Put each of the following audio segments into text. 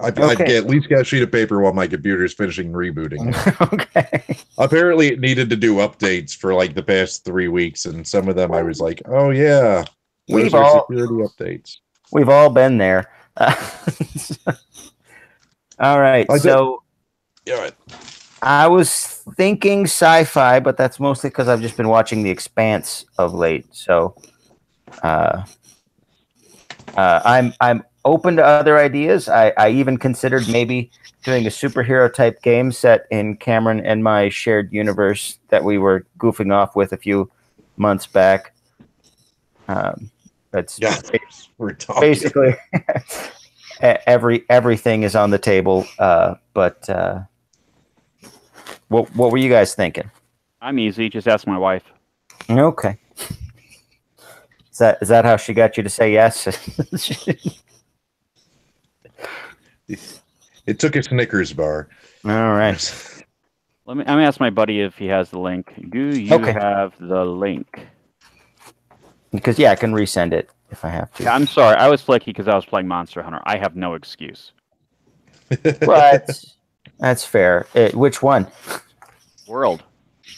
I'd at least get a sheet of paper while my computer's finishing rebooting it. Okay. Apparently, it needed to do updates for like the past 3 weeks, and some of them I was like, "Oh yeah, those are security updates." We've all been there. All right, so yeah, I was thinking sci-fi, but that's mostly because I've just been watching The Expanse of late. So, I'm open to other ideas. I even considered maybe doing a superhero type game set in Cameron and my shared universe that we were goofing off with a few months back. That's we're talking. Basically everything is on the table. But what were you guys thinking? I'm easy. Just ask my wife. Okay. Is that how she got you to say yes? It took a Snickers bar. All right. I'm gonna ask my buddy if he has the link. Do you have the link? Because I can resend it if I have to. Yeah, I'm sorry, I was flaky because I was playing Monster Hunter. I have no excuse. But that's fair. Which one? World.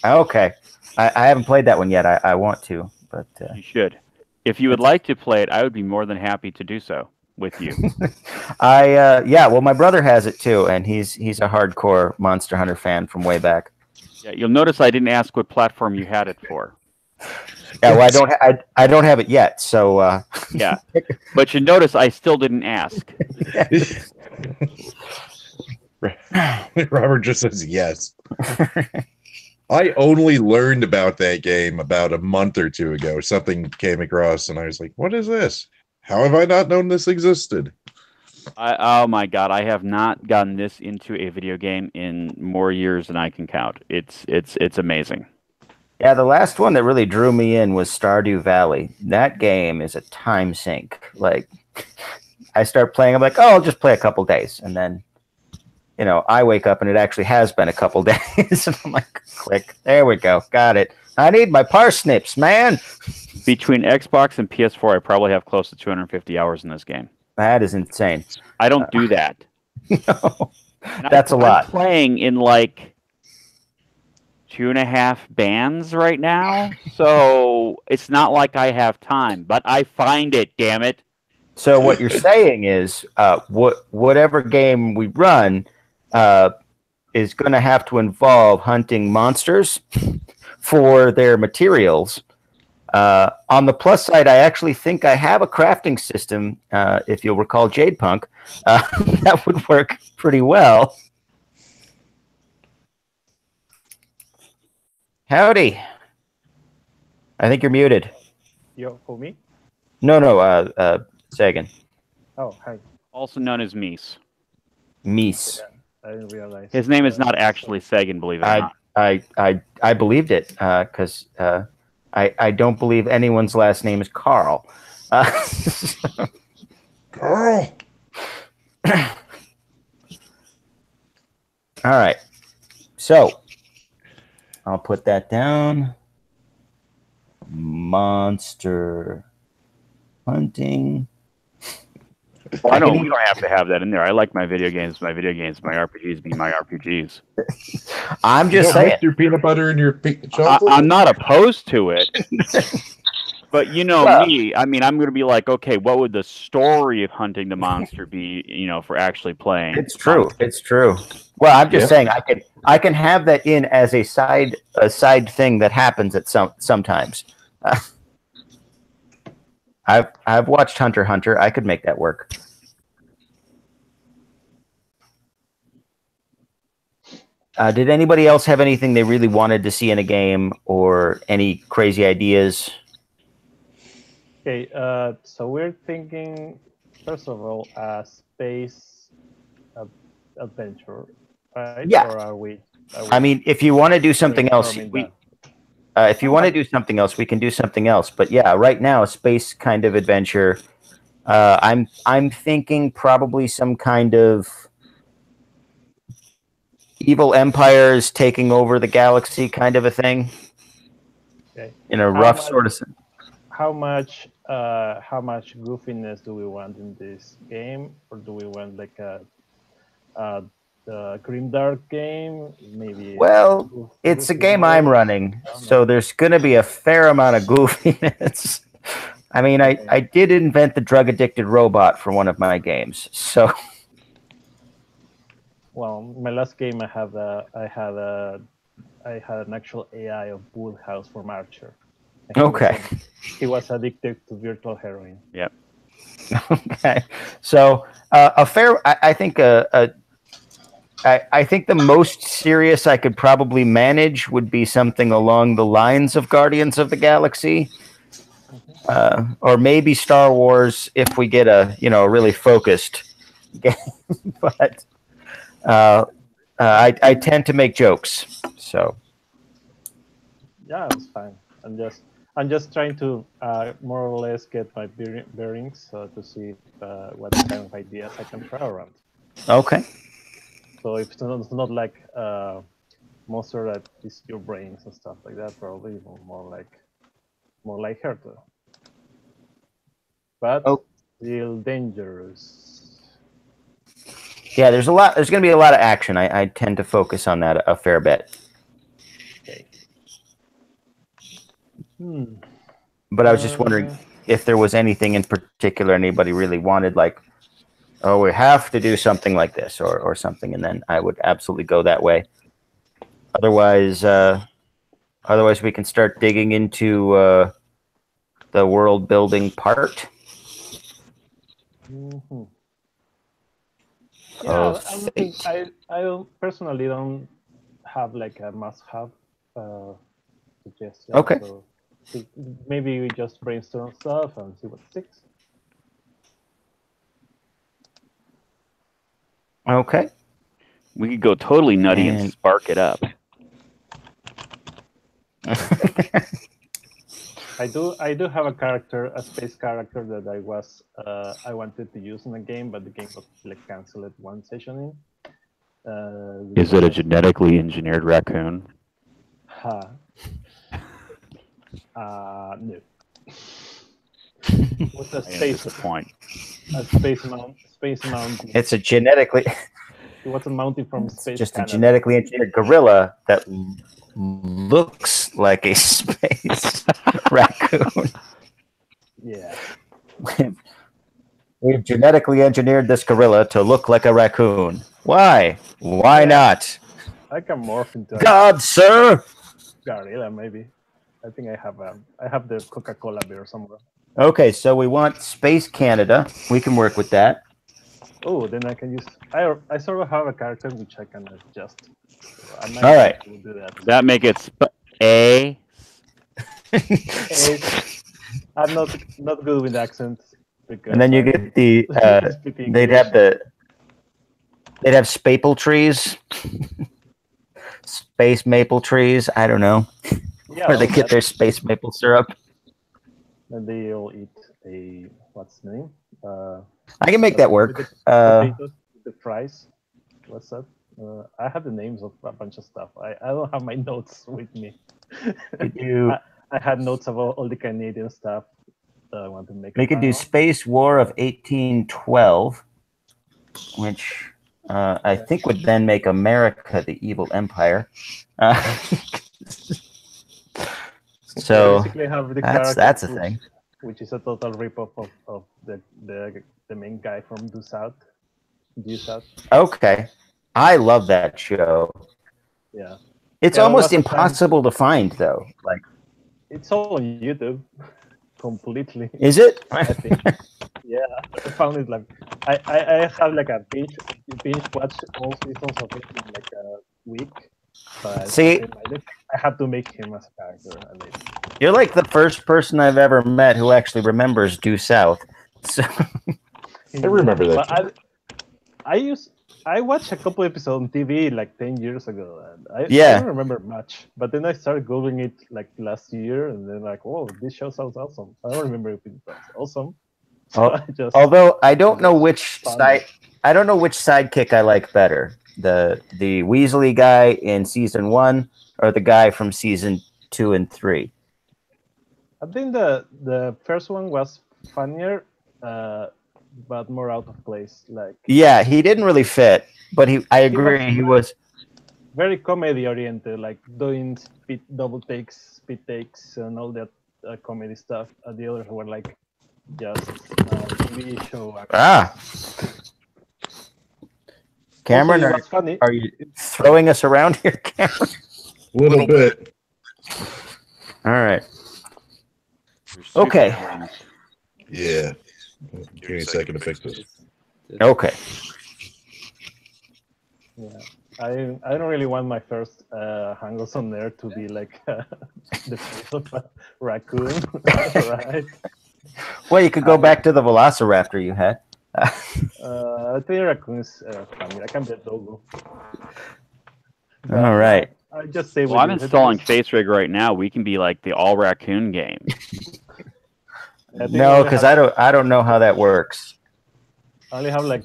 Okay. I haven't played that one yet. I want to, but you should. If you would like to play it, I would be more than happy to do so with you. Well, my brother has it too, and he's a hardcore Monster Hunter fan from way back. Yeah, you'll notice I didn't ask what platform you had it for. Yeah, well, I don't have it yet, so yeah. But you notice I still didn't ask. Robert just says yes. I only learned about that game about a month or two ago. Something came across, and I was like, "What is this? How have I not known this existed?" Oh my god, I have not gotten this into a video game in more years than I can count. It's amazing. Yeah, the last one that really drew me in was Stardew Valley. That game is a time sink. Like, I start playing, I'm like, oh, I'll just play a couple days, and then, I wake up and it actually has been a couple days, and I'm like, click, there we go, got it. I need my parsnips, man. Between Xbox and PS4, I probably have close to 250 hours in this game. That is insane. I don't do that. No, that's a lot. I'm playing in like 2.5 bands right now, so it's not like I have time, but I find it, damn it. So what you're saying is, whatever game we run is going to have to involve hunting monsters for their materials. On the plus side, I actually think I have a crafting system, if you'll recall Jade Punk, that would work pretty well. Howdy. I think you're muted. Yo, for me? No, Sagan. Oh, hi. Also known as Meese. Meese. Yeah, I didn't realize. His name is not actually Sagan, believe it or not. I believed it, because I don't believe anyone's last name is Carl. Carl! All right. So, I'll put that down. Monster hunting. Well, you don't have to have that in there. I like my video games, my RPGs being my RPGs. I'm just saying. Your peanut butter and your chocolate? I'm not opposed to it. But me, I mean, I'm going to be like, okay, what would the story of hunting the monster be, for actually playing? It's true. It's true. Well, I'm just saying I can have that in as a side thing that happens at sometimes. I've watched Hunter x Hunter. I could make that work. Did anybody else have anything they really wanted to see in a game or any crazy ideas? Okay, so we're thinking, first of all, a space adventure, right? Yeah. Or are we I mean, if you want to do something else, if you want to do something else, we can do something else. But yeah, right now, a space kind of adventure. I'm thinking probably some kind of evil empires taking over the galaxy kind of a thing. Okay. In a rough sort of sense. How much how much goofiness do we want in this game, or do we want like the Grimdark game? Maybe. Well, it's a goofy game I'm mode? running, I don't so know. there's going to be a fair amount of goofiness. I mean, I did invent the drug addicted robot for one of my games, so Well, my last game I had an actual AI of Woodhouse from Archer. And okay. He was addicted to virtual heroin. Yep. Okay, so a fair. I think I think the most serious I could probably manage would be something along the lines of Guardians of the Galaxy, or maybe Star Wars if we get a really focused game. But I tend to make jokes, so Yeah, it's fine. I'm just trying to more or less get my bearings to see what kind of ideas I can throw around. okay. So if it's not like monster that is your brains and stuff like that, probably more like Herta. But Oh. still dangerous. Yeah, there's going to be a lot of action. I tend to focus on that a fair bit. Okay. But I was just wondering if there was anything in particular anybody really wanted, like, oh, we have to do something like this or something, and then I would absolutely go that way. Otherwise, we can start digging into the world building part. Mm-hmm. Oh, Yeah, I personally don't have like a must-have suggestion. Okay. So maybe we just brainstorm stuff and see what sticks. Okay. We could go totally nutty and spark it up. I do have a space character that I wanted to use in a game, but the game was like canceled one session in. Is it a genetically engineered raccoon? Ha. No. What's a That's the point. A space mountain. It's a genetically. What's a mountain from space? Just Canada? a genetically engineered gorilla that looks like a space raccoon. Yeah. We've genetically engineered this gorilla to look like a raccoon. Why? Why not? I can morph into God, sir. gorilla, maybe. I think I have the Coca-Cola beer somewhere. Okay, so we want Space Canada. We can work with that. Oh, then I can use. I sort of have a character which I can adjust. So I might All right. be able to do that. Does that make it A? I'm not good with accents. And then you get the they'd have spaple trees, space maple trees. I don't know where they get their space maple syrup. And they all eat a what's the name? I can make that work. Potatoes, the fries. What's that? I have the names of a bunch of stuff. I don't have my notes with me. I had notes about all the Canadian stuff that I want to make. We could do Space War of 1812, which I think would then make America the evil empire. So basically have the that's a thing. Which is a total ripoff of the main guy from Due South. Okay, I love that show. Yeah, it's almost impossible to find though. Like it's all on YouTube, completely. Is it? I think. Yeah, I found it like I have like a binge watch all seasons of it in like a week. But see, I had to make him as a character. You're like the first person I've ever met who actually remembers Due South. So I remember that. I watched a couple episodes on TV like 10 years ago, and I don't remember much. But then I started googling it like last year, and then like, oh, this show sounds awesome. I don't remember if it was awesome. So although I don't know which sidekick I like better. The Weasley guy in season 1 or the guy from season 2 and 3? I think the first one was funnier, but more out of place. Like Yeah, he didn't really fit, but I agree. He was very comedy oriented, like doing double takes, speed takes, and all that comedy stuff. The others were like just TV show. Cameron, are you throwing us around here, Cameron? A little bit. All right. Okay. Yeah. Give me a second to fix this. Okay. Yeah. I don't really want my first Hangos on there to be like the face of a raccoon, right? Well, you could go back to the Velociraptor you had. I think raccoons funny. I can bet Dogo. All right. I just say. Well, I'm installing FaceRig right now. We can be like the all raccoon game. No, because I don't know how that works. I only have like,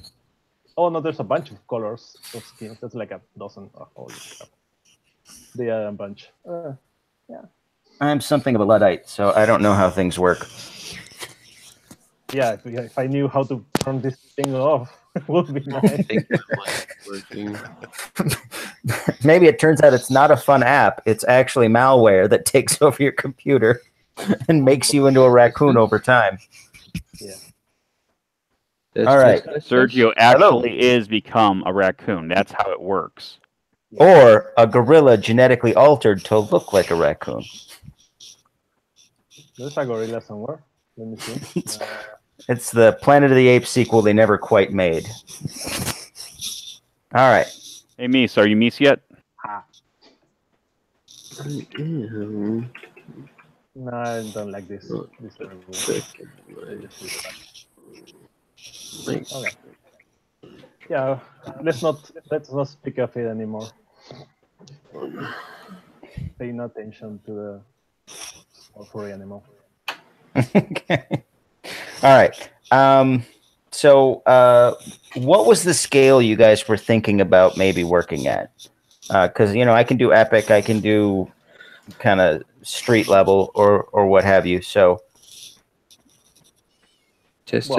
oh no, there's a bunch of colors of skins. That's like a dozen. Oh, holy crap. The bunch. Yeah. I'm something of a Luddite, so I don't know how things work. Yeah, if I knew how to turn this thing off, it would be nice. Maybe it turns out it's not a fun app. It's actually malware that takes over your computer and makes you into a raccoon over time. Yeah. All right. Sergio actually is become a raccoon. That's how it works. Or a gorilla genetically altered to look like a raccoon. There's a gorilla somewhere. Let me see. It's the Planet of the Apes sequel they never quite made. All right. Hey, Mies, are you Mies yet? No, I don't like this. Okay. Yeah, let's not speak of it anymore. Pay no attention to the furry animal. Okay. All right. So what was the scale you guys were thinking about maybe working at? Because, I can do epic, I can do kind of street level or what have you. So test.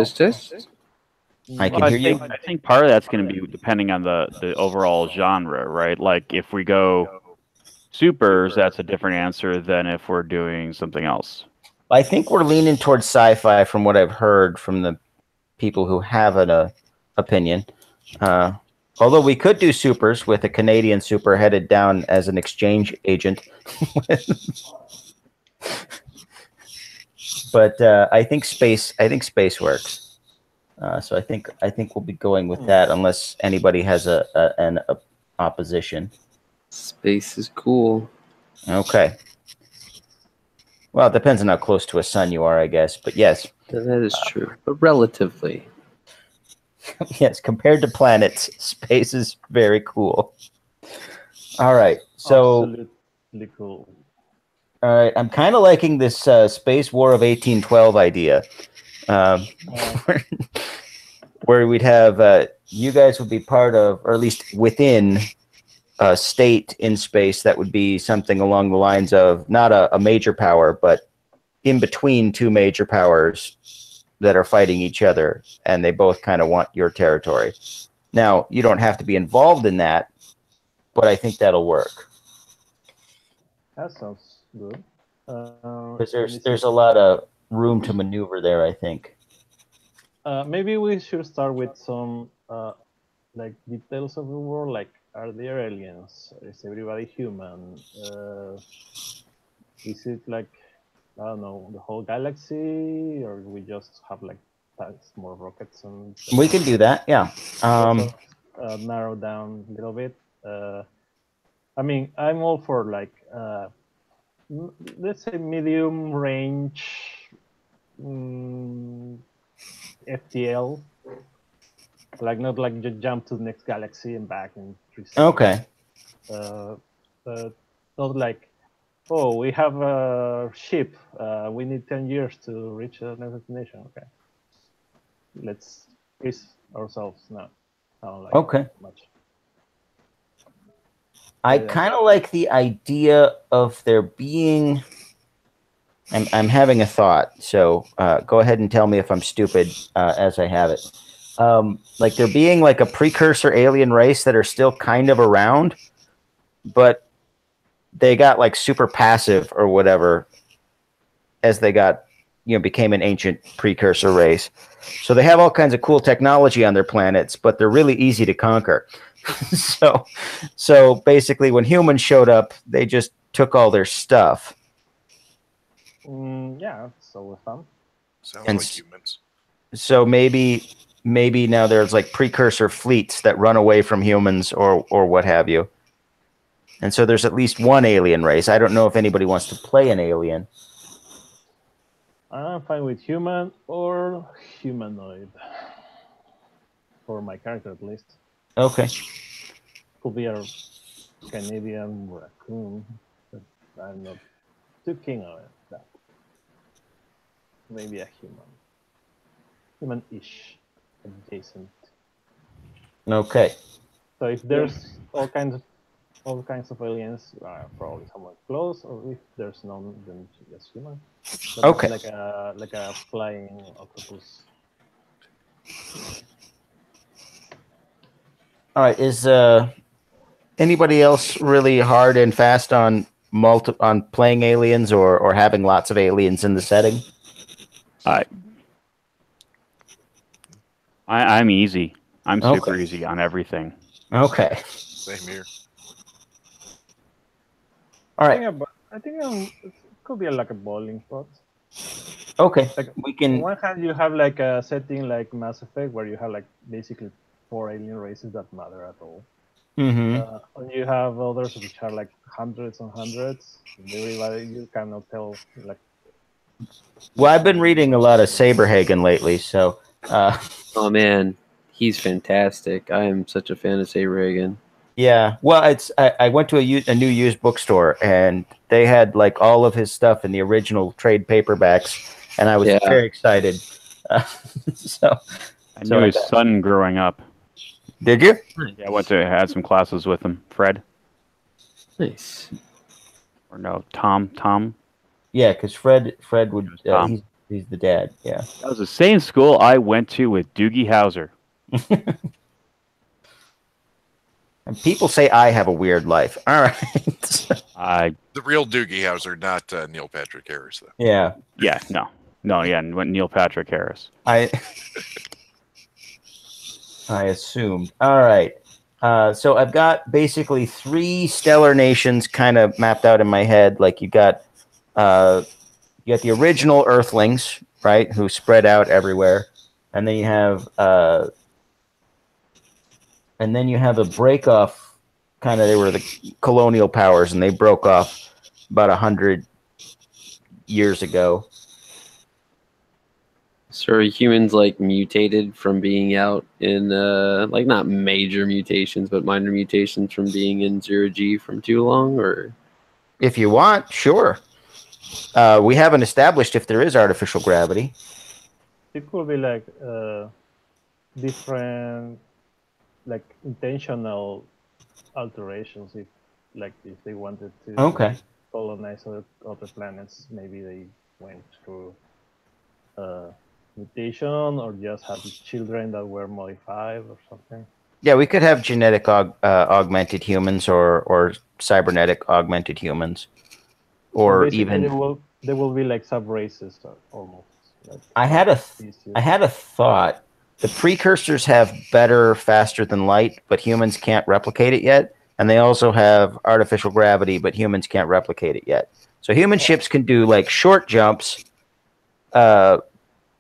I can hear you. I think part of that's going to be depending on the overall genre, right? Like if we go supers, that's a different answer than if we're doing something else. I think we're leaning towards sci-fi from what I've heard from the people who have an opinion. Although we could do supers with a Canadian super headed down as an exchange agent. But I think space works. So I think we'll be going with that unless anybody has an opposition. Space is cool. Okay. Well, it depends on how close to a sun you are, I guess. But yes. That is true. But relatively. Yes, compared to planets, space is very cool. All right. So absolutely cool. All right. I'm kind of liking this Space War of 1812 idea. Where we'd have you guys would be part of, or at least within a state in space that would be something along the lines of not a major power, but in between two major powers that are fighting each other, and they both kind of want your territory. Now, you don't have to be involved in that, but I think that'll work. That sounds good. Because there's a lot of room to maneuver there, I think. Maybe we should start with some like details of the world, like are there aliens? Is everybody human? Is it like, I don't know, the whole galaxy, or we just have like tanks, more rockets and stuff? We can do that, yeah. Narrow down a little bit. I mean, I'm all for like let's say medium range FTL, like not like just jump to the next galaxy and back in 3 seconds. Okay. But not like, oh, we have a ship. We need 10 years to reach a destination. Okay, let's pace ourselves now. I don't like okay. Much. I kind of like the idea of there being I'm having a thought, so go ahead and tell me if I'm stupid as I have it. Like there being like a precursor alien race that are still kind of around, but they got like super passive or whatever as they got, became an ancient precursor race. So they have all kinds of cool technology on their planets, but they're really easy to conquer. so basically, when humans showed up, they just took all their stuff. Yeah, so fun. Sounds And like humans. So maybe now there's like precursor fleets that run away from humans or what have you. And so there's at least one alien race. I don't know if anybody wants to play an alien. I'm fine with human or humanoid. For my character, at least. Okay. Could be a Canadian raccoon. But I'm not too keen on it. That. Maybe a human. Human-ish. Adjacent. Okay. So if there's all kinds of aliens, probably someone close, or if there's none, then just human. But Okay. Like a flying octopus. All right. Is anybody else really hard and fast on playing aliens or having lots of aliens in the setting? I'm easy. I'm super Okay. easy on everything. Okay. Same here. All right. I think it could be like a bowling spot. Okay. Like We on can. one hand, you have like a setting like Mass Effect where you have like basically 4 alien races that matter at all. Mm-hmm. And you have others which are like hundreds and hundreds. And everybody, you cannot tell like. Well, I've been reading a lot of Saberhagen lately, so. Oh man, he's fantastic. I am such a fan of Saberhagen. Yeah, well, I went to a new used bookstore and they had like all of his stuff in the original trade paperbacks, and I was very excited. So I knew his son growing up. Did you? Yeah, I had some classes with him. Fred, Nice. or no, Tom. Yeah, because Fred would Tom. he's the dad. Yeah. That was the same school I went to with Doogie Howser. And people say I have a weird life. All right. The real Doogie Howser, not Neil Patrick Harris, though. Yeah. Yeah, no, yeah, Neil Patrick Harris. I assumed. All right. So I've got basically 3 stellar nations kind of mapped out in my head. Like you got the original Earthlings, right, who spread out everywhere, and then you have a break-off. Kind of, they were the colonial powers, and they broke off about 100 years ago. So are humans like mutated from being out in like not major mutations, but minor mutations from being in 0G from too long, or? If you want, sure. We haven't established if there is artificial gravity. It could be like different, like intentional alterations. If they wanted to colonize other planets, maybe they went through mutation or just had children that were modified or something. Yeah, we could have genetic augmented humans or cybernetic augmented humans, or even they will be like sub races almost. Like I had a thought. The precursors have better, faster than light, but humans can't replicate it yet. And they also have artificial gravity, but humans can't replicate it yet. So human ships can do like short jumps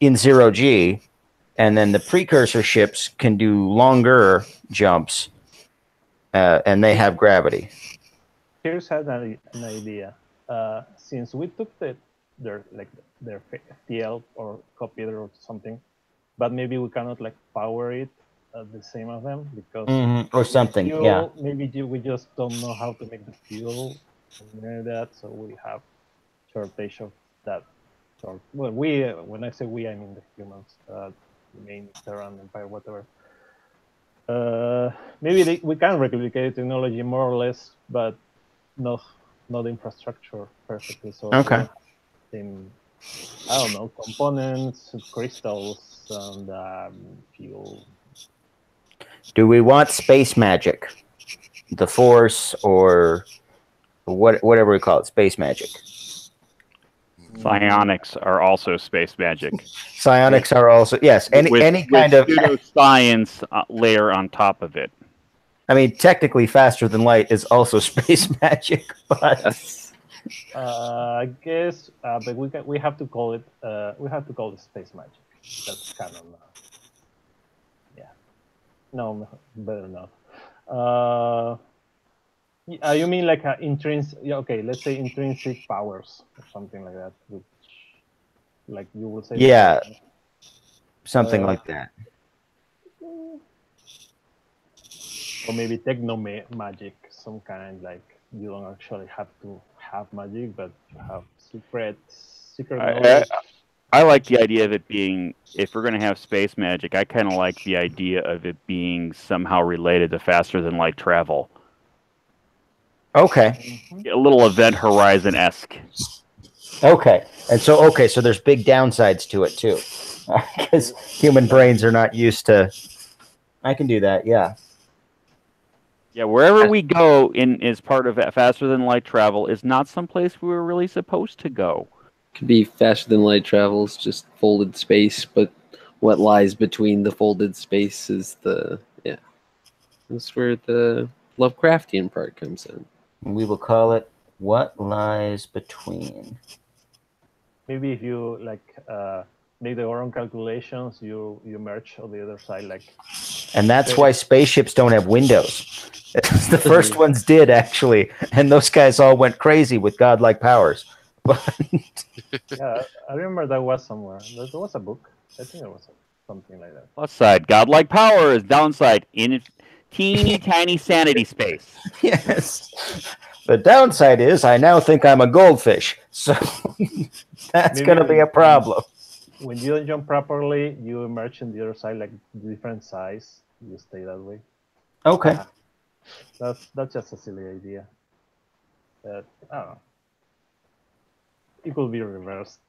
in 0G, and then the precursor ships can do longer jumps, and they have gravity. Here's an idea. Since we took their FTL or copied or something, but maybe we cannot like power it the same as them because or something. Fuel, maybe we just don't know how to make the fuel and that, so we have shortage of that. Well, when I say we, I mean the humans, the main Terran Empire, whatever. Maybe we can replicate technology more or less, but not infrastructure perfectly. So same, I don't know, components, crystals, and fuel. Do we want space magic? The Force or whatever we call it, space magic. Psionics are also space magic. Psionics are also, yes, any kind of pseudoscience layer on top of it. I mean, technically, faster than light is also space magic, but I guess, but we have to call it space magic. That's kind of yeah. No, better not. You mean like intrinsic? Yeah, okay. Let's say intrinsic powers or something like that. Which, like you would say. Yeah, something like that. Or maybe techno magic, some kind, like you don't actually have to have magic, but you have secret knowledge. I like the idea of it being, if we're going to have space magic, I kind of like the idea of it being somehow related to faster than light travel. Okay. A little Event Horizon-esque. Okay. And so there's big downsides to it too. Because human brains are not used to. I can do that, yeah. Yeah, wherever we go as part of faster than light travel is not someplace we were really supposed to go. Could be faster than light travels, just folded space, but what lies between the folded space is that's where the Lovecraftian part comes in. We will call it What Lies Between. Maybe if you make the wrong calculations, you merge on the other side, like. And that's why spaceships don't have windows. The first ones did, actually, and those guys all went crazy with godlike powers. Yeah, I remember that was somewhere. There was a book. I think there was something like that. Plus side, godlike powers. Downside, in teeny tiny sanity space. Yes. The downside is I now think I'm a goldfish, so that's going to be a problem. When you don't jump properly, you emerge in the other side, like different size. You stay that way. Okay. That's just a silly idea. But I don't know. It could be reversed.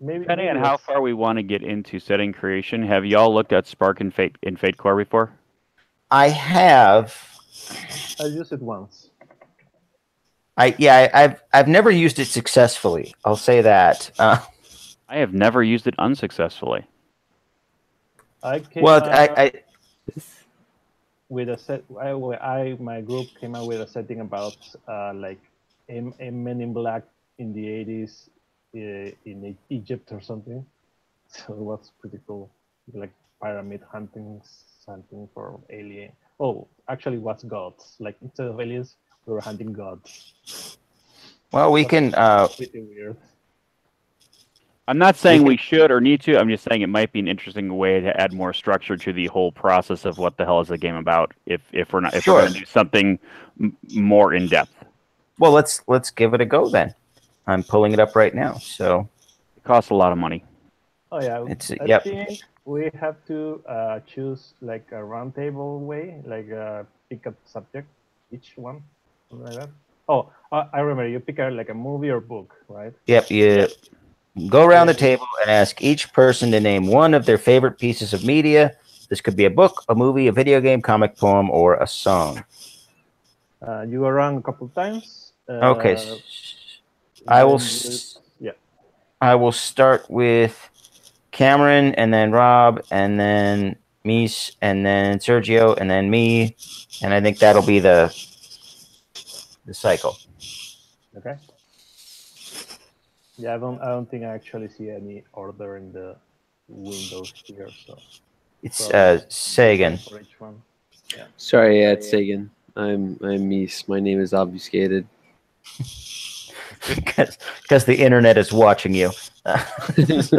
Maybe Depending on how far we want to get into setting creation, have y'all looked at Spark in Fate Core before? I have. I used it once. I've never used it successfully. I'll say that. I have never used it unsuccessfully. With a set, my group came out with a setting about like Men in Black in the 80s in Egypt or something. So it was pretty cool, like pyramid hunting for alien. Oh, actually, it was gods. Like instead of aliens, we were hunting gods. Well, we can. Pretty weird. I'm not saying we should or need to. I'm just saying it might be an interesting way to add more structure to the whole process of what the hell is the game about. If we're not, if we're going to do something more in depth. Well, let's give it a go then. I'm pulling it up right now. So it costs a lot of money. Oh yeah, I think we have to choose like a round table way, like pick a subject, each one, something like that. Oh, I remember you pick like a movie or book, right? Yep. You go around the table and ask each person to name one of their favorite pieces of media. This could be a book, a movie, a video game, comic, poem, or a song. You go around a couple times. Okay. I will start with Cameron, and then Rob, and then Mies, and then Sergio, and then me, and I think that'll be the cycle. Okay. Yeah, I don't think I actually see any order in the windows here. So it's Sagan. For each one. Yeah. Sorry, it's Sagan. I'm Mies. My name is obfuscated. Because the internet is watching you. This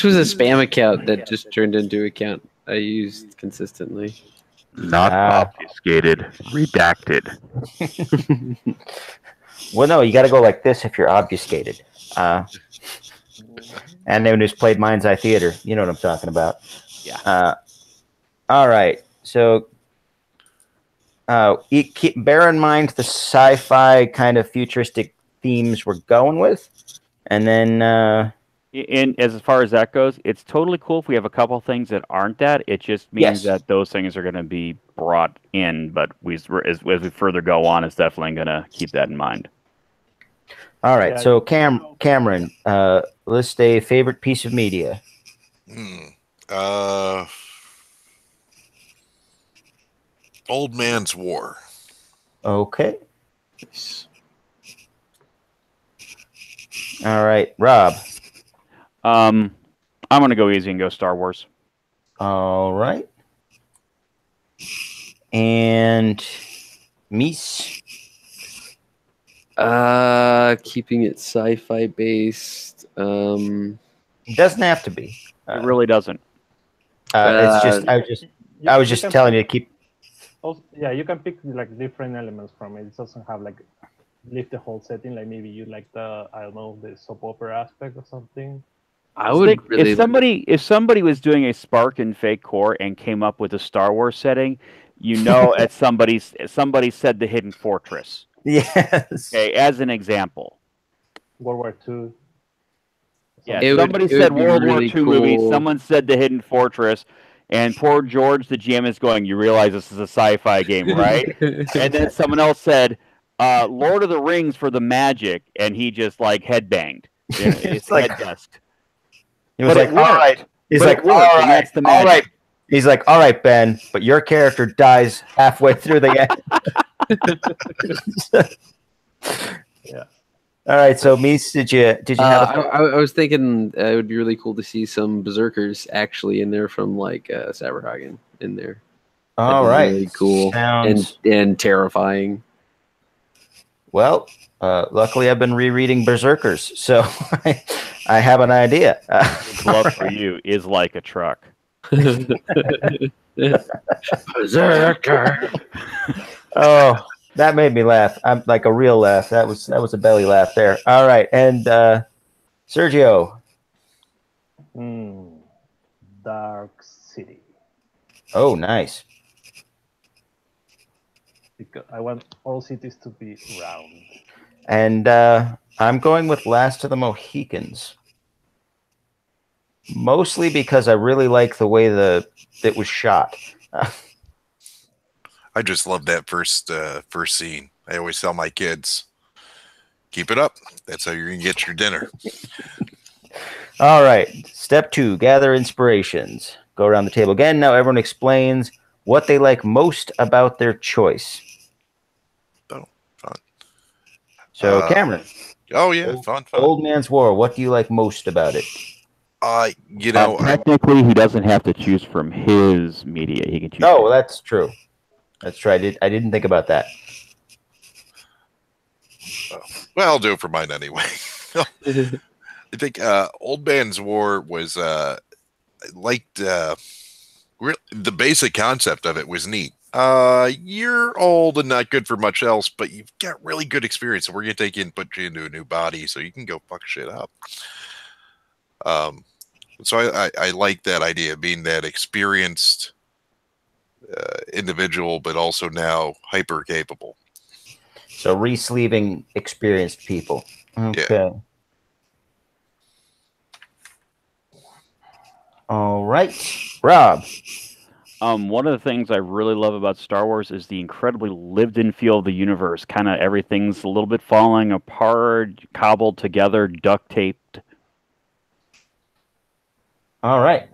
was a spam account that just turned into an account I used consistently. Not obfuscated, redacted. Well, no, you got to go like this if you're obfuscated. And then who's played Mind's Eye Theater, you know what I'm talking about. Yeah. All right, so bear in mind the sci-fi kind of futuristic themes we're going with, and then And as far as that goes, it's totally cool if we have a couple things that aren't that. It just means that those things are going to be brought in, but as we further go on, it's definitely going to keep that in mind. All right, so Cameron, list a favorite piece of media. Old Man's War. Okay. All right, Rob. I'm going to go easy and go Star Wars. All right. And Mies. Keeping it sci-fi based. It doesn't have to be. It really doesn't. It's just I was just telling you to keep. Also, yeah, you can pick like different elements from it. It doesn't have like leave the whole setting. Like maybe you like the the soap opera aspect or something. I would really if somebody was doing a Spark and Fake Core and came up with a Star Wars setting, as somebody said the Hidden Fortress. Yes. Okay, as an example. World War II. Yeah, somebody said World War II movie. Someone said the Hidden Fortress, and poor George, the GM, is going, "You realize this is a sci-fi game, right?" And then someone else said, "Lord of the Rings for the magic," and he just like headbanged. It's like head dust. He was like, "All right." He's like, "All right, all right." He's like, "All right, Ben, but your character dies halfway through the end." Yeah. All right, so Mies, did you have? I was thinking it would be really cool to see some berserkers actually in there from like Saberhagen in there. All right, really cool and terrifying. Well, luckily I've been rereading Berserkers, so I have an idea. His love for you is like a truck. Berserker. Oh, that made me laugh. I'm like a real laugh. That was a belly laugh there. All right, and Sergio. Dark City. Oh, nice. Because I want all cities to be round. And I'm going with Last of the Mohicans. Mostly because I really like the way it was shot. I just love that first scene. I always tell my kids, keep it up. That's how you're gonna get your dinner. All right. Step 2, gather inspirations. Go around the table again. Now everyone explains what they like most about their choice. Oh, fun. So, Cameron. Oh, yeah, fun. Old Man's War. What do you like most about it? Technically, he doesn't have to choose from his media. He can choose. Oh, that's true. That's true. I didn't think about that. Well, I'll do it for mine anyway. I think Old Man's War was the basic concept of it was neat. You're old and not good for much else, but you've got really good experience, and we're gonna take you and put you into a new body so you can go fuck shit up. So I like that idea of being that experienced individual, but also now hyper capable. So re-sleeving experienced people. Okay. Yeah. All right, Rob. One of the things I really love about Star Wars is the incredibly lived-in feel of the universe. Kind of everything's a little bit falling apart, cobbled together, duct taped. All right.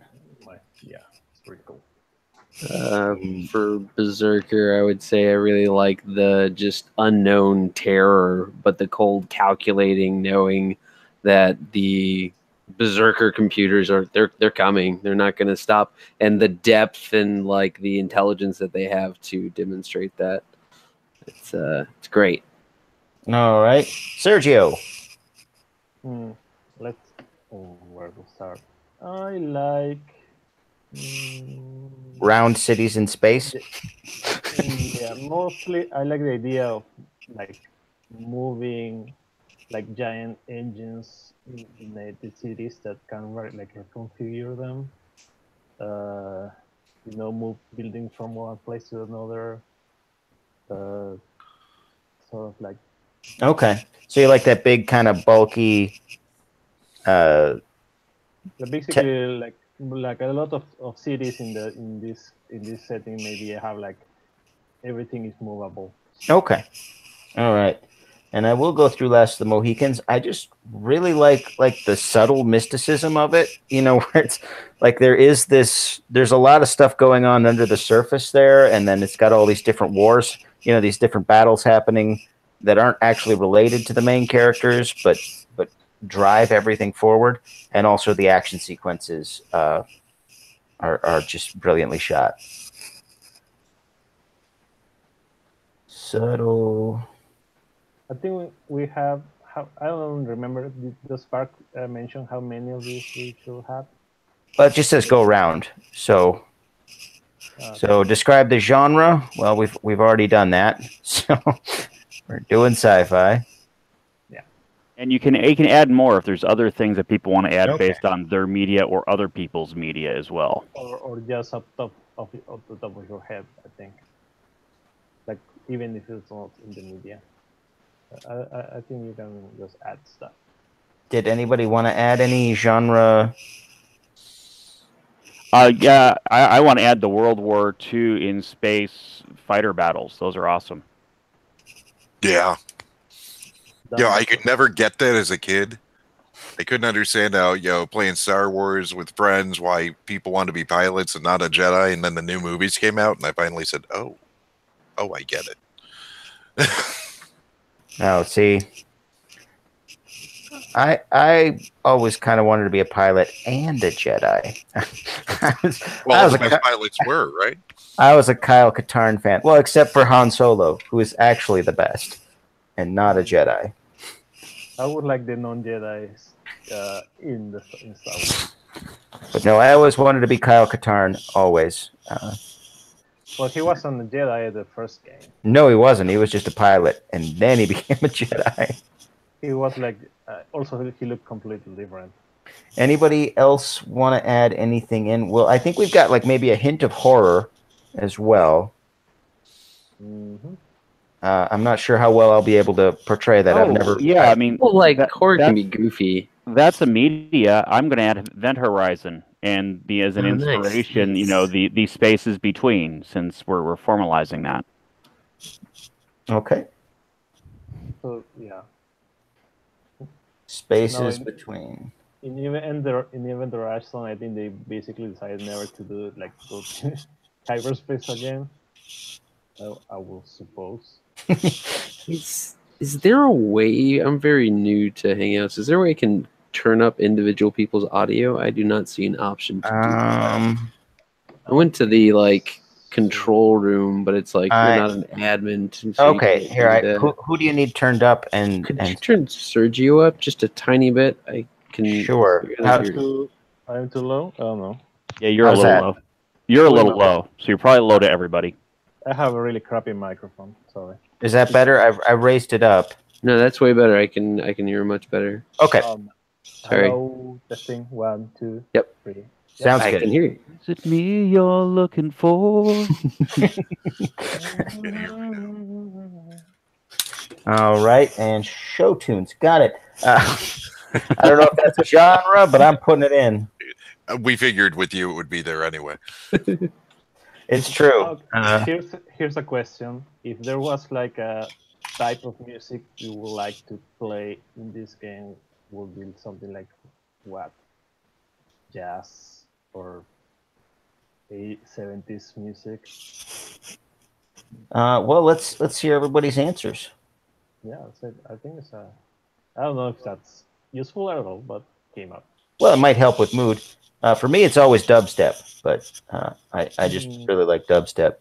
Yeah, it's pretty cool. For Berserker, I would say I really like the just unknown terror, but the cold calculating, knowing that the Berserker computers they're coming. They're not going to stop, and the depth and like the intelligence that they have to demonstrate that. It's great. All right, Sergio. Where to start? I like round cities in space. Yeah, mostly I like the idea of like moving like giant engines in the cities that can configure them. Move buildings from one place to another. Sort of like Okay. So you like that big kind of bulky. So basically, like a lot of cities in this setting, maybe have like everything is movable. Okay. All right. And I will go through Last of the Mohicans. I just really like the subtle mysticism of it. You know, where it's like there's a lot of stuff going on under the surface there, and then it's got all these different wars. You know, these different battles happening that aren't actually related to the main characters, but drive everything forward, and also the action sequences are just brilliantly shot. Subtle. I think we have. I don't remember. Does Spark mention how many of these we should have? Well, it just says go around. So describe the genre. Well, we've already done that. So we're doing sci-fi. Yeah. And you can add more if there's other things that people want to add Okay. based on their media or other people's media as well. Or just up top of the top of your head, I think. Like even if it's not in the media. I think you can just add stuff. Did anybody want to add any genre? Yeah, I want to add the World War II in space fighter battles. Those are awesome. Yeah. Yeah, I could never get that as a kid. I couldn't understand how, playing Star Wars with friends, why people want to be pilots and not a Jedi. And then the new movies came out, and I finally said, oh, I get it. Oh, see, I always kind of wanted to be a pilot and a Jedi. The best pilots were, right? I was a Kyle Katarn fan. Well, except for Han Solo, who is actually the best and not a Jedi. I would like the non-Jedis in Star Wars. But no, I always wanted to be Kyle Katarn, always. Well, he wasn't a Jedi the first game. No, he wasn't. He was just a pilot, and then he became a Jedi. He was like, also he looked completely different. Anybody else want to add anything in? Well, I think we've got like maybe a hint of horror as well. Mm-hmm. I'm not sure how well I'll be able to portray that. I've never. Yeah, I mean, horror can be goofy. That's a media. I'm going to add Event Horizon and as an inspiration, nice. The spaces between, since we're formalizing that. Okay. So yeah. Spaces between. In Event Horizon, I think they basically decided never to do go to cyberspace again. I will suppose. Is there a way? I'm very new to Hangouts. Is there a way I can turn up individual people's audio? I do not see an option to do that. I went to the control room, but it's like you're not an admin. So okay, here. Who do you need turned up? And could you turn Sergio up just a tiny bit? I can. Sure. I'm too low. I don't know. Yeah, you're a little low. You're a little low, so you're probably low to everybody. I have a really crappy microphone. Sorry. Is that better? I raised it up. No, that's way better. I can hear much better. Okay. Sorry. Hello, testing 1, 2, Yep. 3. Sounds I good. can hear you. Is it me you're looking for? All right, and show tunes. Got it. I don't know if that's a genre, but I'm putting it in. We figured with you it would be there anyway. It's true. Here's a question. If there was like a type of music you would like to play in this game, would be something like what? Jazz or 70s music? Well, let's hear everybody's answers. Yeah, I think it's a. I don't know if that's useful at all, but came up. Well, it might help with mood. For me, it's always dubstep, but I just really like dubstep.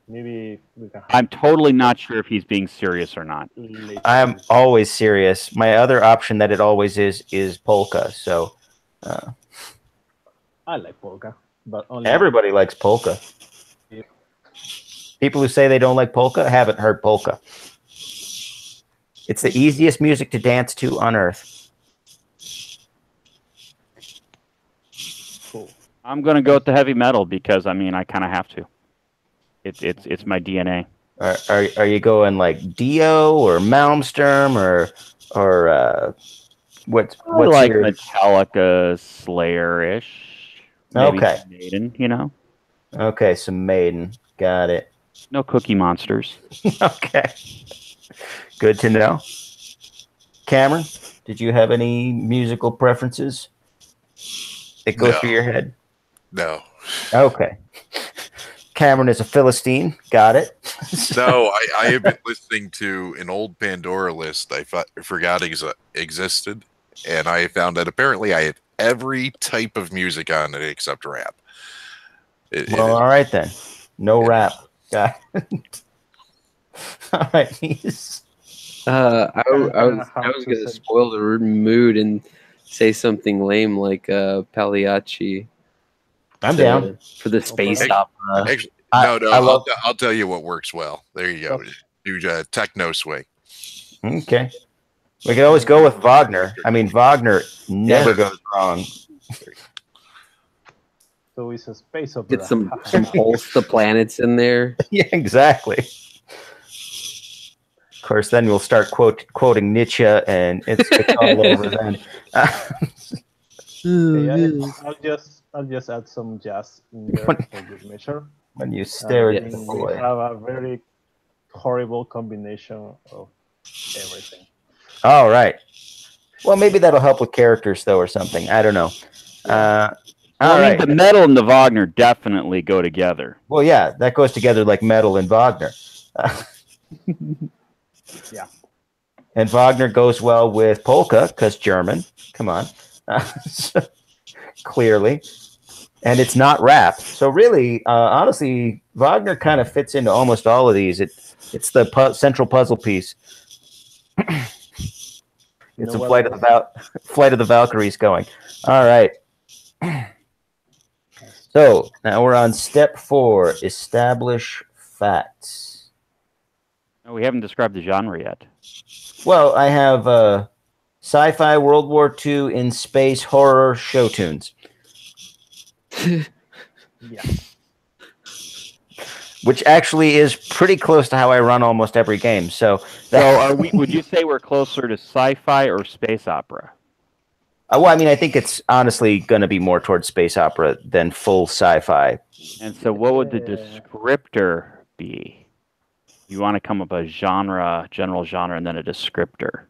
Maybe we can. I'm totally not sure if he's being serious or not. I am always serious. My other option that it always is polka. So I like polka, but only everybody likes polka. Yeah. People who say they don't like polka haven't heard polka. It's the easiest music to dance to on earth. Cool. I'm gonna go with the heavy metal because I kind of have to. It's my DNA. Are you going like Dio or Malmstorm or what's I like your Metallica, Slayer-ish. Maybe Okay. Maiden, you know? Okay, some Maiden. Got it. No Cookie Monsters. Okay. Good to know. Cameron, did you have any musical preferences that go through your head? No. Okay. Cameron is a Philistine. Got it. No, I have been listening to an old Pandora list I forgot existed, and I found that apparently I have every type of music on it except rap. Well, all right then. No rap. Got it. All right, Nies. I was gonna spoil the mood and say something lame like Pagliacci. I'm down for the space opera. Actually, I'll tell you what works well. There you go. Do techno swing. Okay. We can always go with Wagner. I mean, Wagner never goes wrong. So it's a space opera. Get some pulse the planets in there. Yeah, exactly. Of course, then we'll start quoting Nietzsche, and it's all over then. Okay, I'll just add some jazz in there for good measure. When you stare at the we boy. have a very horrible combination of everything. All right. Well, maybe that'll help with characters, though, or something. I don't know. The metal and the Wagner definitely go together. Well, yeah, that goes together like metal and Wagner. Yeah. And Wagner goes well with polka because German. Come on. Clearly. And it's not rap. So really, honestly, Wagner kind of fits into almost all of these. It's the central puzzle piece. It's a Flight of the Valkyries going. All right. So now we're on step 4, establish facts. No, we haven't described the genre yet. Well, I have sci-fi, World War II, in space, horror, show tunes. Yeah. Which actually is pretty close to how I run almost every game. So would you say we're closer to sci-fi or space opera? Well, I mean, I think it's honestly going to be more towards space opera than full sci-fi. And so what would the descriptor be? You want to come up with a genre, general genre, and then a descriptor.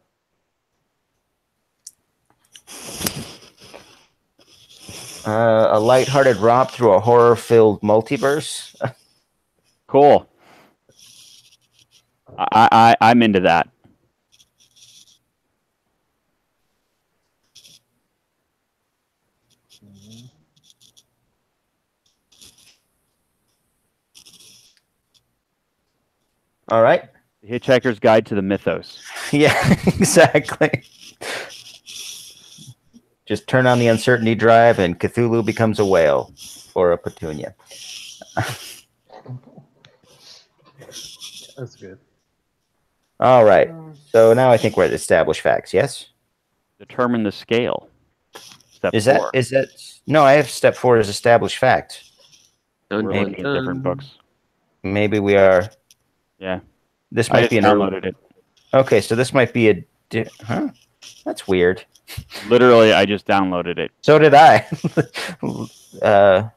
A lighthearted romp through a horror-filled multiverse. Cool. I'm into that. All right. The Hitchhiker's Guide to the Mythos. Yeah, exactly. Just turn on the uncertainty drive and Cthulhu becomes a whale or a petunia. That's good. All right. So now I think we're at established facts, yes? Determine the scale. Step 4. Is that no, I have step 4 as established facts. We're looking at different books. Maybe we are. Yeah. This might be an downloaded it. Okay, so this might be huh? That's weird. Literally, I just downloaded it. So did I. I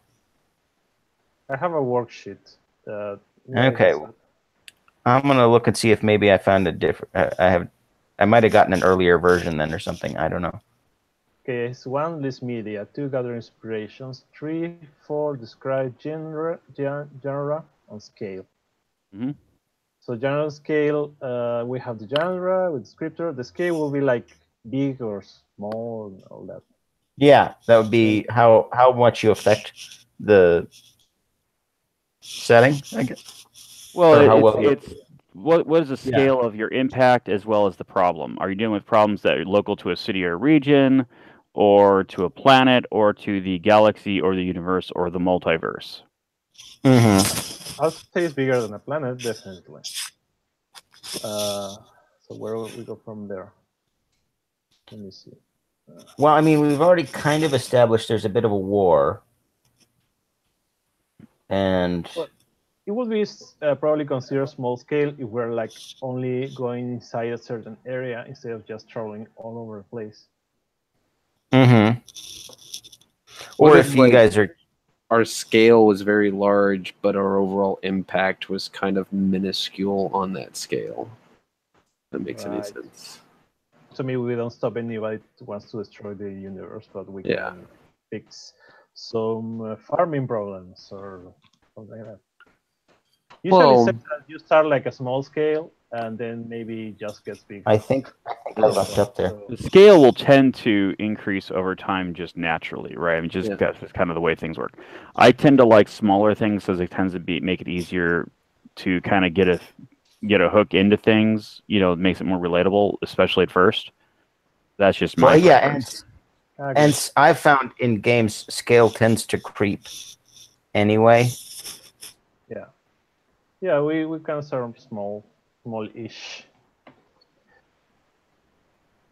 have a worksheet. Okay. I'm gonna look and see if maybe I found a different. I might have gotten an earlier version then or something. I don't know. Okay, it's 1, list media. 2, gather inspirations. 3, 4, describe genre and scale. Mm-hmm. So genre and scale, we have the genre with descriptor. The scale will be like big or small and all that. Yeah, that would be how much you affect the setting, I guess. Well, it's what is the scale of your impact as well as the problem? Are you dealing with problems that are local to a city or region, or to a planet, or to the galaxy, or the universe, or the multiverse? Mm-hmm. I'll say it's bigger than a planet, definitely. So where will we go from there? Let me see. Well, I mean, we've already kind of established there's a bit of a war. And it would be probably considered small scale if we're like only going inside a certain area instead of just traveling all over the place. Mm-hmm. Or if you guys are, our scale was very large, but our overall impact was kind of minuscule on that scale. If that makes any sense. To me, we don't stop anybody who wants to destroy the universe, but we can fix some farming problems or something like that. Usually, you start like a small scale, and then maybe just gets big. I think I left up there. The scale will tend to increase over time just naturally, right? I mean, that's just kind of the way things work. I tend to like smaller things because it tends to make it easier to kind of get a hook into things. You know, it makes it more relatable, especially at first. That's just my preference. And I've found in games scale tends to creep anyway. Yeah, we can start small-ish.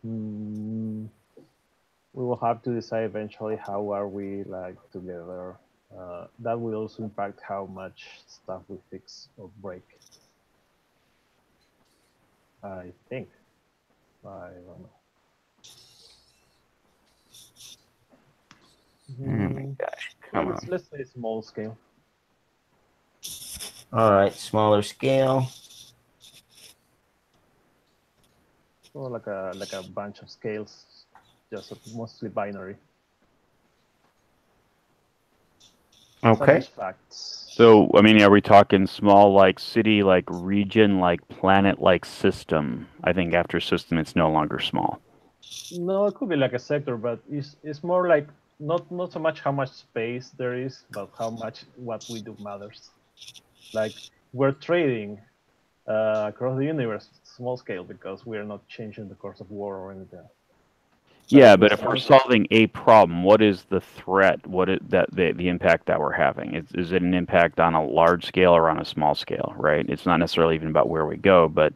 We will have to decide eventually how are we like together. That will also impact how much stuff we fix or break. I think. I don't know. Oh my gosh! Come on. Let's say small scale. All right, smaller scale. Or like a bunch of scales, just mostly binary. Okay. So, I mean, are we talking small, like city, like region, like planet, like system? I think after system, it's no longer small. No, it could be like a sector, but it's more like not so much how much space there is, but how much what we do matters. Like we're trading across the universe, small scale, because we are not changing the course of war or anything. Yeah, but if we're solving a problem, what is the threat? What is the impact that we're having? Is it an impact on a large scale or on a small scale? Right? It's not necessarily even about where we go, but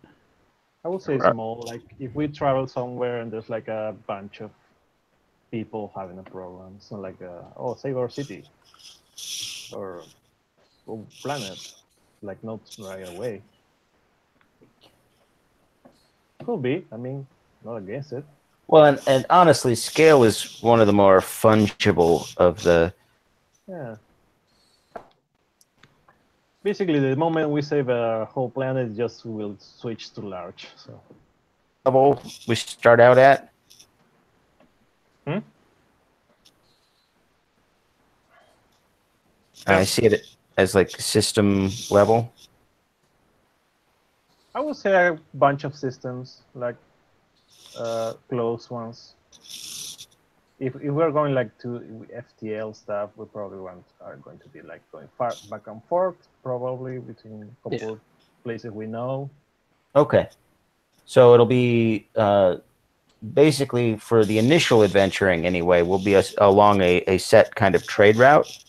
I would say small. Like if we travel somewhere and there's like a bunch of people having a problem, so like save our city or planet, like not right away. Could be. I mean, not against it. Well, and honestly, scale is one of the more fungible of the. Yeah. Basically, the moment we save a whole planet, just will switch to large. So. Level we start out at. I see it as like system level. I would say a bunch of systems, like close ones. If we're going like to FTL stuff, we probably are going to be like going far back and forth, probably between a couple of places we know. Okay, so it'll be basically for the initial adventuring anyway. We'll be along a set kind of trade route.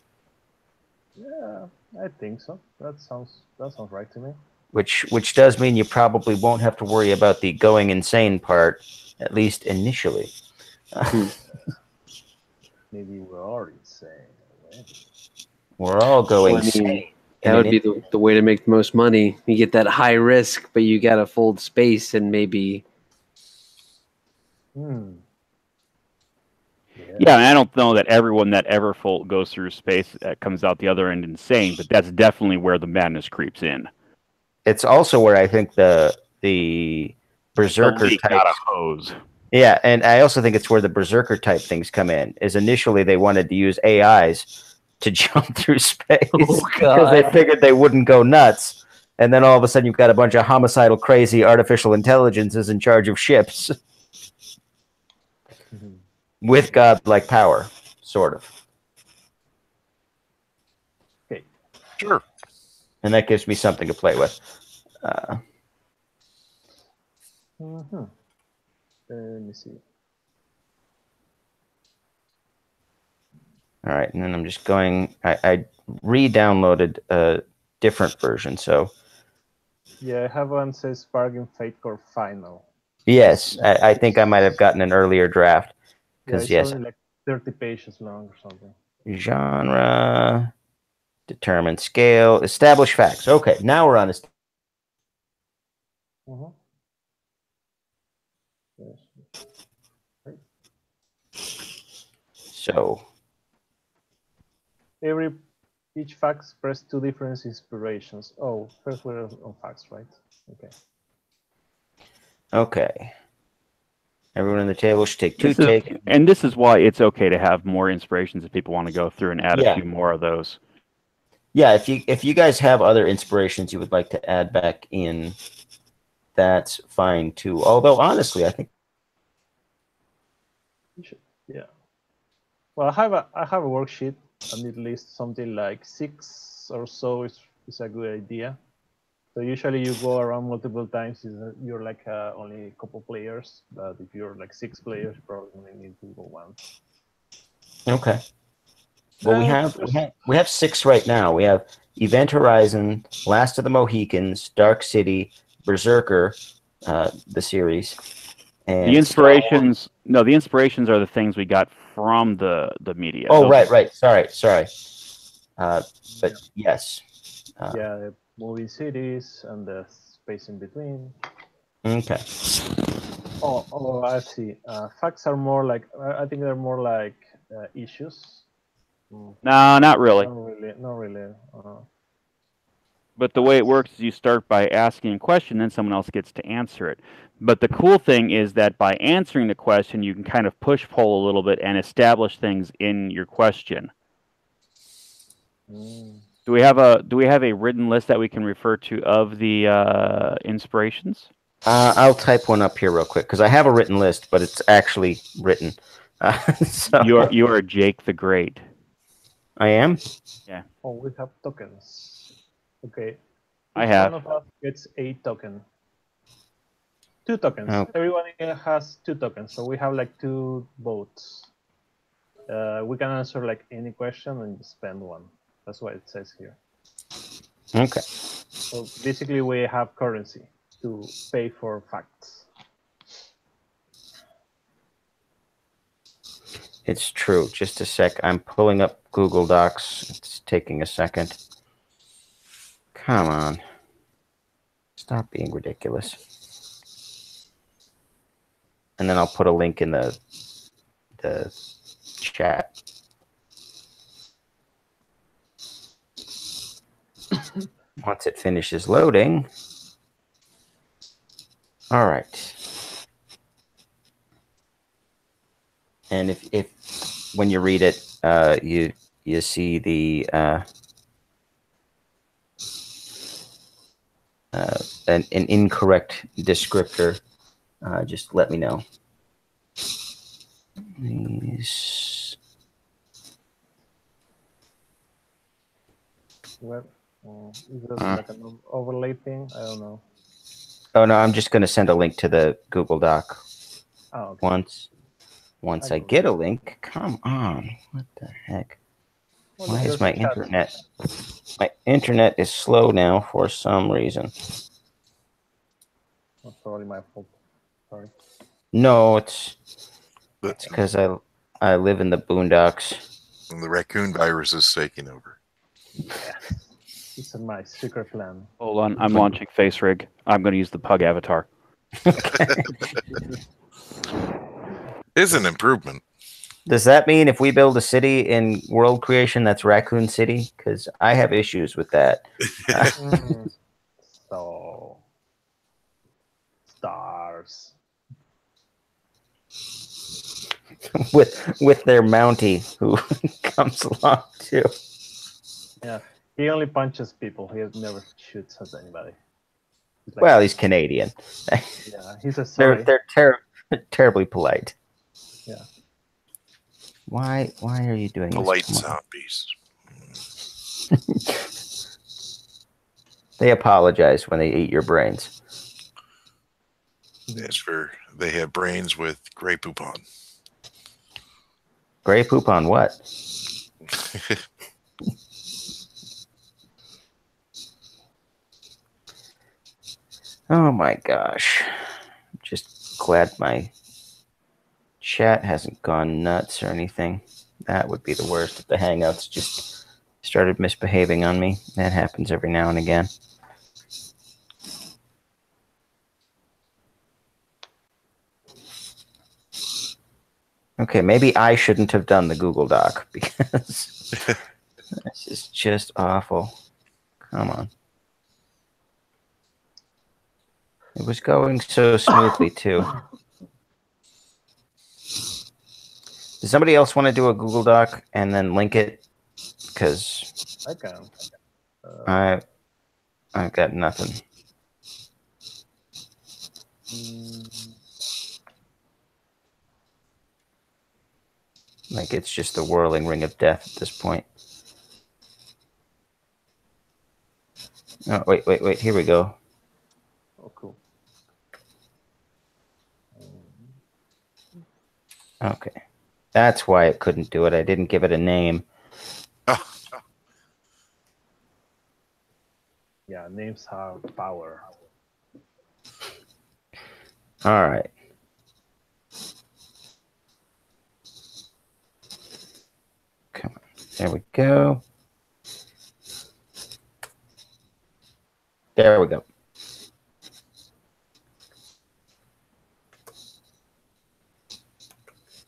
Yeah, I think so. That sounds right to me. Which does mean you probably won't have to worry about the going insane part, at least initially. Maybe we're all insane. We're all going insane. That would be the way to make the most money. You get that high risk, but you got to fold space and maybe. Yeah, and I don't know that everyone that ever goes through space comes out the other end insane, but that's definitely where the madness creeps in. It's also where I think the berserker type hose. Yeah, and I also think it's where the berserker type things come in. Is initially they wanted to use AIs to jump through space because they figured they wouldn't go nuts, and then all of a sudden you've got a bunch of homicidal, crazy artificial intelligences in charge of ships with godlike power, sort of. Okay, sure. And that gives me something to play with. Let me see. All right, and then I'm just going. I re-downloaded a different version, so. Yeah, I have one that says Bargain Fate Core Final. Yes, I think I might have gotten an earlier draft. It's only like 30 pages long or something. Genre. Determine scale. Establish facts. Okay, now we're on this. So each fact expresses two different inspirations. Oh, first we're on facts, right? Okay. Okay. Everyone on the table should take two takes. And this is why it's okay to have more inspirations if people want to go through and add a few more of those. Yeah, if you guys have other inspirations you would like to add back in, that's fine too. Although honestly, I think yeah. Well, I have a worksheet, and at least something like 6 or so is a good idea. So usually you go around multiple times. You're like only a couple players, but if you're like 6 players, you probably only need to go once. Okay. Well, we have 6 right now. We have Event Horizon, Last of the Mohicans, Dark City, Berserker, the series. And the inspirations. No, the inspirations are the things we got from the media. Oh, right. Sorry. But yes. Yeah. Movie cities and the space in between. Okay. Oh, I see. Facts are more like, I think they're more like issues. No, not really. Not really. But the way it works is you start by asking a question, then someone else gets to answer it. But the cool thing is that by answering the question, you can kind of push-pull a little bit and establish things in your question. Do we have a written list that we can refer to of the inspirations? I'll type one up here real quick because I have a written list, but it's actually written. So. You are Jake the Great. I am? Yeah. Oh, we have tokens. Okay. I have. One of us gets a token. 2 tokens. Oh. Everyone here has 2 tokens, so we have like 2 votes. We can answer like any question and spend 1. That's what it says here. Okay. So basically, we have currency to pay for facts. It's true. Just a sec. I'm pulling up Google Docs. It's taking a second. Come on. Stop being ridiculous. And then I'll put a link in the chat. Once it finishes loading. All right. And if when you read it, you see the an incorrect descriptor, just let me know. Please. What? Is this like an overlay thing? I don't know. Oh no, I'm just going to send a link to the Google Doc. Oh, okay. Once I get a link, come on. What the heck? Well, why is my internet? My internet is slow now for some reason. That's probably my fault. Sorry. No, it's because I live in the boondocks. And the raccoon virus is taking over. Yeah. It's my secret plan. Hold on, I'm launching FaceRig. I'm going to use the pug avatar. Is an improvement. Does that mean if we build a city in World Creation, that's Raccoon City? Because I have issues with that. So, stars. with their Mountie who comes along too. Yeah, he only punches people. He never shoots at anybody. He's like, well, he's Canadian. Yeah, he's a sorry. They're terribly polite. Yeah. Why are you doing polite this? zombies? They apologize when they eat your brains. That's for they have brains with gray poop on. Gray poop on what? Oh my gosh. I'm just glad my chat hasn't gone nuts or anything. That would be the worst if the Hangouts just started misbehaving on me. That happens every now and again. Okay, maybe I shouldn't have done the Google Doc because this is just awful. Come on. It was going so smoothly, too. Does somebody else want to do a Google Doc and then link it? Because I can. I've got nothing. Like, it's just the whirling ring of death at this point. Oh, wait. Here we go. Oh, cool. Okay. That's why it couldn't do it. I didn't give it a name. Oh. Yeah, names have power. All right. Come on. There we go. There we go.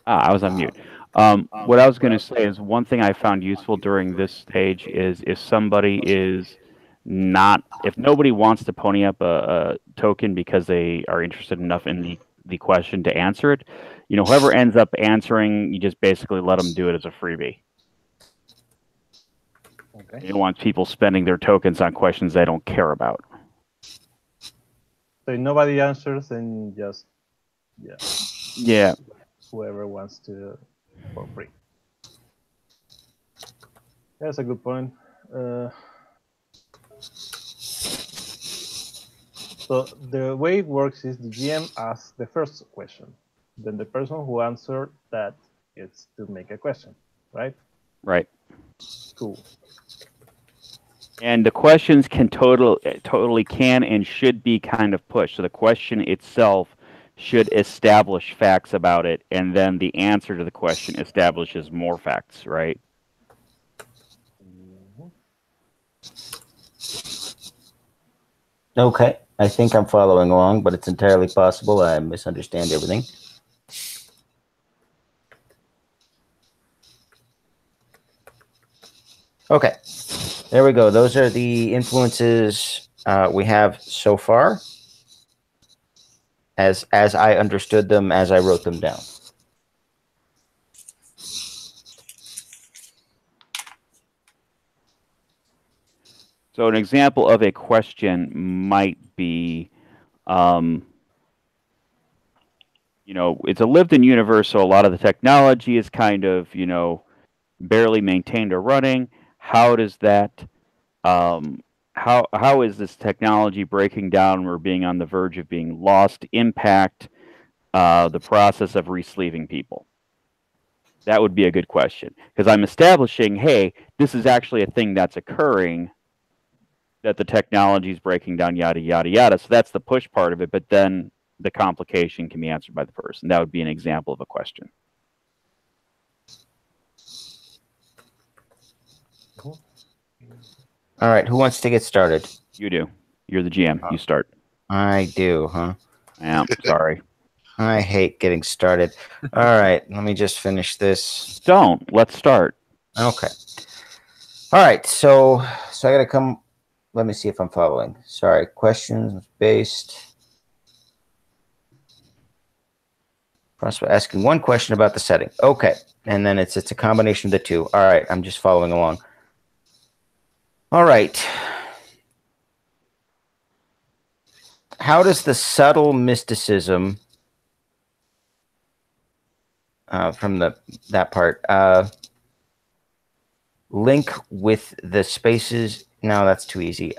I was on mute. What I was going to say is one thing I found useful during this stage is if somebody is not, if nobody wants to pony up a token because they are interested enough in the question to answer it, you know, whoever ends up answering, you just basically let them do it as a freebie. Okay. You don't want people spending their tokens on questions they don't care about. So if nobody answers, then just Yeah. whoever wants to for free. That's a good point. So the way it works is the GM asks the first question, then the person who answered that gets to make a question, right? Right. Cool. And the questions can totally can and should be kind of pushed. So the question itself should establish facts about it, and then the answer to the question establishes more facts, right? Okay. I think I'm following along, but it's entirely possible I misunderstand everything. Okay. There we go. Those are the influences we have so far, as I understood them, as I wrote them down. So an example of a question might be, you know, it's a lived-in universe, so a lot of the technology is kind of, you know, barely maintained or running. How does that, how is this technology breaking down or being on the verge of being lost impact the process of resleeving people? That would be a good question, because I'm establishing, hey, this is actually a thing that's occurring, that the technology is breaking down, yada, yada, yada. So that's the push part of it, but then the complication can be answered by the person. That would be an example of a question. All right, who wants to get started? You do. You're the GM. You start. I do, huh? Yeah, sorry. I hate getting started. All right, let me just finish this. Don't. Let's start. Okay. All right, so I got to come. Let me see if I'm following. Sorry, questions based. Asking one question about the setting. Okay, and then it's a combination of the two. All right, I'm just following along. All right. How does the subtle mysticism from that part link with the spaces? No, that's too easy.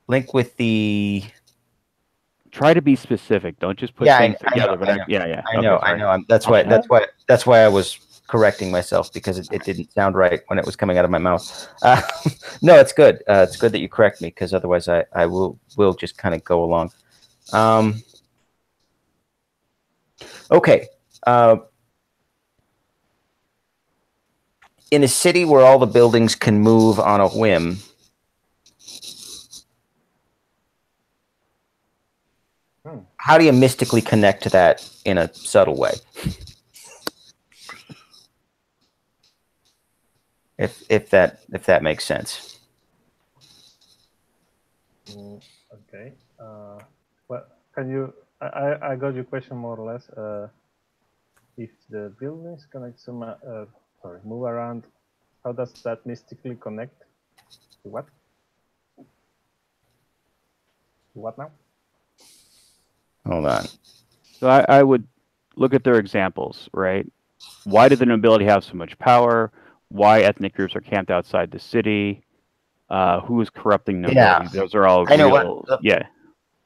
Link with the. Try to be specific. Don't just put things together. I know. That's why I was correcting myself, because it didn't sound right when it was coming out of my mouth. No, it's good. It's good that you correct me, because otherwise I will just kind of go along. Okay. in a city where all the buildings can move on a whim, how do you mystically connect to that in a subtle way? If that makes sense. Okay. Well, can you? I got your question more or less. If the buildings connect move around, how does that mystically connect? To what? What now? Hold on. So I would look at their examples, right? Why did the nobility have so much power? Why ethnic groups are camped outside the city? Who is corrupting nobility? Yeah. Those are all I know real.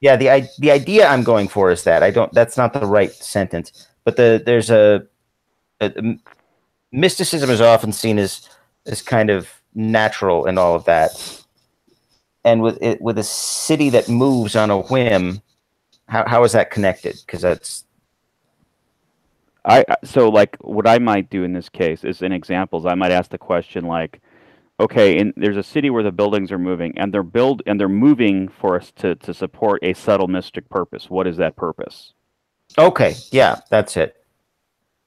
Yeah, the idea I'm going for is that that's not the right sentence, but there's a mysticism is often seen as kind of natural and all of that. And with a city that moves on a whim, how is that connected? Because that's so like what I might do in this case is in examples, I might ask the question like, okay, there's a city where the buildings are moving and they're moving for us to support a subtle mystic purpose. What is that purpose? Okay, yeah, that's it.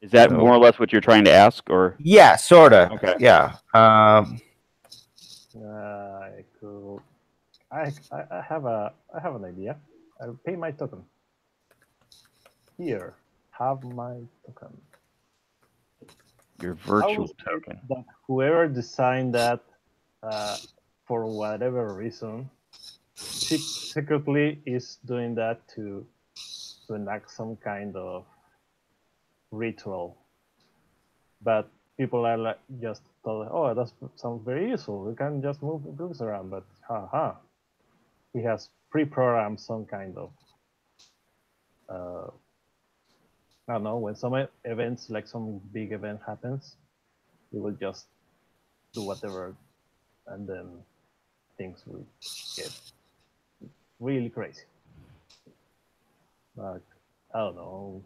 Is that more or less what you're trying to ask, or? Yeah, sorta. Okay. Yeah. I have an idea. I'll pay my token. Here, have my token. Your virtual token. That whoever designed that, for whatever reason, secretly is doing that to enact some kind of ritual. But people are like just told, oh, that sounds very useful. We can just move the books around. But he has pre-programmed some kind of I don't know, when some events, like some big event happens, he will just do whatever, and then things will get really crazy. Like, I don't know,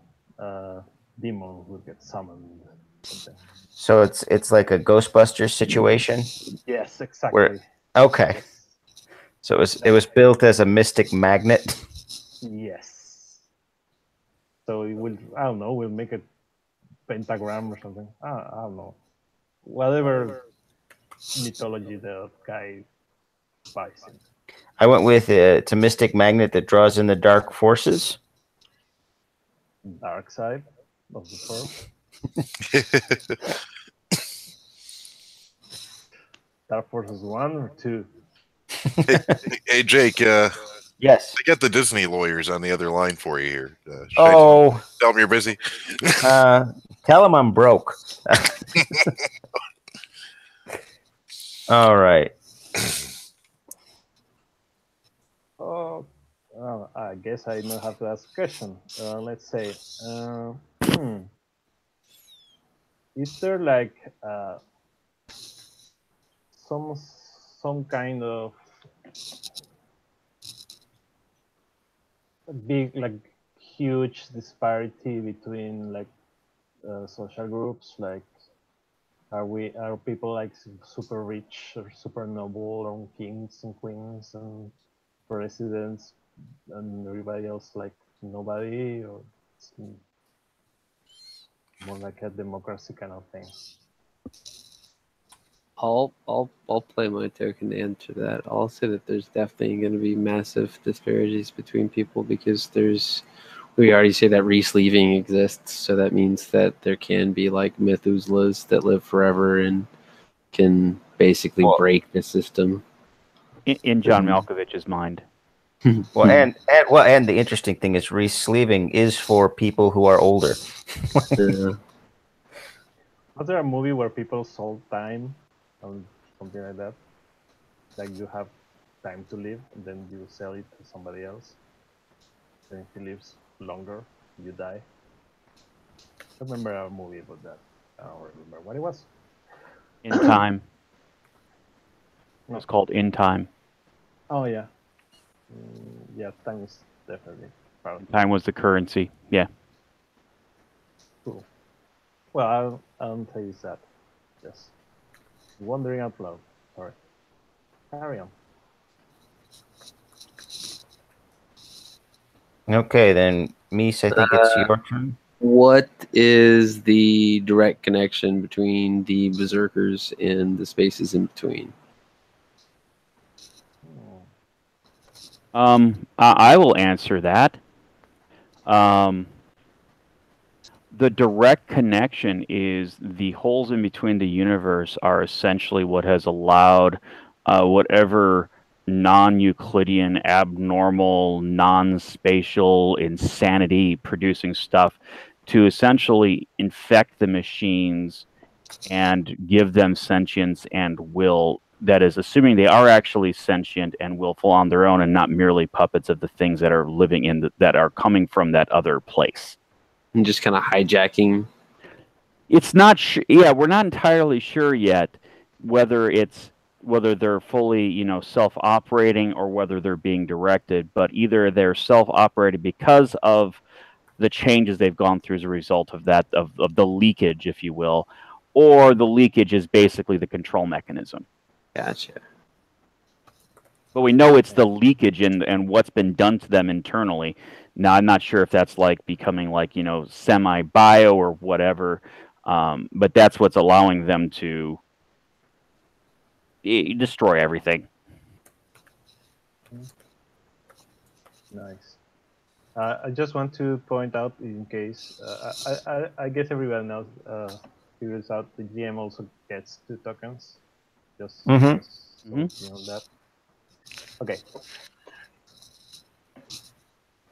demons will get summoned. Something. So it's like a Ghostbusters situation? Yes, exactly. Okay. Yes. So it was built as a mystic magnet? Yes. So it will, I don't know, we'll make a pentagram or something. I don't know. Whatever mythology the guy buys in. I went with it's a mystic magnet that draws in the dark forces. Dark side of the force. Dark Forces 1 or 2? Hey Jake. Yes. I got the Disney lawyers on the other line for you here. Tell them you're busy. Tell them I'm broke. All right. Oh, I guess I know how to ask a question. Let's say, is there like some kind of big, like huge disparity between like social groups? Like, are people like super rich or super noble, or kings and queens and presidents, and everybody else like nobody, or it's more like a democracy kind of thing? I'll play my token to answer that. I'll say that there's definitely going to be massive disparities between people because we already say that resleeving exists, so that means that there can be like Methuselahs that live forever and can basically break the system. In John Malkovich's mind. Well, and the interesting thing is resleeving is for people who are older. Was there a movie where people sold time or something like that? Like you have time to live, and then you sell it to somebody else. Then he lives longer, you die. I remember a movie about that. I don't remember what it was. In Time. It was called In Time. Oh yeah. Yeah, time is definitely part of Time was the currency. Yeah. Cool. Well, I don't tell you that. Yes. Wandering out loud. All right. Carry on. Okay, then, Mies, I think it's your turn. What is the direct connection between the berserkers and the spaces in between? I will answer that. The direct connection is the holes in between the universe are essentially what has allowed whatever non-Euclidean, abnormal, non-spatial insanity producing stuff to essentially infect the machines and give them sentience and will. That is, assuming they are actually sentient and willful on their own and not merely puppets of the things that are living in that are coming from that other place. And just kind of hijacking. It's not yeah, we're not entirely sure yet whether they're fully, self-operating or whether they're being directed, but either they're self-operated because of the changes they've gone through as a result of that, of the leakage, if you will, or the leakage is basically the control mechanism. Gotcha. But we know it's the leakage and what's been done to them internally. Now, I'm not sure if that's like becoming like, semi-bio or whatever, but that's what's allowing them to destroy everything. Nice. I just want to point out, in case, I guess everyone knows, figures out the GM also gets 2 tokens. Just so you know that. Okay.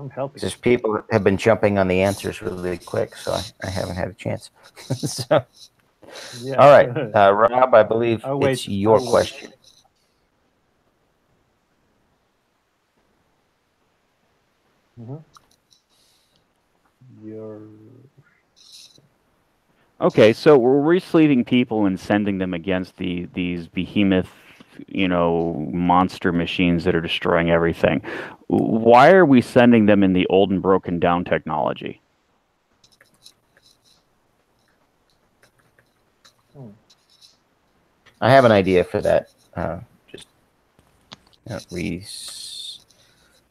I'm helping. Just people have been jumping on the answers really quick, so I haven't had a chance. So, Yeah. all right, Rob, I believe it's your question. Okay, so we're resleeving people and sending them against these behemoth, monster machines that are destroying everything. Why are we sending them in the old and broken down technology? I have an idea for that. Just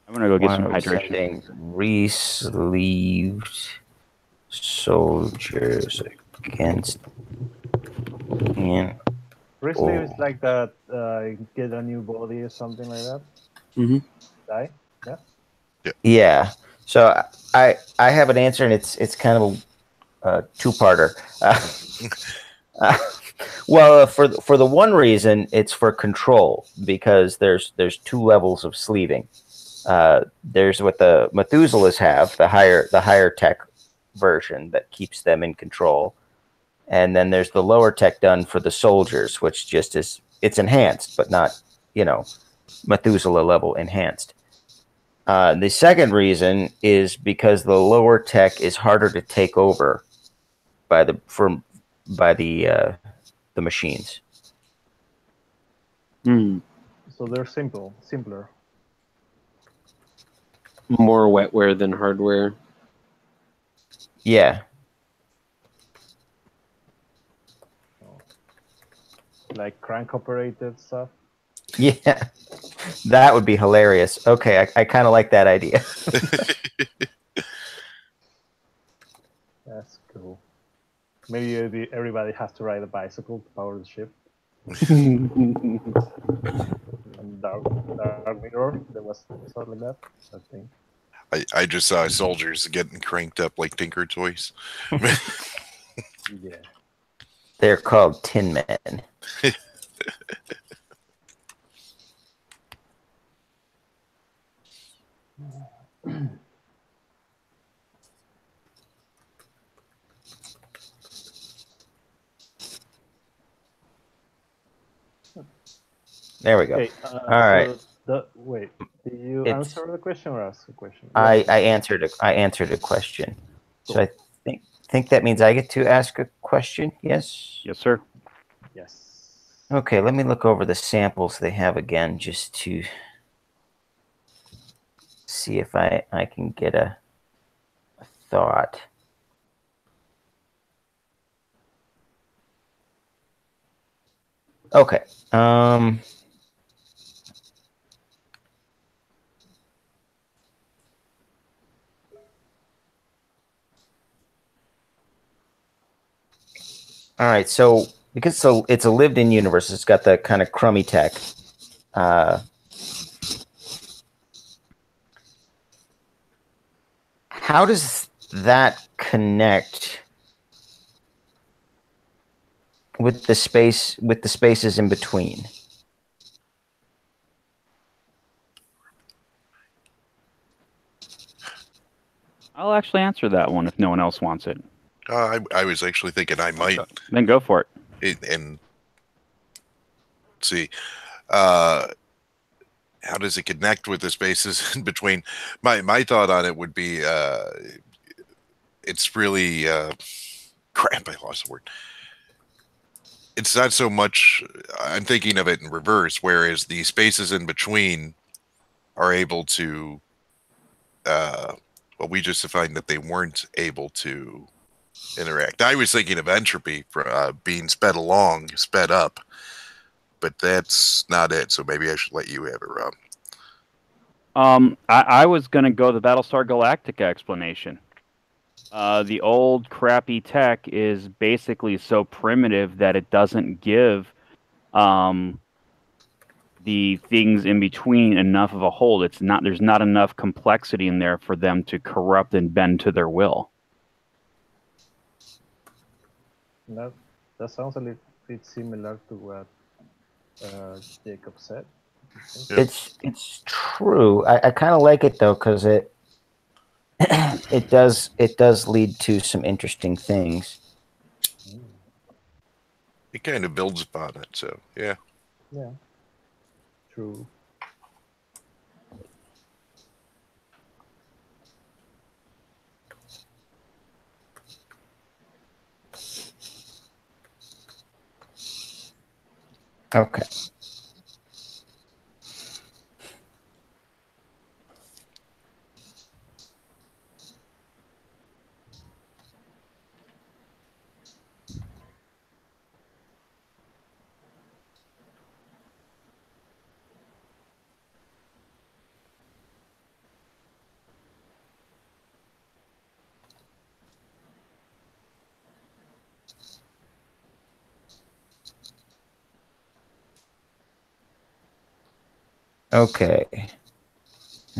I'm gonna go get some hydration. Resleeved soldiers against. Resleeve is like that. Get a new body or something like that. Die. Yeah. Yeah. So I have an answer, and it's kind of a two-parter. Well, for the one reason, it's for control, because there's 2 levels of sleeving. There's what the Methuselahs have, the higher tech version that keeps them in control, and then there's the lower tech done for the soldiers, which just it's enhanced, but not Methuselah level enhanced. The second reason is because the lower tech is harder to take over by the machines. So they're simpler. More wetware than hardware. Yeah. Like crank operated stuff. Yeah. That would be hilarious. Okay, I kind of like that idea. That's cool. Maybe everybody has to ride a bicycle to power the ship. And Dark Mirror, there was something like that, I think. I just saw soldiers getting cranked up like Tinker Toys. Yeah. They're called Tin Men. There we go. Okay, all right. Wait, did you answer the question or ask a question? I answered a question. Cool. So I think that means I get to ask a question. Yes. Yes, sir. Yes. Okay, let me look over the samples they have again, just to see if I can get a thought. Okay. All right, so because it's a lived-in universe, it's got that kind of crummy tech. How does that connect with the spaces in between? I'll actually answer that one if no one else wants it. I was actually thinking I might. Then go for it. And see, how does it connect with the spaces in between? My thought on it would be, it's really crap. I lost the word. It's not so much. I'm thinking of it in reverse, whereas the spaces in between are able to. Well, we just defined that they weren't able to interact. I was thinking of entropy for being sped up, but that's not it. So maybe I should let you have it, Rob. I was going to go the Battlestar Galactica explanation. The old crappy tech is basically so primitive that it doesn't give the things in between enough of a hold. There's not enough complexity in there for them to corrupt and bend to their will. That sounds a little bit similar to what Jacob said. It's true. I kind of like it though, because it does lead to some interesting things. It kind of builds upon it, so yeah. Yeah. True. Okay. Okay.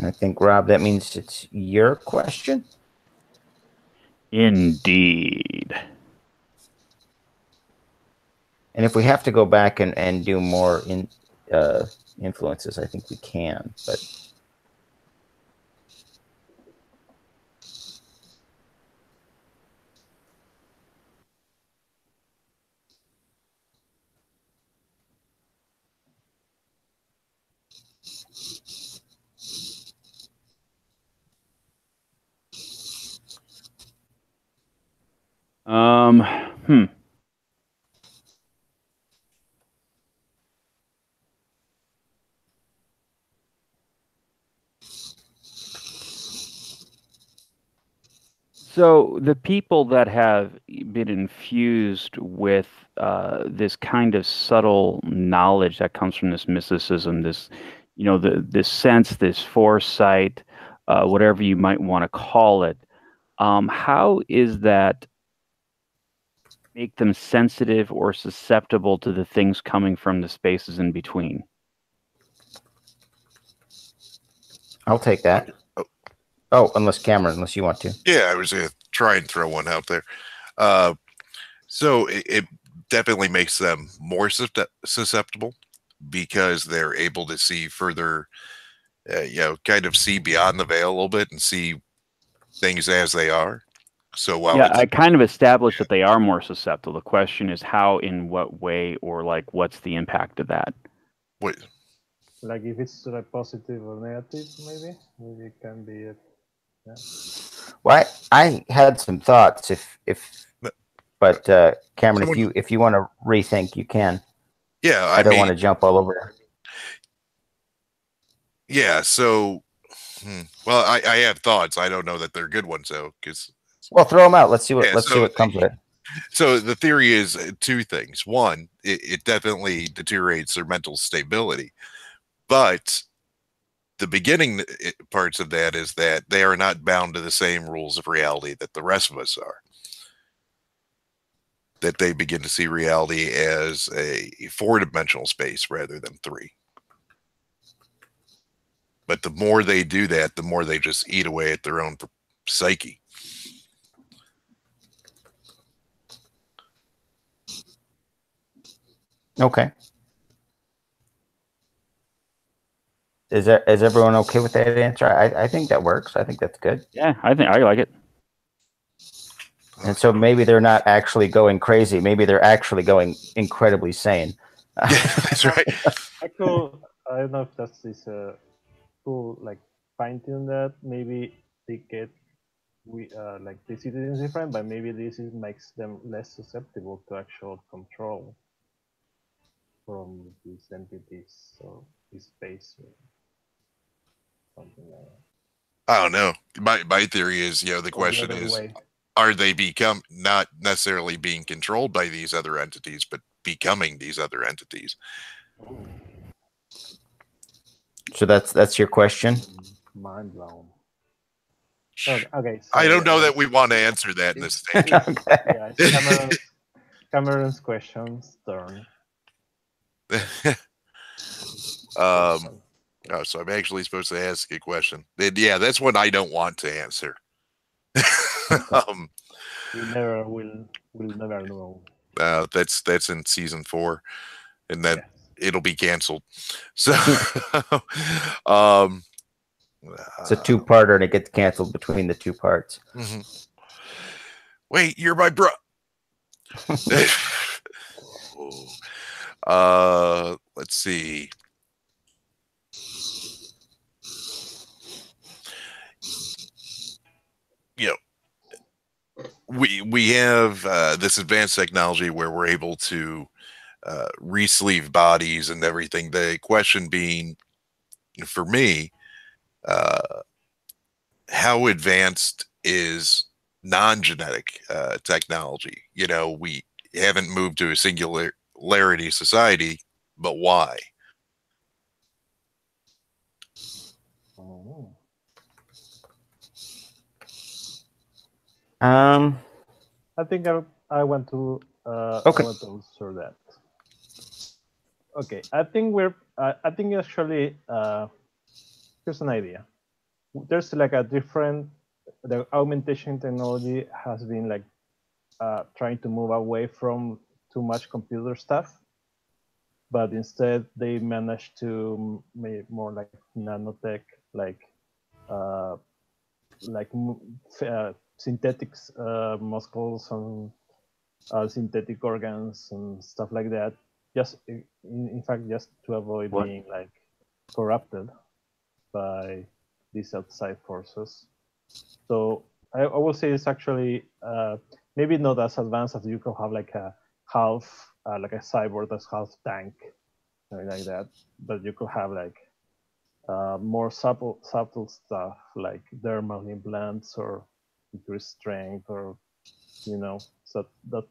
I think, Rob, that means it's your question? Indeed. And if we have to go back and do more influences, I think we can. But So the people that have been infused with this kind of subtle knowledge that comes from this mysticism, this, this sense, this foresight, whatever you might want to call it, how is that make them sensitive or susceptible to the things coming from the spaces in between? I'll take that. Oh, unless you want to. Yeah, I was going to try and throw one out there. So it definitely makes them more susceptible because they're able to see further, kind of see beyond the veil a little bit and see things as they are. So while I kind of established that they are more susceptible. The question is how, in what way, or like what's the impact of that? What? Like if it's like positive or negative, maybe it can be it. Yeah. Well, I had some thoughts. But Cameron, if you want to rethink, you can. Yeah, I don't want to jump all over. Yeah. So, well, I have thoughts. I don't know that they're good ones though, because. Well, throw them out. Let's see what comes with it. So the theory is two things. One, it definitely deteriorates their mental stability, but the beginning parts of that is that they are not bound to the same rules of reality that the rest of us are. That they begin to see reality as a 4-dimensional space rather than 3. But the more they do that, the more they just eat away at their own psyche. Okay. Is everyone okay with that answer? I think that works. I think that's good. Yeah, I like it. And so maybe they're not actually going crazy. Maybe they're actually going incredibly sane. That's right. I don't know if that's this cool like fine tune that maybe they get like the citizens different, but maybe this makes them less susceptible to actual control from these entities or this space or something like that. I don't know. My theory is, the question is, are they not necessarily being controlled by these other entities, but becoming these other entities? So that's your question? Mind blown. Okay. So I don't know that we want to answer that in this stage. Yeah, it's Cameron's question's turn. Oh, so I'm actually supposed to ask a question. Yeah, that's one I don't want to answer. We'll never know. That's in season 4, and then it'll be canceled. So, it's a 2-parter, and it gets canceled between the 2 parts. Mm-hmm. Wait, you're my bro. Let's see. We have this advanced technology where we're able to re-sleeve bodies and everything. The question being, for me, how advanced is non-genetic technology? We haven't moved to a singularity society, but why? I think I want to okay. I want to answer that. Okay, I think actually here's an idea. There's like the augmentation technology has been like trying to move away from too much computer stuff, but instead they managed to make more like nanotech, like synthetic muscles and synthetic organs and stuff like that. Just in fact, just to avoid being like corrupted by these outside forces. So I will say it's actually maybe not as advanced as you could have like a half like a cyborg that's half tank, something like that. But you could have like more subtle stuff like dermal implants or increased strength, or so that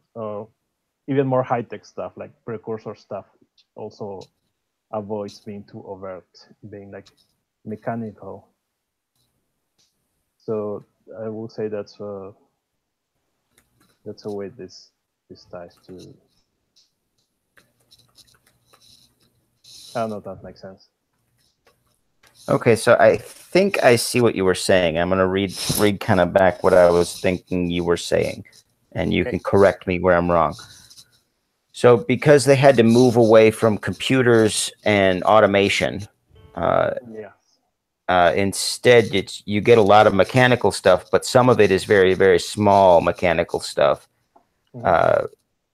even more high-tech stuff like precursor stuff, which also avoids being too overt, being like mechanical. So I will say that's a way this ties to. I don't know if that makes sense. Okay, so I think I see what you were saying. I'm going to read kind of back what I was thinking you were saying, and you can correct me where I'm wrong. So because they had to move away from computers and automation, instead you get a lot of mechanical stuff, but some of it is very, very small mechanical stuff,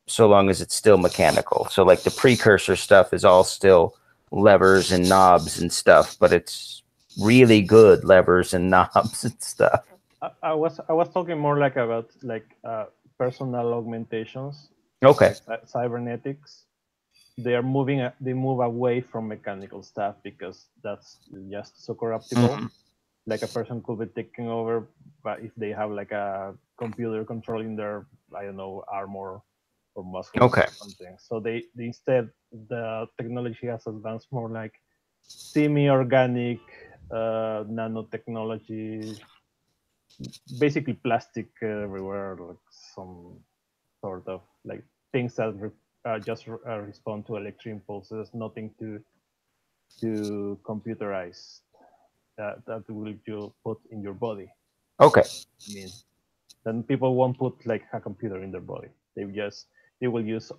so long as it's still mechanical. So like the precursor stuff is all still levers and knobs and stuff, but it's really good levers and knobs and stuff. I was talking more like about like personal augmentations. Okay. Like cybernetics. They move away from mechanical stuff because that's just so corruptible. like a person could be taking over, but if they have like a computer controlling their, I don't know, armor or muscles Okay. or something. So they instead the technology has advanced more like semi-organic nanotechnology, basically plastic everywhere, like some sort of like things that just respond to electric impulses, nothing to computerize that will you put in your body. Okay. I mean, then people won't put like a computer in their body. They will use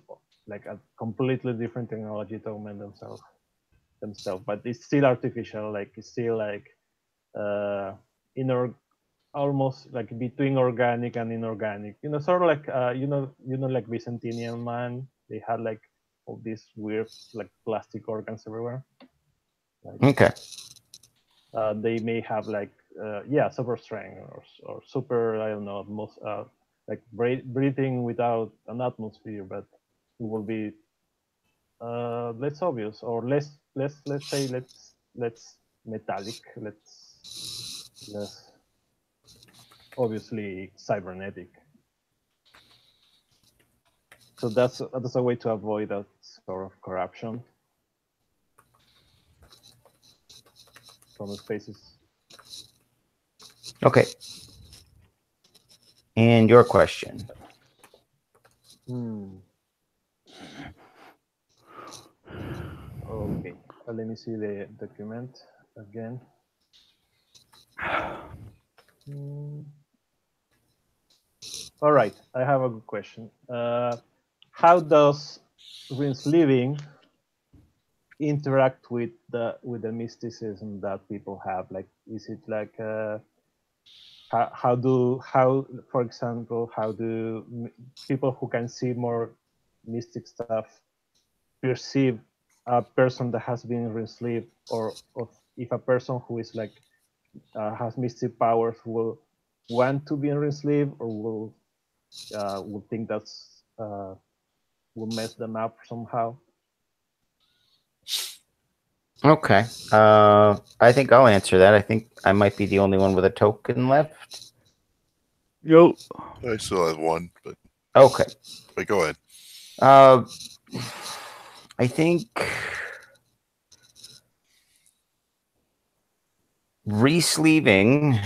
like a completely different technology to augment themselves, but it's still artificial. Like it's still like inner, almost like between organic and inorganic. You know, sort of like like Byzantinian man. They had like all these weird like plastic organs everywhere. Like, Okay. they may have like super strength or super, I don't know, most like breathing without an atmosphere, but it will be less obvious or let's say let's metallic, less obviously cybernetic. So that's a way to avoid that sort of corruption from the spaces. Okay. And your question. Okay, let me see the document again. All right, I have a good question. How does Rinsleeving interact with the mysticism that people have? Like, is it like for example, how do people who can see more mystic stuff perceive a person that has been Rinsleeved, or if a person who is like has mystic powers will want to be Rinsleeved, or will think that's will mess them up somehow? Okay. I think I'll answer that. I think I might be the only one with a token left. Yo. I still have one, but okay. But go ahead. I think re-sleeving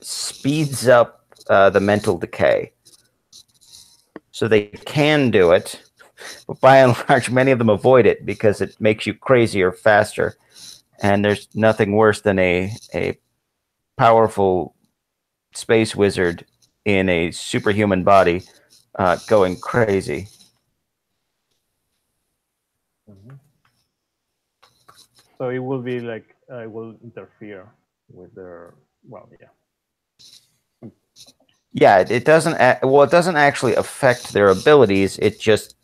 speeds up the mental decay. So they can do it, but by and large, many of them avoid it because it makes you crazier faster. And there's nothing worse than a powerful space wizard in a superhuman body going crazy. Mm-hmm. So it will be like it will interfere with their, well, yeah. Yeah, it doesn't. It doesn't actually affect their abilities. It just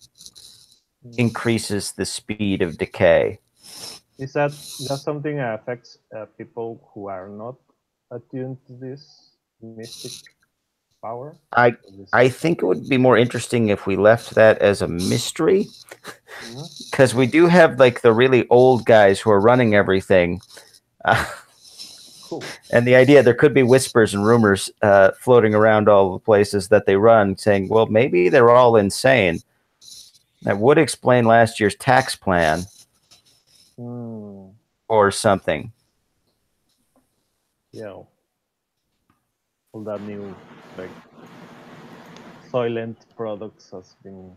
increases the speed of decay. Is that something that affects people who are not attuned to this mystic power? I think it would be more interesting if we left that as a mystery, because we do have like the really old guys who are running everything. Cool. And the idea, there could be whispers and rumors floating around all the places that they run saying, well, maybe they're all insane. That would explain last year's tax plan or something. Yeah. All that new, like, Soylent products has been...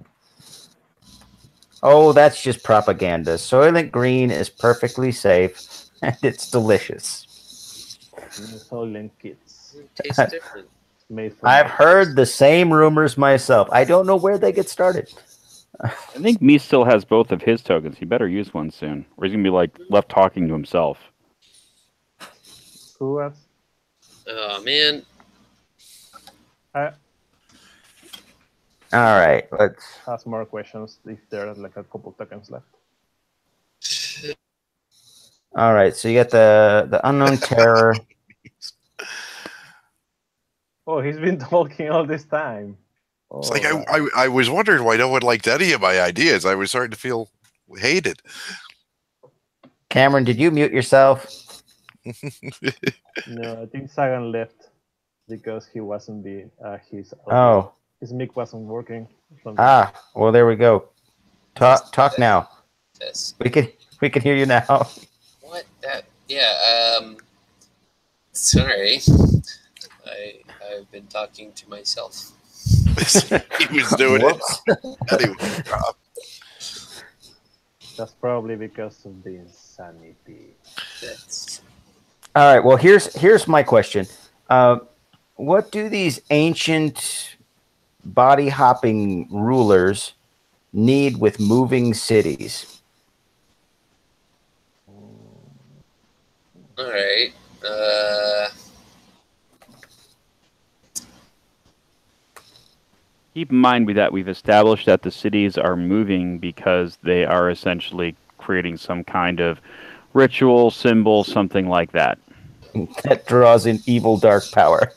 Oh, that's just propaganda. Soylent Green is perfectly safe and it's delicious. Soylent Kits. It tastes different. I've heard the same rumors myself. I don't know where they get started. I think me still has both of his tokens. He better use one soon, or he's gonna be like left talking to himself. Who has? Oh man. All right, let's ask more questions if there are like a couple tokens left. All right, so you got the unknown terror. Oh, he's been talking all this time. It's like I was wondering why no one liked any of my ideas. I was starting to feel hated. Cameron, did you mute yourself? No, I think Sagan left because he wasn't his mic wasn't working. Well, there we go. Talk now. Yes. We can hear you now. What that? Yeah. Sorry. I've been talking to myself. He was doing it. Anyway, That's probably because of the insanity. All right. Well, here's my question. What do these ancient body hopping rulers need with moving cities? All right. Keep in mind that we've established that the cities are moving because they are essentially creating some kind of ritual, symbol, something like that. That draws in evil dark power.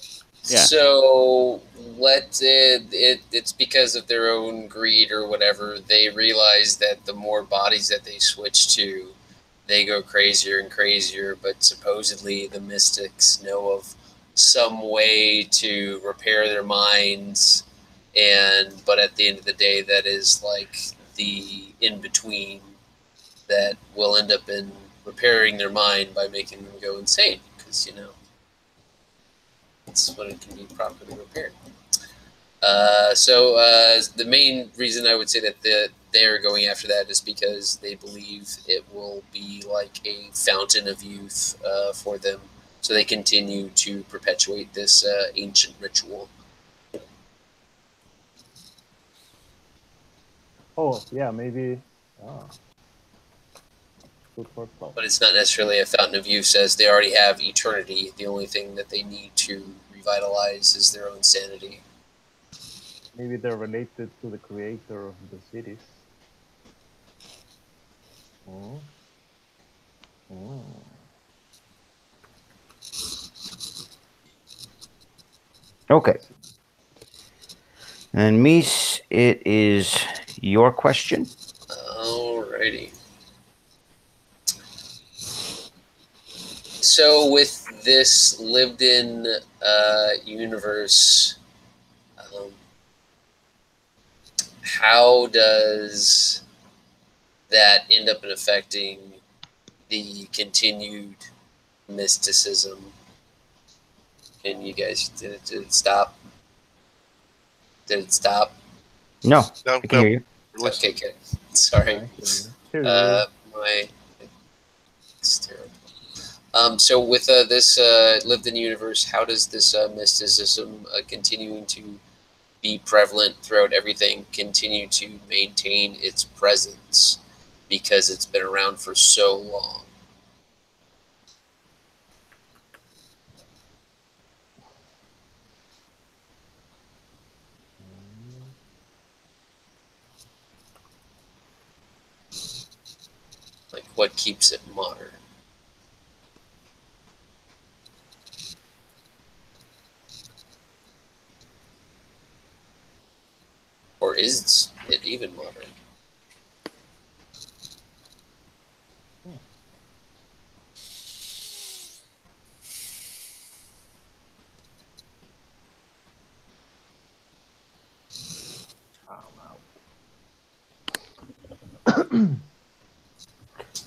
Yeah. So it's because of their own greed or whatever. They realize that the more bodies that they switch to, they go crazier and crazier. But supposedly the mystics know of some way to repair their minds. But at the end of the day, that is like the in-between that will end up in repairing their mind by making them go insane. Because, that's when it can be properly repaired. So the main reason I would say that they're going after that is because they believe it will be like a fountain of youth for them. So they continue to perpetuate this ancient ritual. Oh, yeah, maybe. But it's not necessarily a fountain of youth, as they already have eternity. The only thing that they need to revitalize is their own sanity. Maybe they're related to the creator of the cities. Okay. And Mies, it is your question. Alrighty. So with this lived-in universe, how does that end up in affecting the continued mysticism? And you guys, did it stop? Did it stop? No, I can hear you. Okay, good. Sorry. It's terrible. So with this lived-in universe, how does this mysticism continuing to be prevalent throughout everything continue to maintain its presence because it's been around for so long? Like, what keeps it modern? Or is it even modern?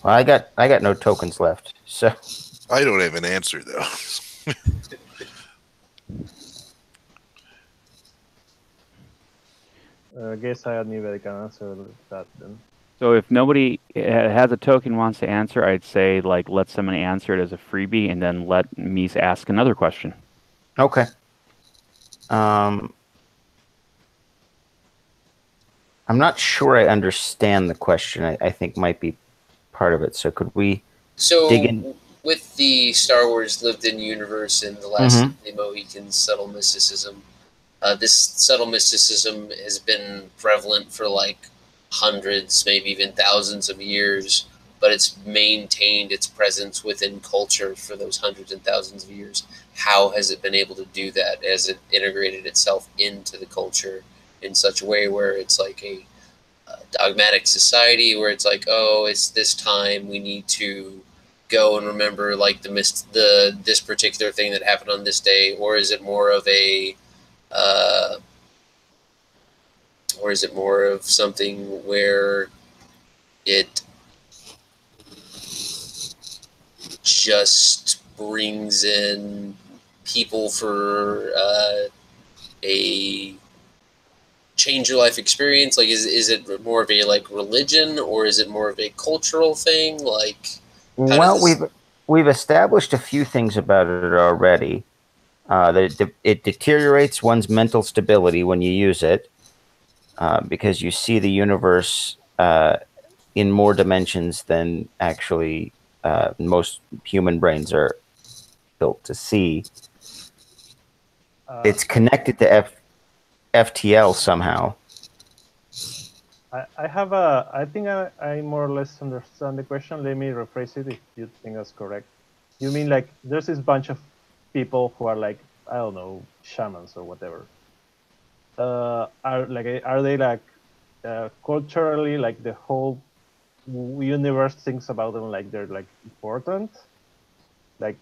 Well, I got no tokens left, so I don't have an answer though. I guess anybody can answer that then. So if nobody has a token wants to answer, I'd say like let somebody answer it as a freebie, and then let Mies ask another question. Okay. I'm not sure I understand the question. I think might be part of it. So could we dig in? With the Star Wars lived-in universe and the last of the Mohicans, subtle mysticism, this subtle mysticism has been prevalent for like hundreds, maybe even thousands of years, but it's maintained its presence within culture for those hundreds and thousands of years. How has it been able to do that? Has it integrated itself into the culture in such a way where it's like a dogmatic society where it's like, oh, it's this time, we need to go and remember like this particular thing that happened on this day, or is it more of a or is it more of something where it just brings in people for a change your life experience? Like, is it more of a like religion, or is it more of a cultural thing? Like, well, we've established a few things about it already. That it deteriorates one's mental stability when you use it, because you see the universe in more dimensions than actually most human brains are built to see. It's connected to FTL somehow. I think I more or less understand the question. Let me rephrase it if you think that's correct. You mean like there's this bunch of people who are like, I don't know, shamans or whatever. Are they like culturally, like the whole universe thinks about them like they're like important, like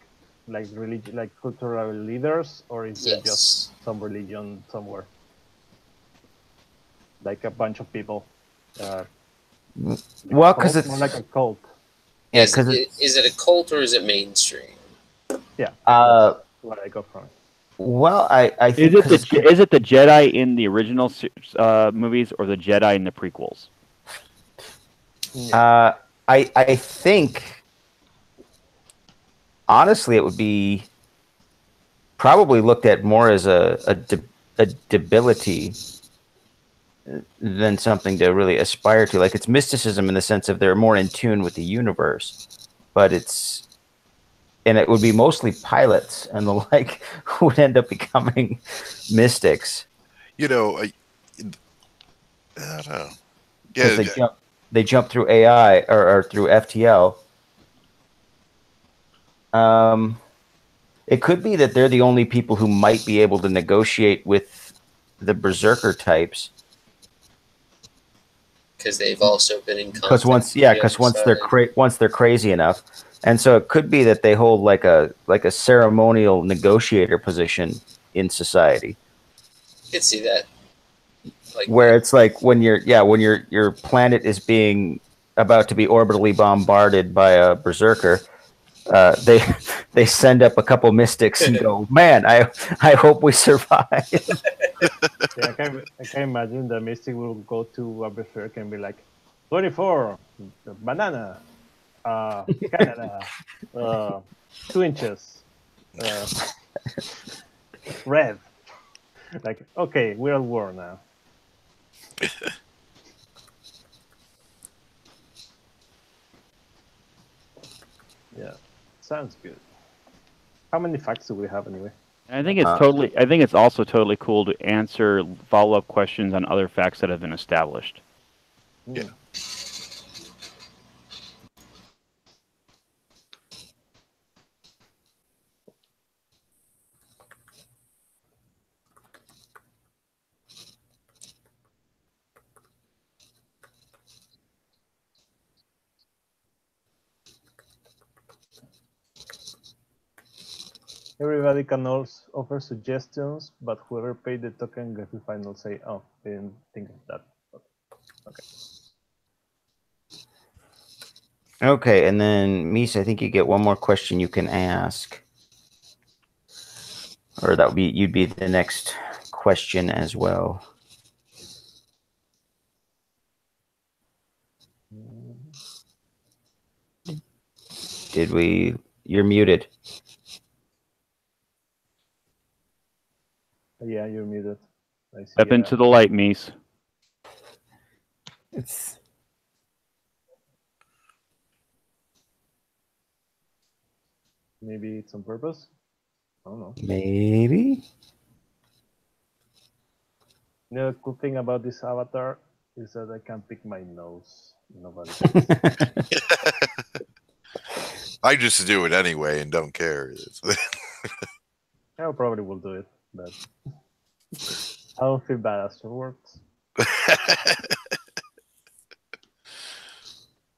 religion, like cultural leaders, or is it just some religion somewhere, like a bunch of people? Well, because it's more like a cult. Yeah, because is it a cult or is it mainstream? Yeah, where I go from. Well, I think is it the Jedi in the original movies or the Jedi in the prequels? I think honestly it would be probably looked at more as a debility than something to really aspire to. Like, it's mysticism in the sense of they're more in tune with the universe, but it would be mostly pilots and the like who would end up becoming mystics. You know, I don't know. Yeah, they jump through AI or through FTL. It could be that they're the only people who might be able to negotiate with the berserker types. Because they've also been in contact. Once they're crazy enough, and so it could be that they hold like a ceremonial negotiator position in society. I could see that. Where it's like when your planet is being about to be orbitally bombarded by a berserker, they send up a couple mystics and go, man, I hope we survive. I can imagine the mystic will go to a berserker and be like, 24, banana, Canada, 2 inches, red. Like, okay, we're at war now. Yeah, sounds good. How many facts do we have anyway? I think it's also totally cool to answer follow-up questions on other facts that have been established. Yeah. Everybody can also offer suggestions, but whoever paid the token gets the final say. Oh, I didn't think of that. Okay. Okay, and then Misa, I think you get one more question you can ask, or you'd be the next question as well. You're muted. Yeah, you're muted. Step into the light, Mies. Maybe it's on purpose. I don't know. Maybe. The cool thing about this avatar is that I can pick my nose. Nobody. I just do it anyway and don't care. I probably will do it, but I don't feel bad afterwards.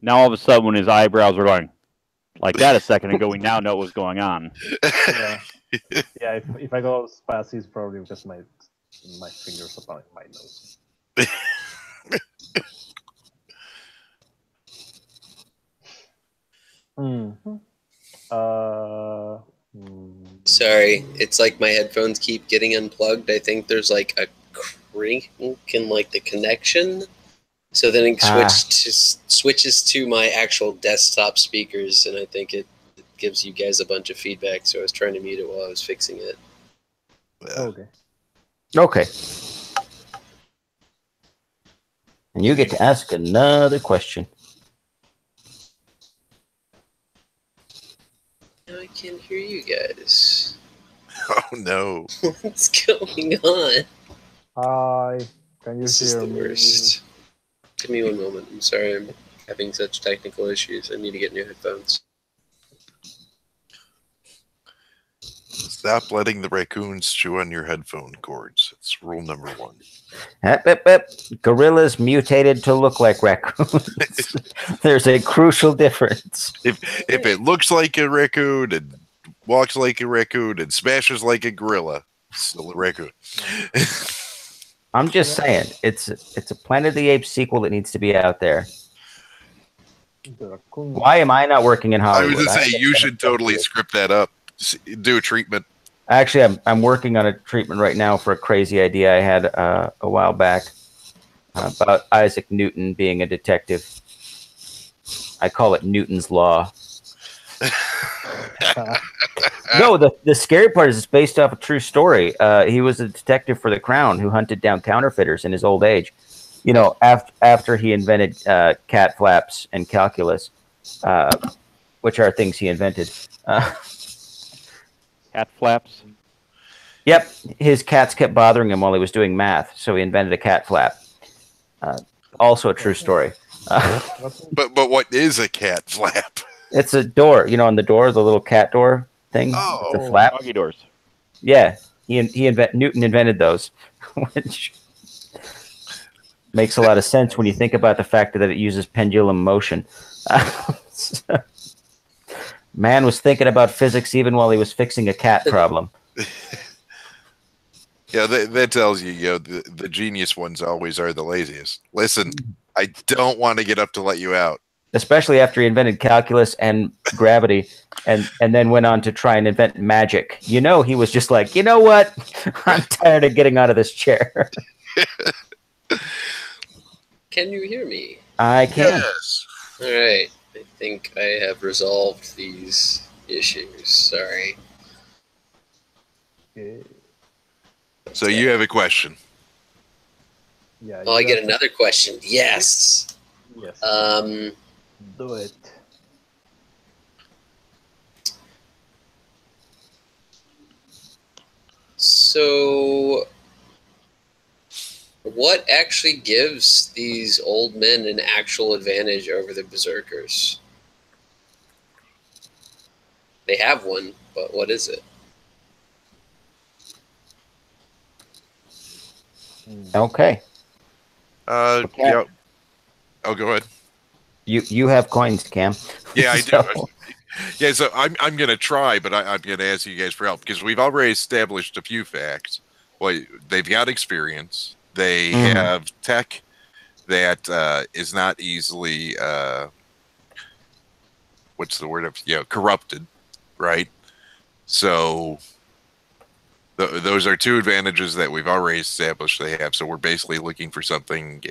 Now all of a sudden, when his eyebrows are going like that a second ago, we now know what was going on. Yeah, yeah. If I go spazzy, it's probably because my fingers are on my nose. Mm-hmm. Sorry, it's like my headphones keep getting unplugged. I think there's like a crink in like the connection. So then it switches to my actual desktop speakers, and I think it gives you guys a bunch of feedback. So I was trying to mute it while I was fixing it. Okay. Okay. And you get to ask another question. Now I can't hear you guys. Oh no! What's going on? Hi. Can you This is hear the me? worst. Give me one moment. I'm sorry I'm having such technical issues. I need to get new headphones. Stop letting the raccoons chew on your headphone cords. It's rule number 1. Gorillas mutated to look like raccoons. There's a crucial difference. If it looks like a raccoon and walks like a raccoon and smashes like a gorilla, it's still a raccoon. I'm just saying, it's a Planet of the Apes sequel that needs to be out there. Why am I not working in I Hollywood? was going to say, you should totally script that up. Do a treatment. Actually, I'm working on a treatment right now for a crazy idea I had a while back about Isaac Newton being a detective. I call it Newton's Law. No, the scary part is it's based off a true story. He was a detective for the Crown who hunted down counterfeiters in his old age. You know, after he invented cat flaps and calculus, which are things he invented. Cat flaps? Yep, his cats kept bothering him while he was doing math, so he invented a cat flap. Also a true story. But what is a cat flap? It's a door, you know, on the door, the little cat door thing. Oh, it's a flap. Doggy doors. Yeah, Newton invented those, which makes a lot of sense when you think about the fact that it uses pendulum motion. Man was thinking about physics even while he was fixing a cat problem. Yeah, that tells you, the genius ones always are the laziest. Listen, I don't want to get up to let you out. Especially after he invented calculus and gravity and then went on to try and invent magic. You know, he was just like, you know what? I'm tired of getting out of this chair. Can you hear me? I can. Yes. All right. I think I have resolved these issues. Sorry. So you have a question. Yeah. Oh, I get another question. Yes. Yes. Do it. So, what actually gives these old men an actual advantage over the berserkers? They have one, but what is it? Okay. Yeah. Oh, go ahead. You have coins, Cam. Yeah, I So- do. Yeah, so I'm going to try, but I'm going to ask you guys for help because we've already established a few facts. Well, they've got experience. They have tech that is not easily what's the word of corrupted, right? So those are two advantages that we've already established they have. So we're basically looking for something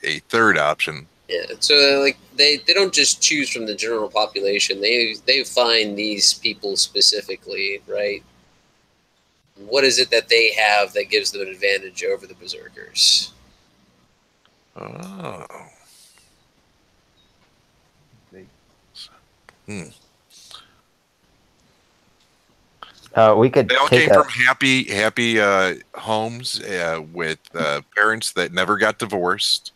a third option. Yeah, so like they don't just choose from the general population. They find these people specifically, right? What is it that they have that gives them an advantage over the berserkers? Oh. We could They all take came from happy homes with parents that never got divorced.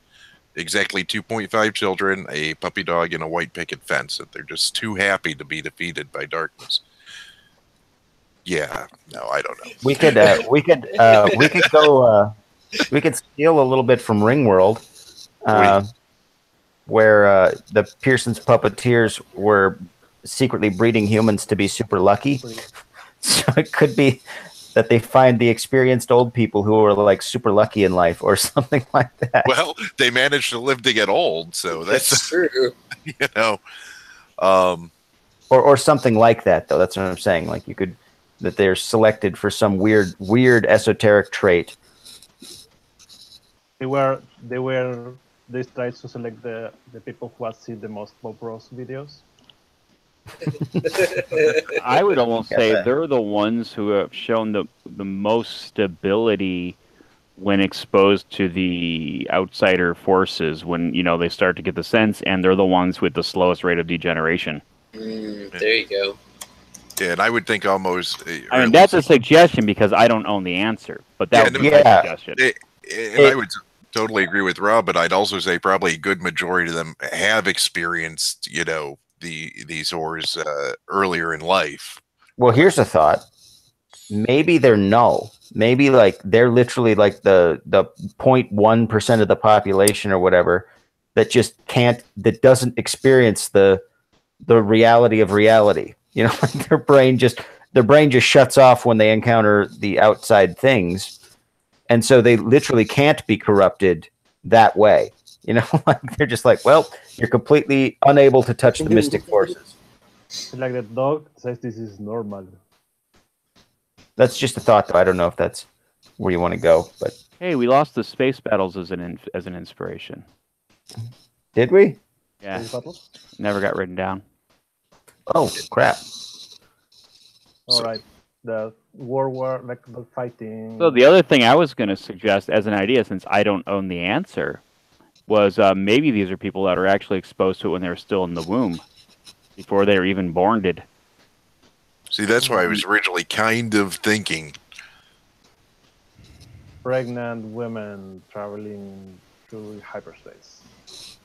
Exactly 2.5 children, a puppy dog, and a white picket fence. That they're just too happy to be defeated by darkness. Yeah, no, I don't know. we could go we could steal a little bit from Ringworld, where the Pearson's puppeteers were secretly breeding humans to be super lucky. So it could be that they find the experienced old people who are like super lucky in life or something like that. Well, they managed to live to get old, so that's true. You know, or something like that, though. That's what I'm saying. Like that they're selected for some weird esoteric trait. They tried to select the people who have seen the most Bob Ross videos. I would almost say they're the ones who have shown the most stability when exposed to the outsider forces, when they start to get the sense, and they're the ones with the slowest rate of degeneration. There you go. Yeah, and I would think almost. I mean, that's a suggestion because I don't own the answer, but that would be my suggestion. And I would totally agree with Rob, but I'd also say probably a good majority of them have experienced, these horrors earlier in life. Well, here's a thought. Maybe they're null. Maybe like they're literally like the 0.1% of the population or whatever that doesn't experience the reality of reality. Like their brain just shuts off when they encounter the outside things. And so they literally can't be corrupted that way. Like they're just like, well, you're completely unable to touch the mystic forces. Like the dog says this is normal. That's just a thought, though. I don't know if that's where you want to go, but hey, we lost the space battles as an inspiration. Did we? Yeah. Never got written down. Oh crap! All right, the war, like the fighting. So the other thing I was going to suggest as an idea, since I don't own the answer, was maybe these are people that are actually exposed to it when they were still in the womb, before they were even born. See, that's why I was originally kind of thinking. Pregnant women traveling through hyperspace.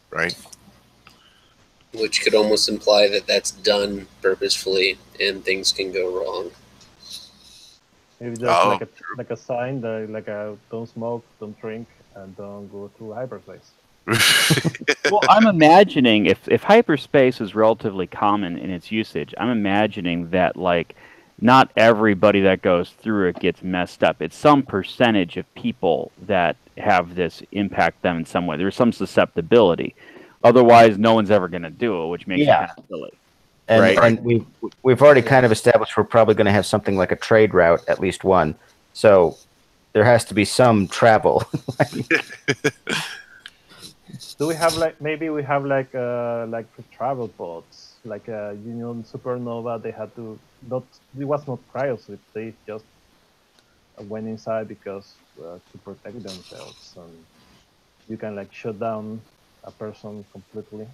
Right. Which could almost imply that that's done purposefully and things can go wrong. Maybe there's like a sign that like don't smoke, don't drink, and don't go through hyperspace. Well, I'm imagining if hyperspace is relatively common in its usage, I'm imagining that like not everybody that goes through it gets messed up. It's some percentage of people that have this impact them in some way. There's some susceptibility. Otherwise, no one's ever going to do it, which makes it kind of silly. And we've already kind of established we're probably going to have something like a trade route, at least one. So there has to be some travel. Do we have maybe we have like travel pods, like Union Supernova? They had to it was not cryosleep. They just went inside because to protect themselves, and you can like shut down a person completely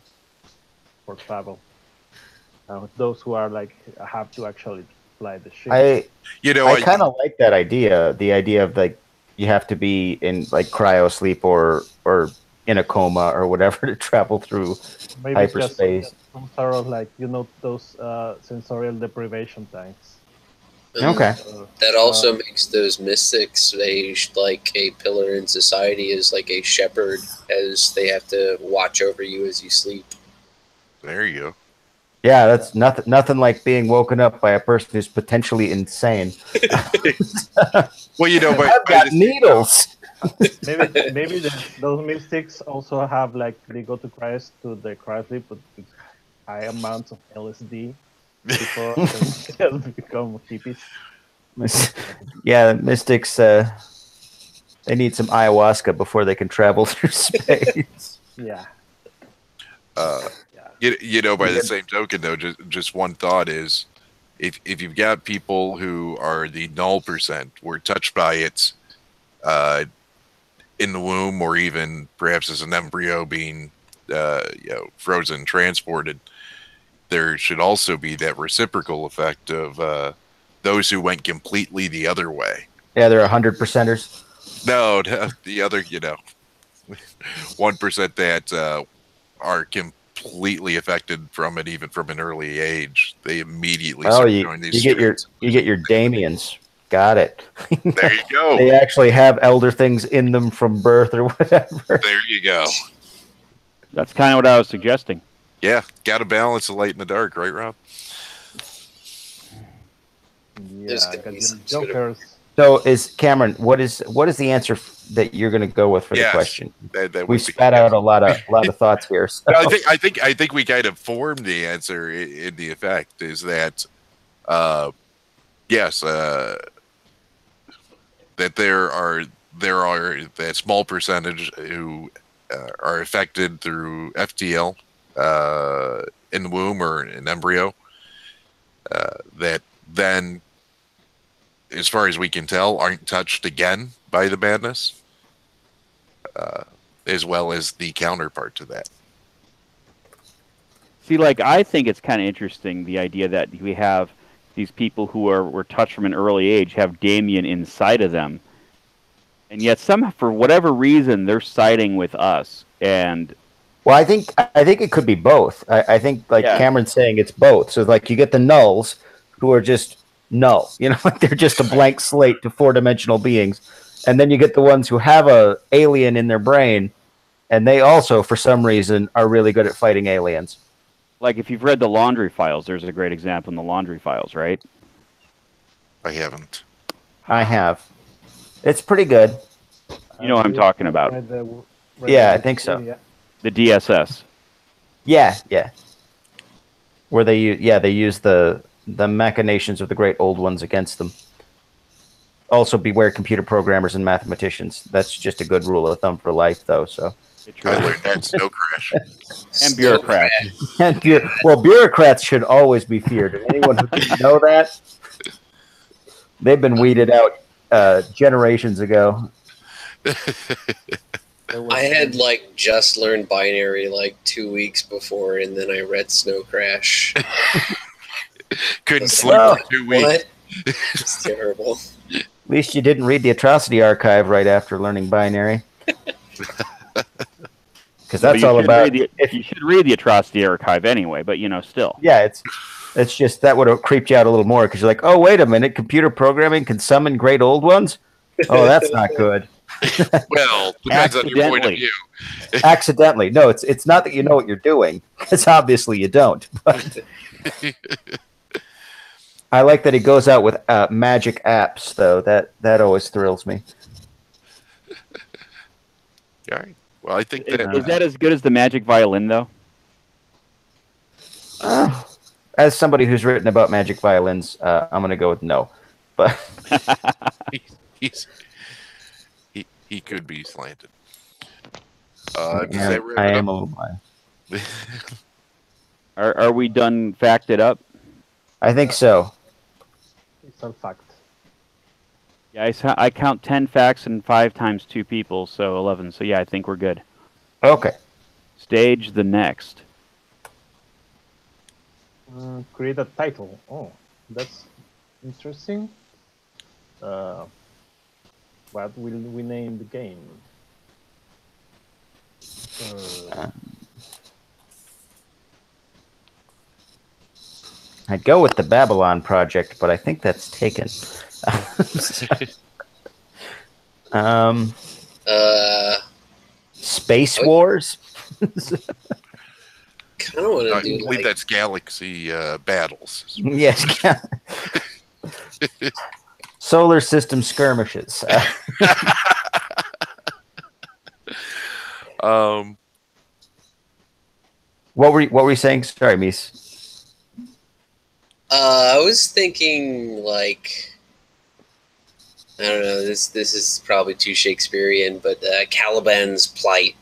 for travel. Those who are like have to actually fly the ship. I kind of like that idea. The idea of like you have to be in like cryosleep or in a coma or whatever to travel through hyperspace. Some sort of like those sensorial deprivation tanks. Okay. That also makes those mystics like a pillar in society, as like a shepherd, as they have to watch over you as you sleep. There you go. Yeah, that's nothing like being woken up by a person who's potentially insane. Well, I've got needles. maybe those mystics also have like they go to the cryosleep with high amounts of LSD before they become hippies. Yeah, mystics they need some ayahuasca before they can travel through space. Yeah. By the same token, though, just one thought is, if you've got people who are the 0% were touched by it in the womb, or even perhaps as an embryo being frozen, transported, there should also be that reciprocal effect of those who went completely the other way. Yeah, they're 100%ers. No, the other 1% that are completely affected from it, even from an early age. They immediately start doing these. You get your Damians. Got it. There you go. They actually have elder things in them from birth or whatever. There you go. That's kind of what I was suggesting. Yeah, got to balance the light and the dark, right, Rob? Yeah, because Jokers. So, is Cameron? What is the answer that you're going to go with for the question? We spat out a lot of thoughts here. So. No, I think we kind of formed the answer in the effect is that, yes, that there are that small percentage who are affected through FTL in the womb or an embryo that then, as far as we can tell, aren't touched again by the madness, as well as the counterpart to that. See, like, I think it's kind of interesting, the idea that we have these people who were touched from an early age have Damien inside of them, and yet for whatever reason, they're siding with us. And well, I think it could be both. I think, like Cameron's saying, it's both. So, like, you get the nulls who are just null, like they're just a blank slate to four-dimensional beings, and then you get the ones who have a alien in their brain, and they also, for some reason, are really good at fighting aliens. Like, if you've read the Laundry Files, there's a great example in the Laundry Files, right? I haven't. I have. It's pretty good. You know what I'm talking about. Yeah, I think so. The DSS. Yeah. Where they use the machinations of the great old ones against them. Also, beware computer programmers and mathematicians. That's just a good rule of thumb for life, though. So I learned that Snow Crash. And bureaucrats. Bureaucrats should always be feared. And anyone who didn't know that, they've been weeded out generations ago. I had just learned binary 2 weeks before, and then I read Snow Crash. Couldn't sleep for 2 weeks. What? It's terrible. At least you didn't read the Atrocity Archive right after learning binary. Because that's all about. You should read the Atrocity Archive anyway, but still. Yeah, it's just that would have creeped you out a little more because you're like, oh, wait a minute, computer programming can summon great old ones? Oh, that's not good. Well, depends on your point of view. Accidentally. No, it's not that you know what you're doing, because obviously you don't. But I like that he goes out with magic apps, though. That always thrills me. All right. Well, I think is that as good as the Magic Violin, though? As somebody who's written about magic violins, I'm going to go with no. But he could be slanted. I am a little biased. Are we done? Facted up? I think so. It's a fact. Yeah, I count 10 facts and 5 times 2 people, so 11. So yeah, I think we're good. Okay. Stage the next. Create a title. Oh, that's interesting. What will we name the game? I'd go with the Babylon Project, but I think that's taken. Space Wars? Kind of want to do. I believe that's Galaxy Battles. Yes. Solar System Skirmishes. What were you saying? Sorry, Mies. I was thinking I don't know. This is probably too Shakespearean, but Caliban's plight,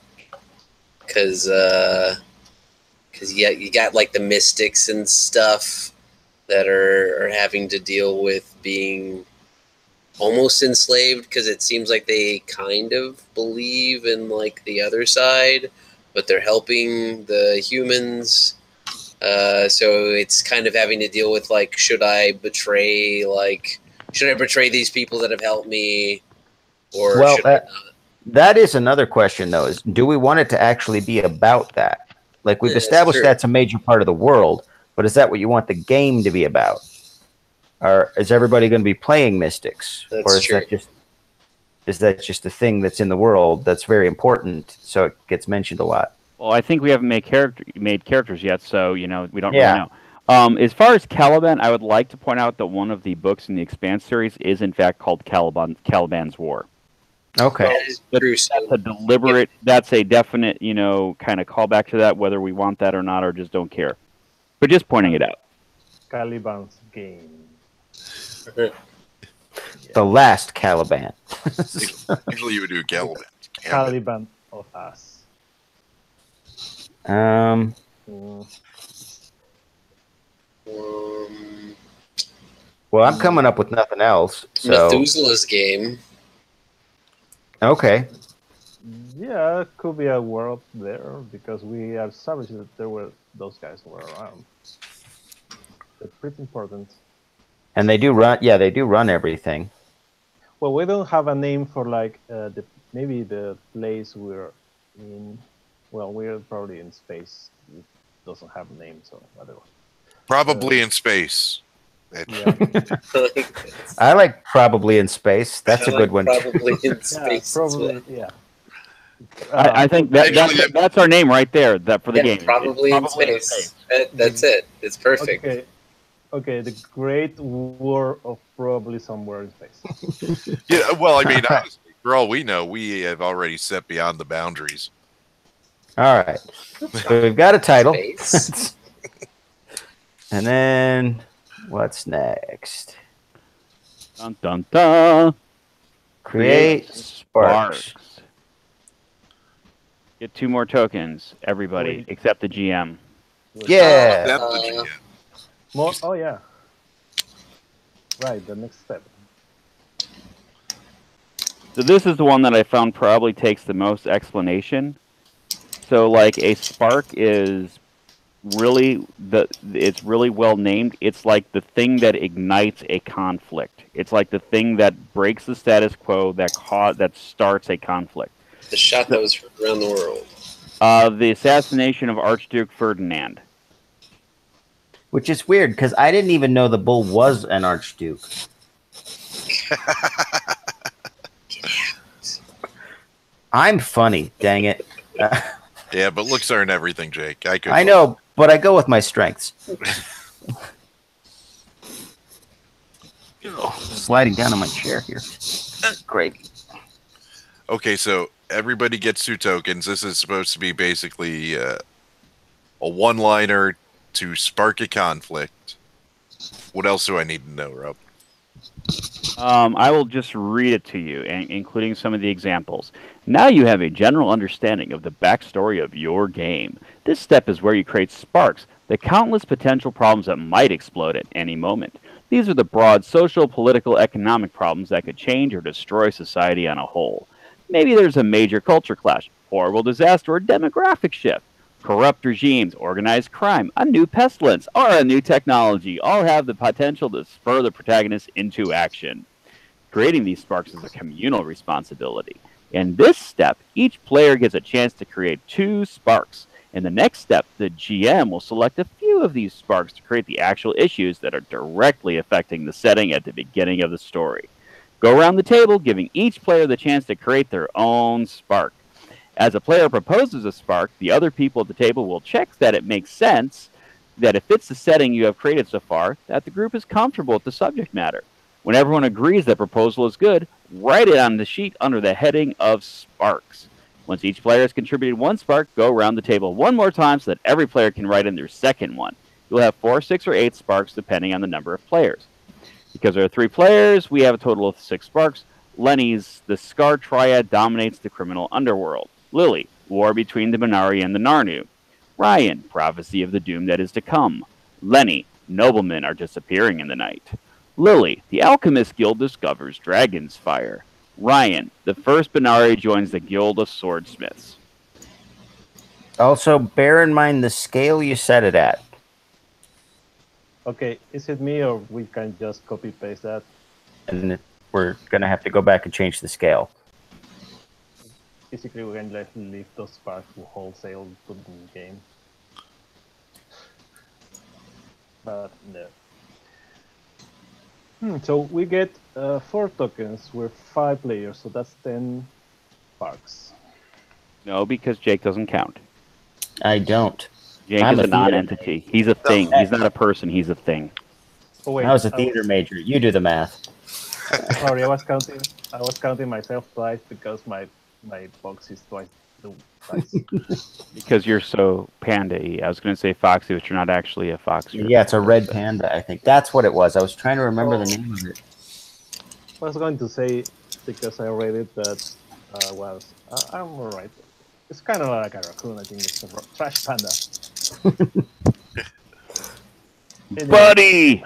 because you got the mystics and stuff that are having to deal with being almost enslaved, because it seems like they kind of believe in the other side, but they're helping the humans. So it's kind of having to deal with should I betray these people that have helped me, or should I not? That is another question, though. Is do we want it to actually be about that? We've established that's a major part of the world, but is that what you want the game to be about? is everybody going to be playing Mystics, That's or is true. that just a thing that's in the world that's very important, so it gets mentioned a lot? Well, I think we haven't made characters yet, so we don't really Yeah. know. As far as Caliban, I would like to point out that one of the books in the Expanse series is in fact called Caliban's War. Okay. That is true. That's a deliberate. That's a definite, kind of callback to that, whether we want that or not, or just don't care. But just pointing it out. Caliban's game. The last Caliban. Usually you would do Caliban. Caliban of Us. Um, well, I'm coming up with nothing else. So Methuselah's game. okay. Yeah, it could be a world there because we have established that those guys were around. They're pretty important. And they do run. Yeah, they do run everything. Well, we don't have a name for maybe the place we're in. Well, we're probably in space. It doesn't have a name, so whatever. Probably in space. Yeah. I like Probably in Space. That's a good one. Probably in Yeah, space. probably. Yeah. I think that's our name right there. That for the game. Probably in space. That's it. It's perfect. Okay. The Great War of Probably Somewhere in Space. Yeah, well, I mean, honestly, for all we know, we have already set beyond the boundaries. All right. So we've got a title. Space. And then what's next? Dun dun dun. Create sparks. Get 2 more tokens, everybody, except the GM. Yeah. Except the GM. More. Oh yeah. Right. The next step. So this is the one that I found probably takes the most explanation. So like a spark is really it's really well named. It's like the thing that ignites a conflict. It's like the thing that breaks the status quo that starts a conflict. The shot that was around the world. The assassination of Archduke Ferdinand. Which is weird because I didn't even know the bull was an archduke. I'm funny, dang it. Yeah, but looks aren't everything, Jake. I know, but I go with my strengths. Sliding down on my chair here. Great. Okay, so everybody gets 2 tokens. This is supposed to be basically a one-liner to spark a conflict. What else do I need to know, Rob? I will just read it to you, including some of the examples. Now you have a general understanding of the backstory of your game. This step is where you create sparks, the countless potential problems that might explode at any moment. These are the broad social, political, economic problems that could change or destroy society on a whole. Maybe there's a major culture clash, horrible disaster, or demographic shift. Corrupt regimes, organized crime, a new pestilence, or a new technology all have the potential to spur the protagonist into action. Creating these sparks is a communal responsibility. In this step, each player gets a chance to create 2 sparks. In the next step, the GM will select a few of these sparks to create the actual issues that are directly affecting the setting at the beginning of the story. Go around the table, giving each player the chance to create their own spark. As a player proposes a spark, the other people at the table will check that it makes sense, that it fits the setting you have created so far, that the group is comfortable with the subject matter. When everyone agrees that proposal is good, write it on the sheet under the heading of sparks. Once each player has contributed 1 spark, go around the table 1 more time so that every player can write in their second one. You'll have 4, 6, or 8 sparks depending on the number of players. Because there are 3 players, we have a total of 6 sparks. Lenny's The Scar Triad dominates the criminal underworld. Lily, War between the Minari and the Narnu. Ryan, Prophecy of the Doom that is to come. Lenny, Noblemen are disappearing in the night. Lily, the Alchemist Guild discovers Dragon's Fire. Ryan, the first Binari joins the Guild of Swordsmiths. Also, bear in mind the scale you set it at. Okay, is it me or we can just copy paste that? And we're going to have to go back and change the scale. Basically, we can like leave those sparks to wholesale put in the game. But no. So we get 4 tokens with 5 players, so that's 10 parks. No, because Jake doesn't count. I don't. Jake is a non-entity. He's a thing. He's not a person. He's a thing. Oh wait, I was a theater major. You do the math. Sorry, I was counting myself twice because my box is twice the size. Because you're so panda-y. I was going to say foxy, but you're not actually a fox. Yeah, it's a red panda, I think. That's what it was. I was trying to remember the name of it. I was going to say, because I read it, that I'm alright. It's kind of like a raccoon. I think it's a trash panda. Anyway. Buddy!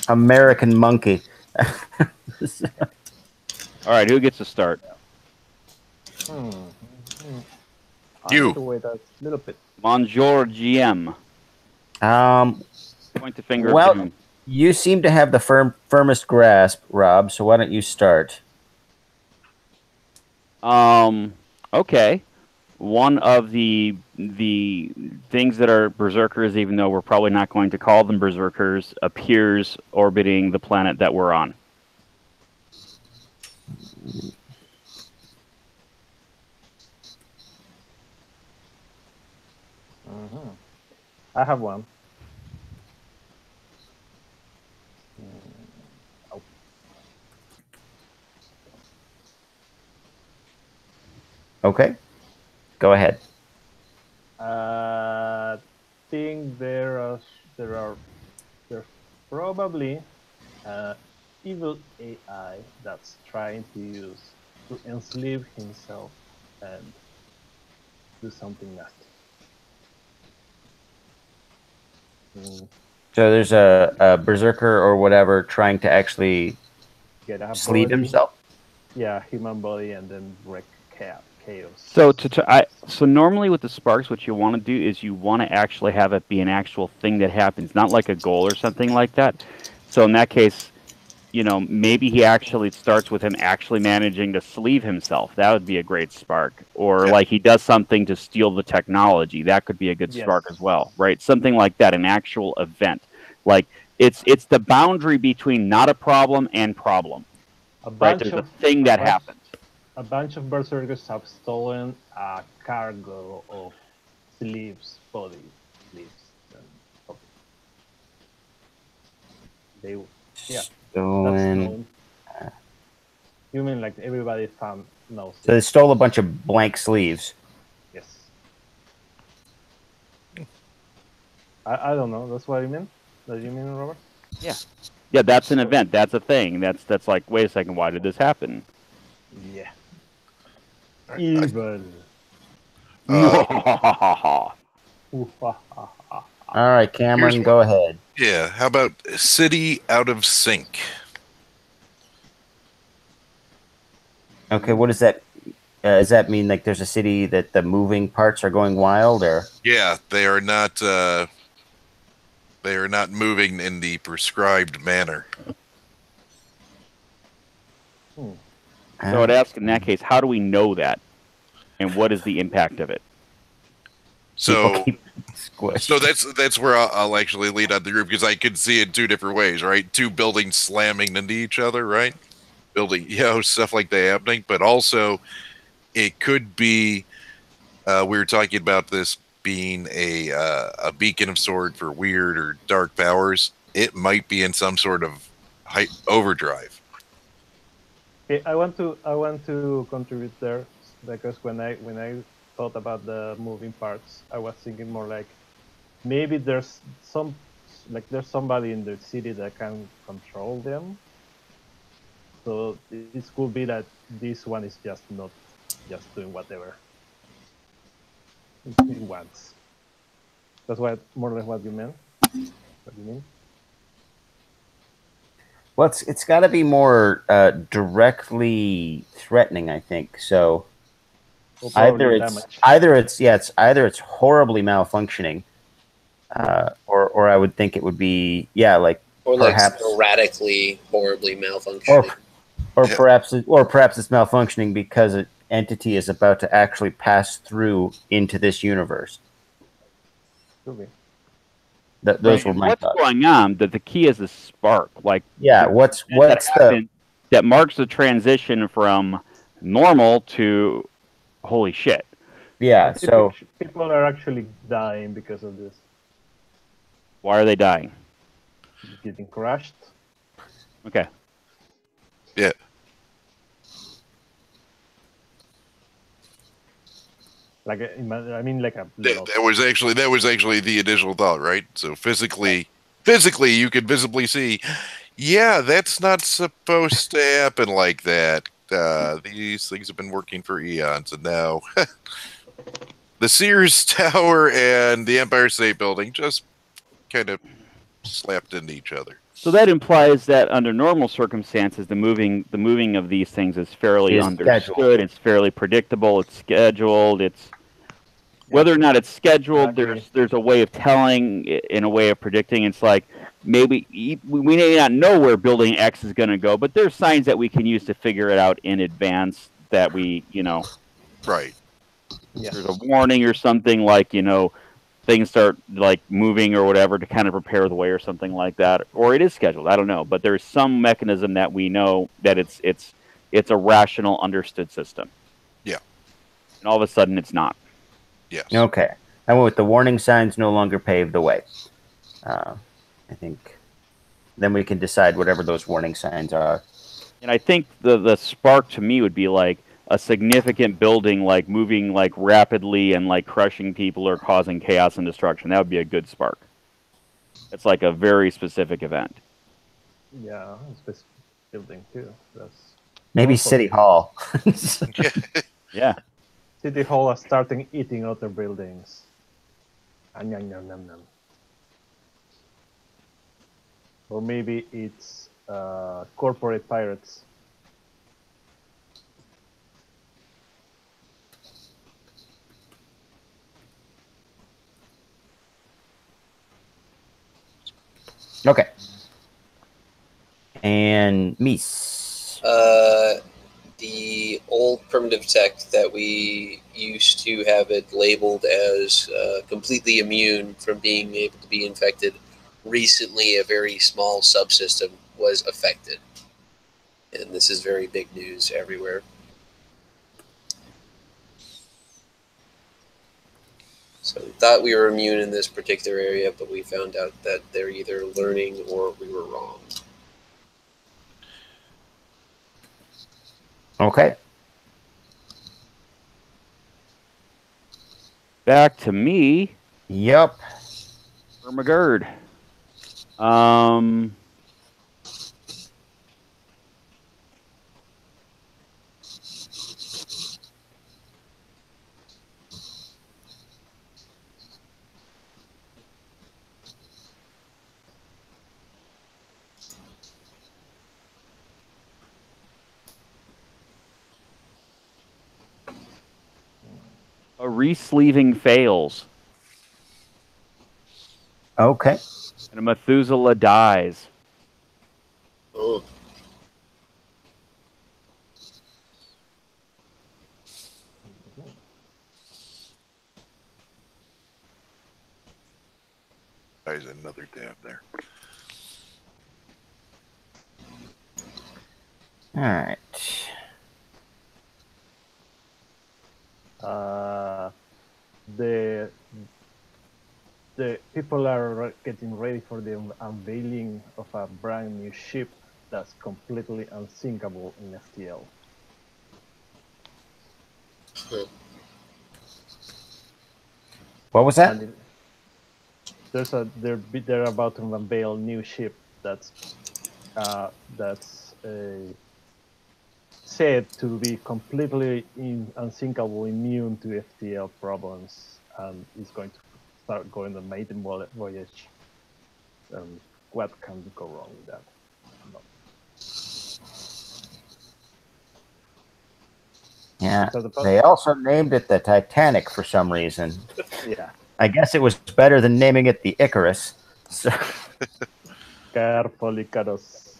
American monkey. All right, who gets to start? You. I have to wait a little bit. Monsieur GM. Point the finger. Well, at him. you seem to have the firmest grasp, Rob, so why don't you start? Okay. One of the things that are berserkers, even though we're probably not going to call them berserkers, appears orbiting the planet that we're on. I have one. Okay. Go ahead. I think there's probably evil AI that's trying to enslave himself and do something nasty. So there's a berserker or whatever trying to actually sleeve himself. Yeah, human body and then wreak chaos. So normally with the sparks, what you want to do is you want to actually have it be an actual thing that happens, not like a goal or something like that. So in that case, maybe he actually starts with him actually managing to sleeve himself. That would be a great spark. Or like he does something to steal the technology. That could be a good spark as well, right? Something like that, an actual event. Like it's the boundary between not a problem and problem. Right? There's a thing that happens. A bunch of berserkers have stolen a cargo of sleeves, body sleeves. Stolen. You mean like everybody knows? So they stole a bunch of blank sleeves. Yes. I don't know. That's what you mean? That you mean, Robert? Yeah. Yeah, that's an event. That's a thing. That's like, wait a second, why did this happen? Yeah. Evil. All right, Cameron, go ahead. Yeah, how about City Out of Sync? Okay, what does that? Does that mean like there's a city that the moving parts are going wild, or? Yeah, they are not moving in the prescribed manner. So I'd ask in that case, how do we know that, and what is the impact of it? So that's where I'll actually lead out the group, because I could see it 2 different ways, right? 2 buildings slamming into each other, right? Building, stuff like that happening. But also, it could be we were talking about this being a beacon of sword for weird or dark powers. It might be in some sort of overdrive. Okay, I want to contribute there, because when I thought about the moving parts, I was thinking more like maybe there's somebody in the city that can control them. So it could be that this one is just not just doing whatever he wants. That's more or less what you meant. What you mean? Well, it's got to be more directly threatening, I think. So either it's horribly malfunctioning, or I would think it would be or perhaps sporadically horribly malfunctioning, or perhaps it's malfunctioning because an entity is about to actually pass through into this universe. Could be. Those were my what's thoughts. going on? That the key is the spark. Like what's that marks the transition from normal to holy shit. Yeah, so people are actually dying because of this. Why are they dying? Getting crushed. Okay. Yeah. Like I mean, like a. That was actually the initial thought, right? So physically, you could visibly see. Yeah, that's not supposed to happen like that. These things have been working for eons, and now the Sears Tower and the Empire State Building just kind of slapped into each other. So that implies that under normal circumstances, the moving of these things is fairly understood. Scheduled. It's fairly predictable. It's scheduled. It's whether or not it's scheduled. There's a way of telling, in a way of predicting. It's like maybe we may not know where building X is going to go, but there's signs that we can use to figure it out in advance. That we, right. Yeah. There's a warning or something like things start like moving or whatever to kind of prepare the way or something like that, or it is scheduled. I don't know, but there's some mechanism that we know that it's a rational, understood system. Yeah. And all of a sudden, it's not. Yes. Okay. I went with the warning signs no longer pave the way. I think then we can decide whatever those warning signs are. And I think the spark to me would be like a significant building like moving like rapidly and like crushing people or causing chaos and destruction. That would be a good spark. It's like a very specific event. Yeah, specific building too. That's maybe City Hall. Yeah. City Hall is starting eating other buildings. Or maybe it's corporate pirates. Okay. And Mies. The old primitive tech that we used to have it labeled as completely immune from being able to be infected. Recently, a very small subsystem was affected. And this is very big news everywhere. So we thought we were immune in this particular area, but we found out that they're either learning or we were wrong. Okay. Back to me. Yep. McGurd. A resleeving fails. Okay. And a Methuselah dies. Oh. There's another dab there. All right. The people are getting ready for the unveiling of a brand new ship that's completely unsinkable in FTL. What was that? They're about to unveil a new ship that's said to be completely unsinkable, immune to FTL problems, and is going to start going the maiden voyage. What can go wrong with that? No. Yeah, they also named it the Titanic for some reason. Yeah. I guess it was better than naming it the Icarus. So. Careful, Icarus.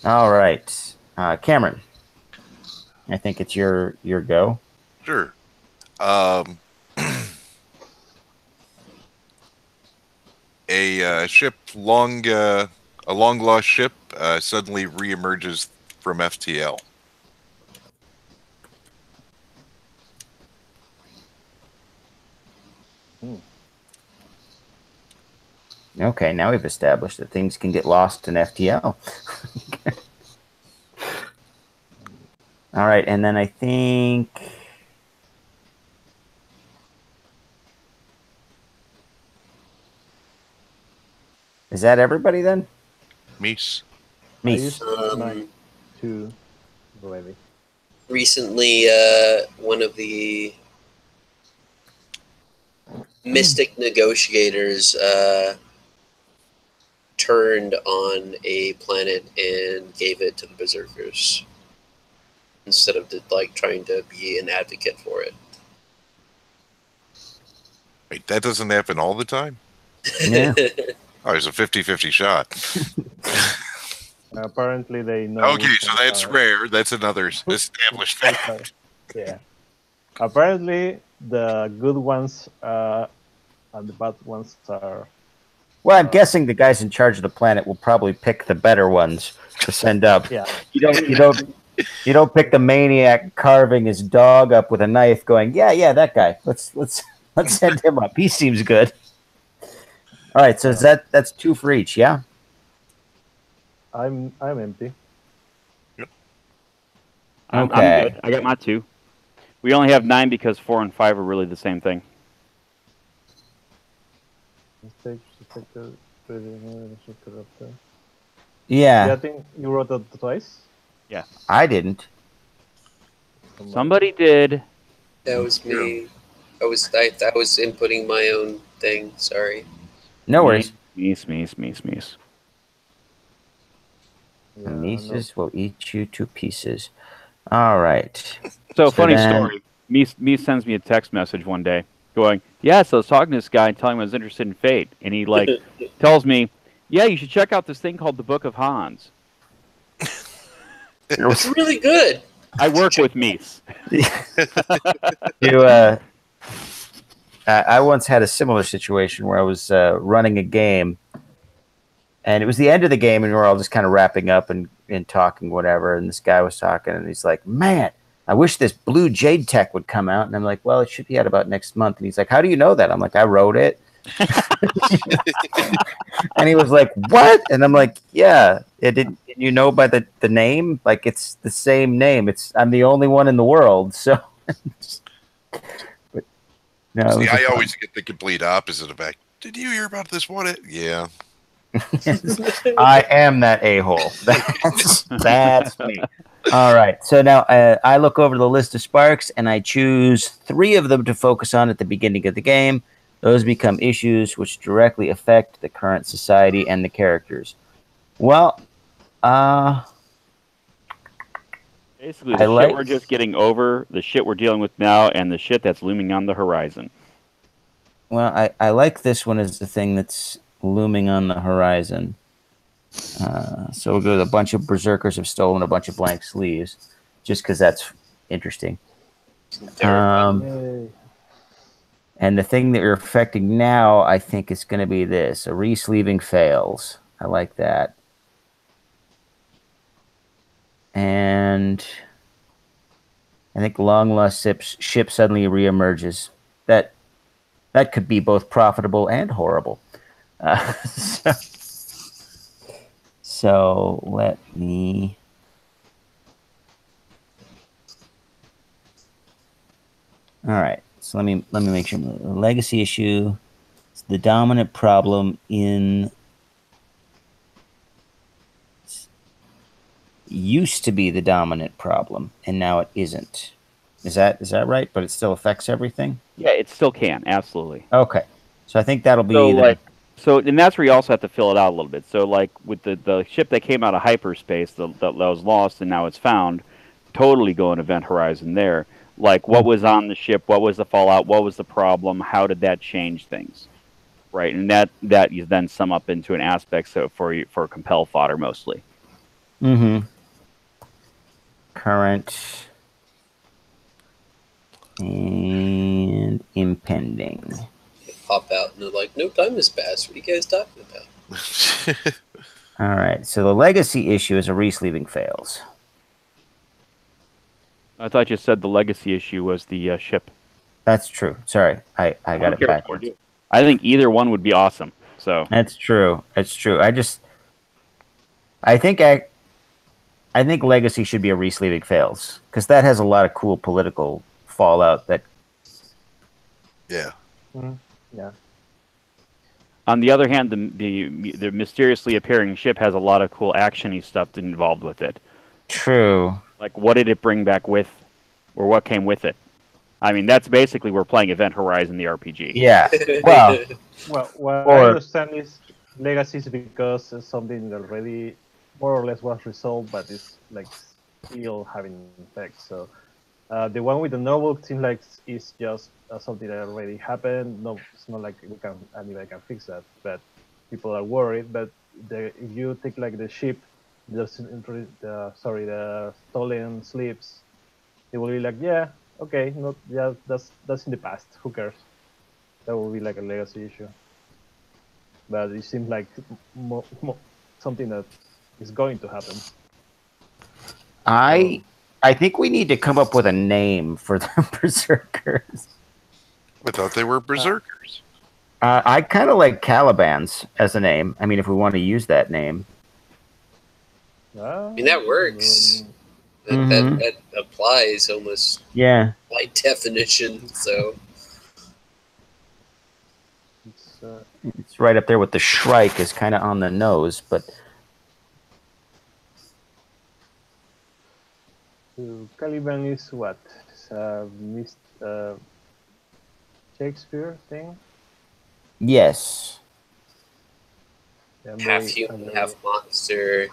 All right. Cameron, I think it's your go. Sure. a ship a long lost ship suddenly reemerges from FTL. Okay, now we've established that things can get lost in FTL. All right, and then I think... Is that everybody then? Meese. Two already. Recently, one of the mystic negotiators turned on a planet and gave it to the berserkers instead of trying to be an advocate for it. Wait, that doesn't happen all the time? Yeah. Oh, it's a 50-50 shot. Apparently they know. Okay, so that's rare. That's another established fact. Yeah. Apparently the good ones and the bad ones are... Well, I'm guessing the guys in charge of the planet will probably pick the better ones to send up. Yeah. You don't pick the maniac carving his dog up with a knife, going, yeah, that guy. Let's send him up. He seems good. All right, so that's 2 for each, yeah. I'm empty. Yep. I'm good. I got my 2. We only have 9 because 4 and 5 are really the same thing. Yeah. I think you wrote it twice. Yeah. I didn't. Somebody did. That was me. I was inputting my own thing. Sorry. No worries. Meese. Yeah, Mises will eat you to pieces. All right. So funny story. Meese sends me a text message one day going, yeah, so I was talking to this guy and telling him I was interested in Fate. And he tells me, yeah, you should check out this thing called the Book of Hans. It's really good. I work with Meese. I once had a similar situation where I was running a game, and it was the end of the game, and we were all just kind of wrapping up and talking, whatever. And this guy was talking, and he's like, man, I wish this Blue Jade Tech would come out. And I'm like, well, it should be out about next month. And he's like, how do you know that? I'm like, I wrote it. And he was like, what? And I'm like, yeah, did you know by the name? Like, it's the same name. I'm the only one in the world. So, but, no, see, I always get the complete opposite of that. Did you hear about this one? Yeah. I am that a-hole. That's me. All right. So now I look over the list of sparks and I choose 3 of them to focus on at the beginning of the game. Those become issues which directly affect the current society and the characters. Well, basically, the shit we're just getting over, the shit we're dealing with now, and the shit that's looming on the horizon. Well, I like this one as the thing that's looming on the horizon. So we'll go with a bunch of berserkers have stolen a bunch of blank sleeves, just because that's interesting. And the thing that you're affecting now, I think, is going to be this. A re-sleeving fails. I like that. And I think long lost ship suddenly reemerges. That could be both profitable and horrible. So let me... All right. So let me make sure. The legacy issue is the dominant problem in... Used to be the dominant problem, and now it isn't. Is that right? But it still affects everything? Yeah, it still can. Absolutely. Okay. So I think that'll be... and that's where you also have to fill it out a little bit. So, like, with the ship that came out of hyperspace that was lost and now it's found, totally go in Event Horizon there. Like, what was on the ship? What was the fallout? What was the problem? How did that change things? Right, and that you then sum up into an aspect for compel fodder mostly. Mm-hmm. Current and impending. pop out, and they're like, "No time has passed. What are you guys talking about?" All right. So the legacy issue is a re-sleeving fails. I thought you said the legacy issue was the ship. That's true. Sorry, I got it backwards. I think either one would be awesome. So that's true. It's true. I think legacy should be a re-sleeving fails because that has a lot of cool political fallout. That. Yeah. Mm-hmm. Yeah. On the other hand, the mysteriously appearing ship has a lot of cool actiony stuff involved with it. True. Like, what did it bring back with, or what came with it? I mean, that's basically we're playing Event Horizon, the RPG. Yeah. Well, what I understand is legacy is because it's something that already more or less was resolved, but it's like still having effects. So the one with the novel seems like it's just something that already happened. No, it's not like anybody can fix that. But people are worried. But if you take like the ship, the stolen slips, they will be like, yeah, okay, that's in the past. Who cares? That will be like a legacy issue. But it seems like something that is going to happen. I think we need to come up with a name for the Berserkers. I thought they were Berserkers. I kind of like Calibans as a name. I mean, if we want to use that name. I mean, that works. That applies almost by definition. So it's right up there with the Shrike. Is kind of on the nose, but Caliban is what? Shakespeare thing? Yes. Half human, half monster.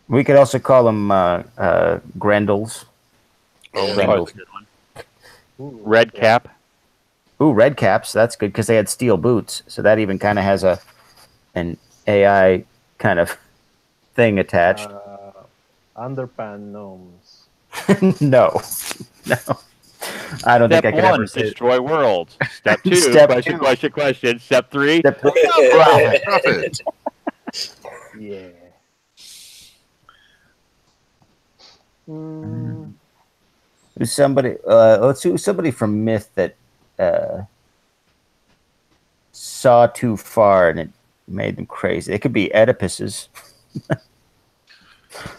We could also call them Grendels. Oh, Grendels. Red Cap. Ooh, Red Caps. That's good because they had steel boots. So that even kind of has an AI kind of thing attached. Underpan gnomes. No. I don't think I could ever say destroy worlds. Step 2, question. Step 3. Step 3. Yeah. Who's somebody? Let's see. Somebody from Myth that saw too far and it made them crazy. It could be Oedipus's.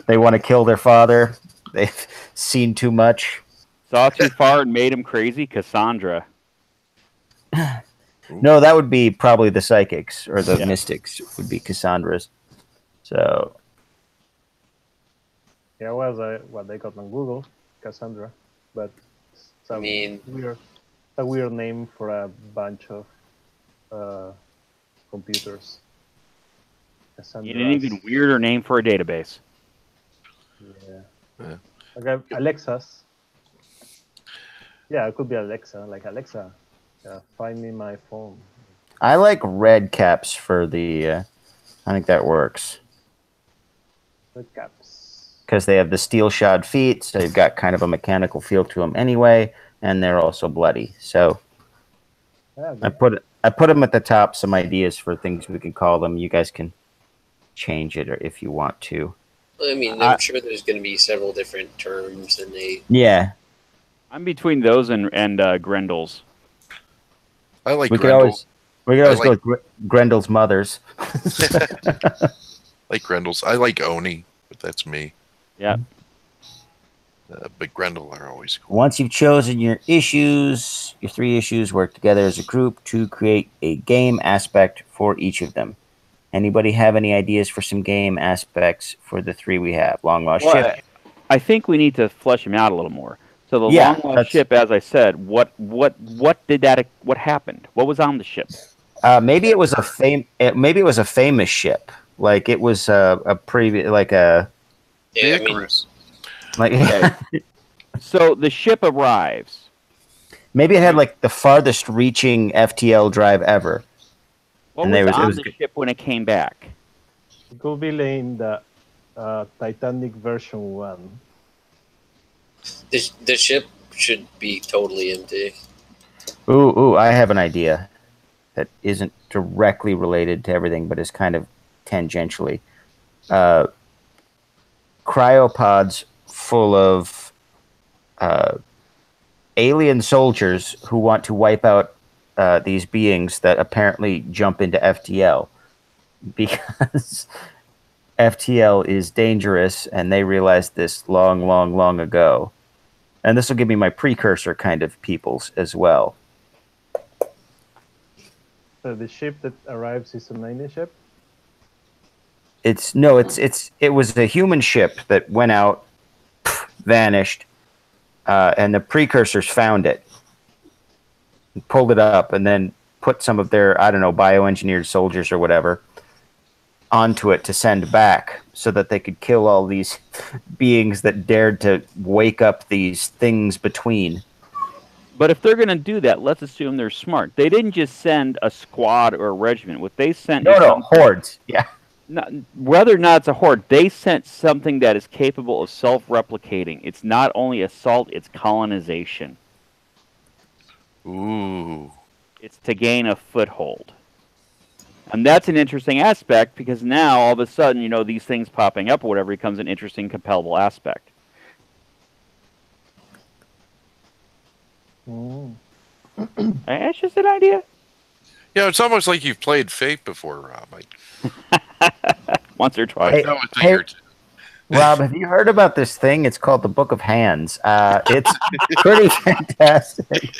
They want to kill their father. They've seen too much. Saw too far and made him crazy. Cassandra. No, that would be probably the psychics or the mystics. Would be Cassandra's. So. Yeah, was what they got on Google, Cassandra, but a weird name for a bunch of computers. Cassandra. An even weirder name for a database. Yeah. Okay, Alexa's. Yeah, it could be Alexa. Like Alexa, find me my phone. I like Red Caps for the. I think that works. Red Caps. Because they have the steel shod feet, so they've got kind of a mechanical feel to them anyway, and they're also bloody. So I put them at the top. Some ideas for things we can call them. You guys can change it, or if you want to. I mean, I'm sure there's going to be several different terms, and they. Yeah. I'm between those and Grendels. I like Grendel. We could always go with Grendel's mothers. Like Grendel's. I like Oni, but that's me. Yeah. But Grendel are always cool. Once you've chosen your issues, your 3 issues work together as a group to create a game aspect for each of them. Anybody have any ideas for some game aspects for the 3 we have? Long Lost Ship. I think we need to flesh them out a little more. So the Long Lost Ship, as I said, what happened? What was on the ship? Maybe it was a famous ship. Like it was a previous, like a. Yeah, I mean, so the ship arrives. Maybe it had like the farthest reaching FTL drive ever. What was on the ship when it came back? It could be named the Titanic version 1. The ship should be totally empty. Ooh, I have an idea. that isn't directly related to everything, but is kind of tangentially. Cryopods full of alien soldiers who want to wipe out these beings that apparently jump into FTL because FTL is dangerous, and they realized this long, long, long ago. And this will give me my precursor kind of peoples as well. So the ship that arrives is an alien ship? It was a human ship that went out, vanished, and the precursors found it, pulled it up, and then put some of their, I don't know, bioengineered soldiers or whatever onto it to send back so that they could kill all these beings that dared to wake up these things between. But if they're going to do that, let's assume they're smart. They didn't just send a squad or a regiment. What they sent hordes. Yeah. Whether or not it's a horde, they sent something that is capable of self-replicating. It's not only assault, it's colonization. Ooh. It's to gain a foothold. And that's an interesting aspect, because now, all of a sudden, you know, these things popping up or whatever becomes an interesting, compellable aspect. It's just an idea. Yeah, it's almost like you've played Fate before, Rob. Once or twice. Rob, have you heard about this thing? It's called the Book of Hands. It's pretty fantastic.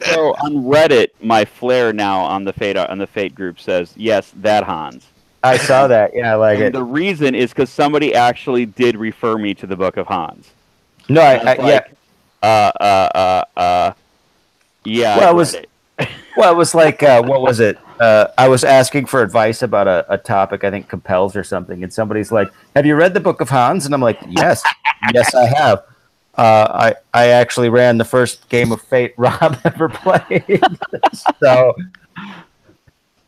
So on Reddit, my flair now on the Fate group says, yes, that Hans. I saw that. Yeah, I like it. The reason is because somebody actually did refer me to the Book of Hans. No, yeah. Yeah. Well, it was like, what was it? I was asking for advice about a topic, I think compels or something, and somebody's like, "Have you read the Book of Hans?" And I'm like, "Yes, yes, I have. I actually ran the first game of Fate Rob ever played." So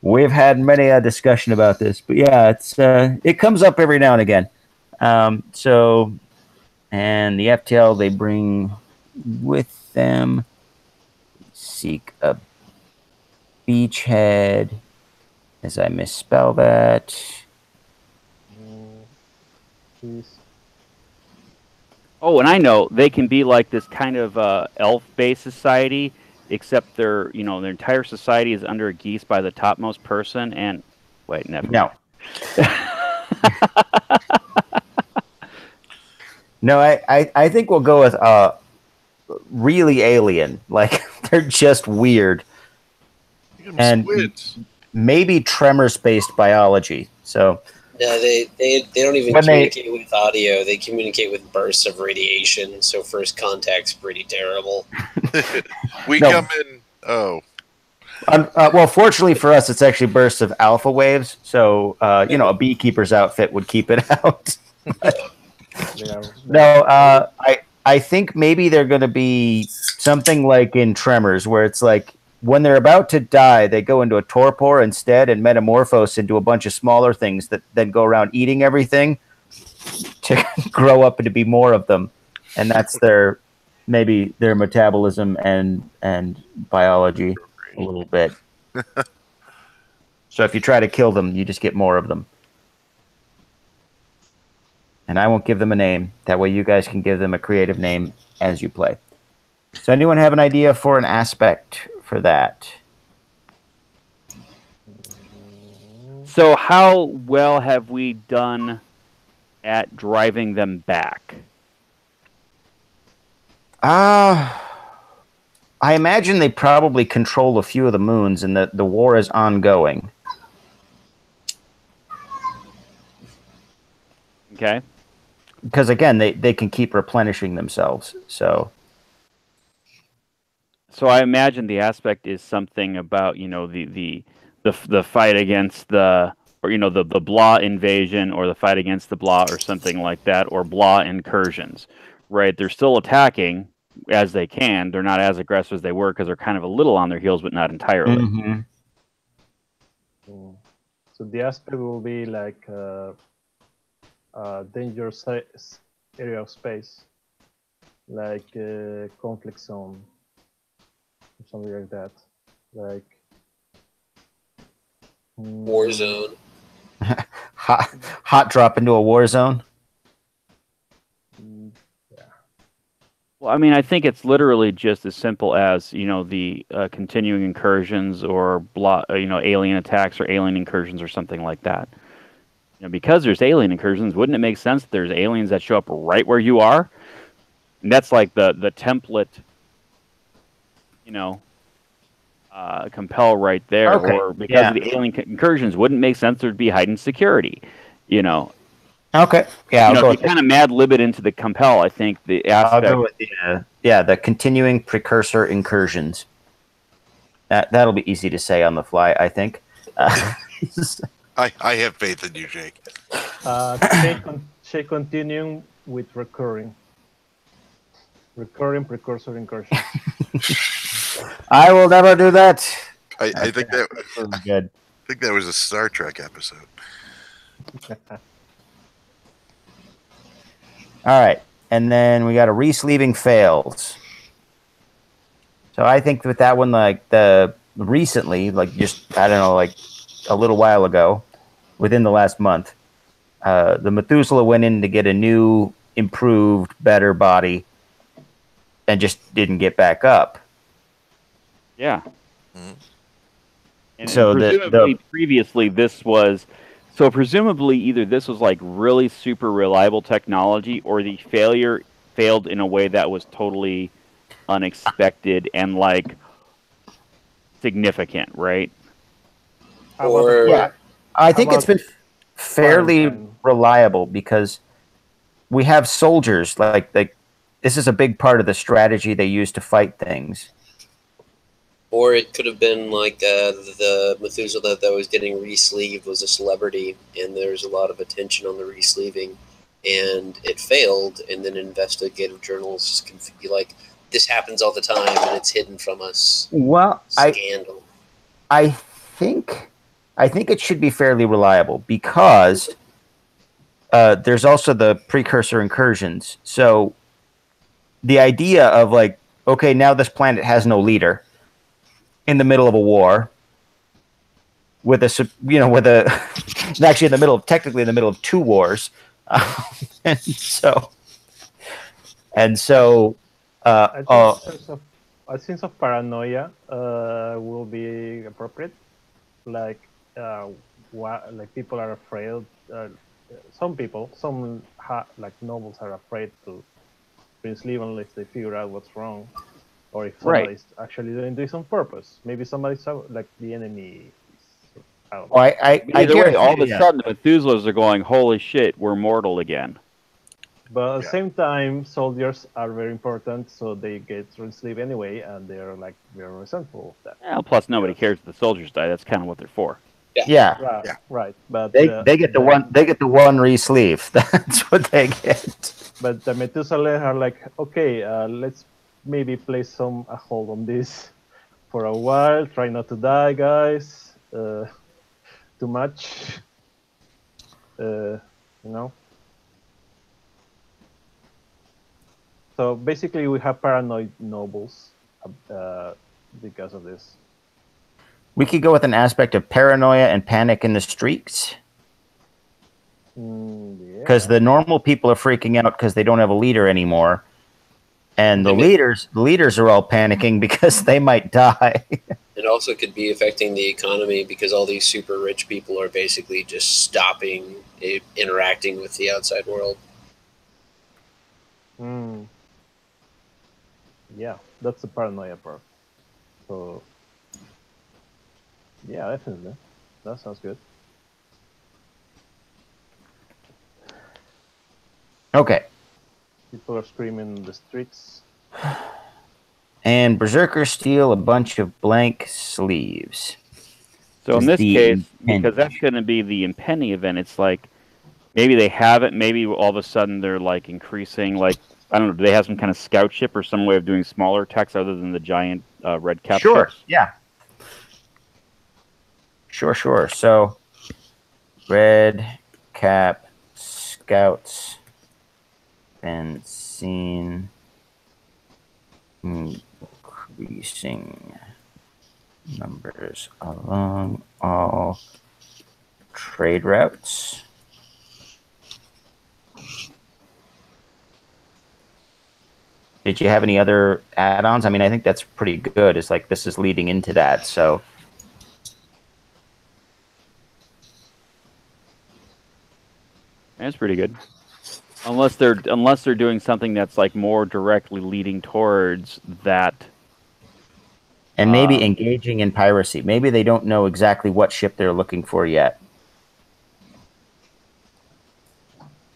we've had many a discussion about this, but yeah, it comes up every now and again. And the FTL, they bring with them, seek a beachhead, as I misspell that. Oh, and I know they can be like this kind of elf-based society, except their entire society is under a geese by the topmost person. And wait, never. No. No, I think we'll go with really alien. Like, they're just weird. And maybe Tremors-based biology. So yeah, they don't even communicate with audio. They communicate with bursts of radiation. So first contact's pretty terrible. Come in. Oh. Well, fortunately for us, it's actually bursts of alpha waves. So a beekeeper's outfit would keep it out. No, I think maybe they're going to be something like in Tremors, where it's like, when they're about to die, they go into a torpor instead and metamorphose into a bunch of smaller things that then go around eating everything to grow up and to be more of them. And that's their metabolism and biology a little bit. So if you try to kill them, you just get more of them. And I won't give them a name. That way you guys can give them a creative name as you play. So anyone have an idea for an aspect for that? So how well have we done at driving them back? I imagine they probably control a few of the moons and that the war is ongoing. Okay. Because again, they can keep replenishing themselves. So I imagine the aspect is something about, the fight against the Blah invasion, or the fight against the Blah, or something like that, or Blah incursions, right? They're still attacking as they can. They're not as aggressive as they were because they're kind of a little on their heels, but not entirely. Mm-hmm. So the aspect will be like dangerous area of space, like conflict zone, something like that. Like Warzone. hot drop into a war zone. Well, I mean, I think it's literally just as simple as the continuing incursions or alien attacks or alien incursions or something like that. Because there's alien incursions, wouldn't it make sense that there's aliens that show up right where you are? And that's like the template, compel right there. Okay. Or because of the alien incursions, wouldn't it make sense there'd be heightened security? Okay. Yeah. If you kind of mad lib it into the compel, I think the aspect. I'll go with the continuing precursor incursions. That'll be easy to say on the fly, I think. I have faith in you, Jake. Shake continuing with recurring precursor incursion. I will never do that. I think that was good. I think that was a Star Trek episode. All right, and then we got a re-sleeving fails. So I think with that one, like recently, like just I don't know, like a little while ago, within the last month, the Methuselah went in to get a new, improved, better body, and just didn't get back up. Yeah. Mm-hmm. And so presumably previously this was. So presumably either this was like really super reliable technology or the failed in a way that was totally unexpected and like significant, right? I think it's been fairly reliable because we have soldiers like this is a big part of the strategy they use to fight things. Or it could have been like the Methuselah that was getting re-sleeved was a celebrity, and there's a lot of attention on the re-sleeving, and it failed, and then investigative journalists can be like, this happens all the time, and it's hidden from us. Well, scandal. I think it should be fairly reliable because there's also the precursor incursions. So the idea of like, okay, now this planet has no leader. In the middle of a war, technically in the middle of two wars, and so I think of paranoia will be appropriate. Like people are afraid. Some nobles are afraid to re-sleeve unless they figure out what's wrong. Or if somebody's actually doing this on purpose. Maybe somebody's like the enemy. Either way, all of a sudden the Methuselahs are going, holy shit, we're mortal again. But at the same time, soldiers are very important, so they get re-sleeved anyway, and they're like very resentful of that. Yeah, plus nobody cares if the soldiers die. That's kind of what they're for. Right. But they get the one re-sleeve. That's what they get. But the Methuselah are like, okay, let's maybe place a hold on this for a while. Try not to die, guys. Too much. So basically, we have paranoid nobles because of this. We could go with an aspect of paranoia and panic in the streets. Because the normal people are freaking out because they don't have a leader anymore. And the leaders are all panicking because they might die. It also could be affecting the economy because all these super rich people are basically just stopping interacting with the outside world. Yeah, that's the paranoia part. So, yeah, definitely. That sounds good. Okay. People are screaming in the streets. And Berserkers steal a bunch of blank sleeves. So in this case, because that's going to be the Impeni event, it's like maybe they have it, maybe all of a sudden they're like increasing, like, I don't know, do they have some kind of scout ship or some way of doing smaller attacks other than the giant red cap ships? Yeah. Sure. So, red cap scouts been seen increasing numbers along all trade routes. Did you have any other add-ons? I mean, I think that's pretty good. It's like this is leading into that, so. That's pretty good. Unless they're doing something that's like more directly leading towards that. And maybe engaging in piracy. Maybe they don't know exactly what ship they're looking for yet.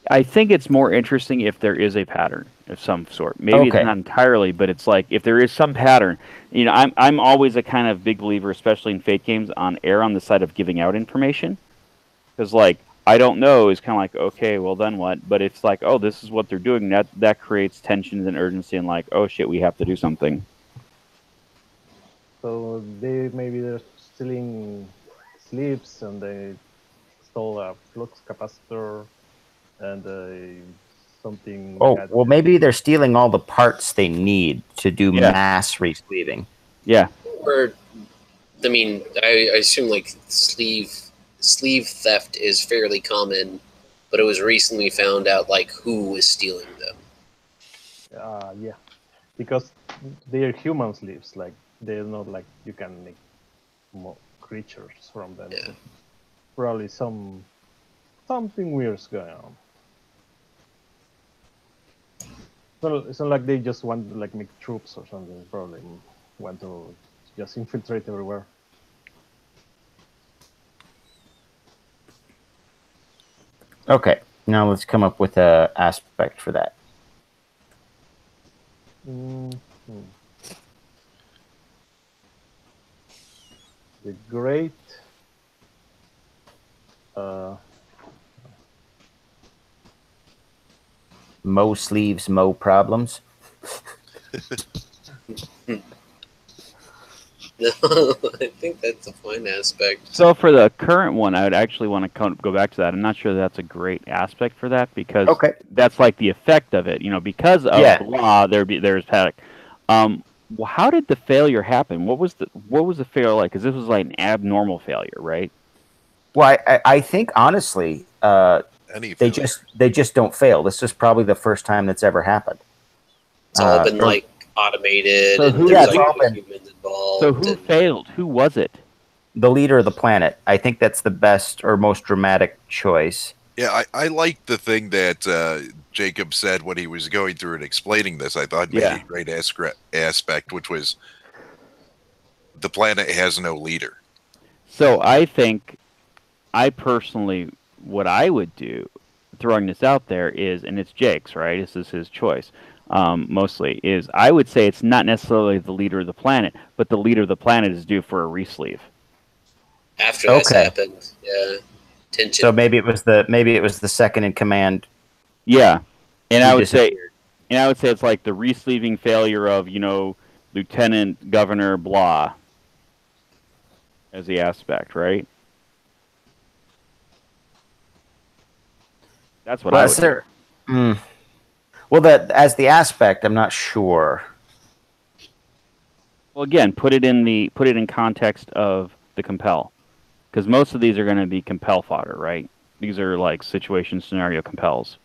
I think it's more interesting if there is a pattern of some sort. Maybe it's not entirely, but it's like if there is some pattern. You know, I'm always a kind of big believer, especially in Fate games, on err on the side of giving out information, because like I don't know is kind of like, okay, well then what? But it's like, oh, this is what they're doing. That creates tensions and urgency, and like, oh shit, we have to do something. So maybe they're stealing sleeves and they stole a flux capacitor and something. Oh, well, maybe they're stealing all the parts they need to do mass resleeving. Yeah. Or, I mean, I assume like sleeve theft is fairly common, but it was recently found out like who was stealing them. Yeah, because they're human sleeves. Like they're not like you can make more creatures from them. Yeah. So probably something weird's going on. Well, it's not like they just want to like make troops or something. Probably want to just infiltrate everywhere. Okay, now let's come up with an aspect for that. The great Mo sleeves, mo problems. No, I think that's a fine aspect. So for the current one, I would actually want to go back to that. I'm not sure that's a great aspect for that because that's like the effect of it. You know, because of blah, there's panic. How did the failure happen? What was the failure like? Because this was like an abnormal failure, right? Well, I think honestly, they just don't fail. This is probably the first time that's ever happened. It's all been like automated. So who, and humans involved. So who failed? Who was it? The leader of the planet. I think that's the best or most dramatic choice. Yeah, I like the thing that Jacob said when he was going through and explaining this. I thought made a great aspect, which was the planet has no leader. So I personally, what I would do, throwing this out there is, and it's Jake's, right? This is his choice. Mostly is I would say it's not necessarily the leader of the planet, but the leader of the planet is due for a resleeve. After that's happened, yeah. Tension. So maybe it was the second in command. Yeah, and I would say it's like the resleeving failure of Lieutenant Governor blah as the aspect, right? That's what I would do. Well, that as the aspect, I'm not sure. Well, again, put it in context of the compel, because most of these are going to be compel fodder, right? These are like situation scenario compels.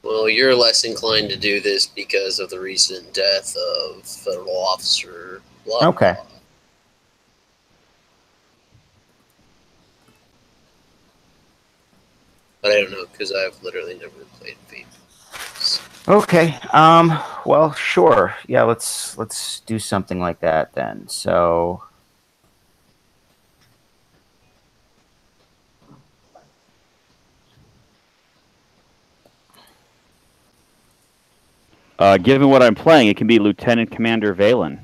Well, you're less inclined to do this because of the recent death of federal officer. Blah, okay. Blah. But I don't know because I've literally never played Fate. Okay. Well, sure. Yeah. Let's do something like that then. So. Given what I'm playing, it can be Lieutenant Commander Valen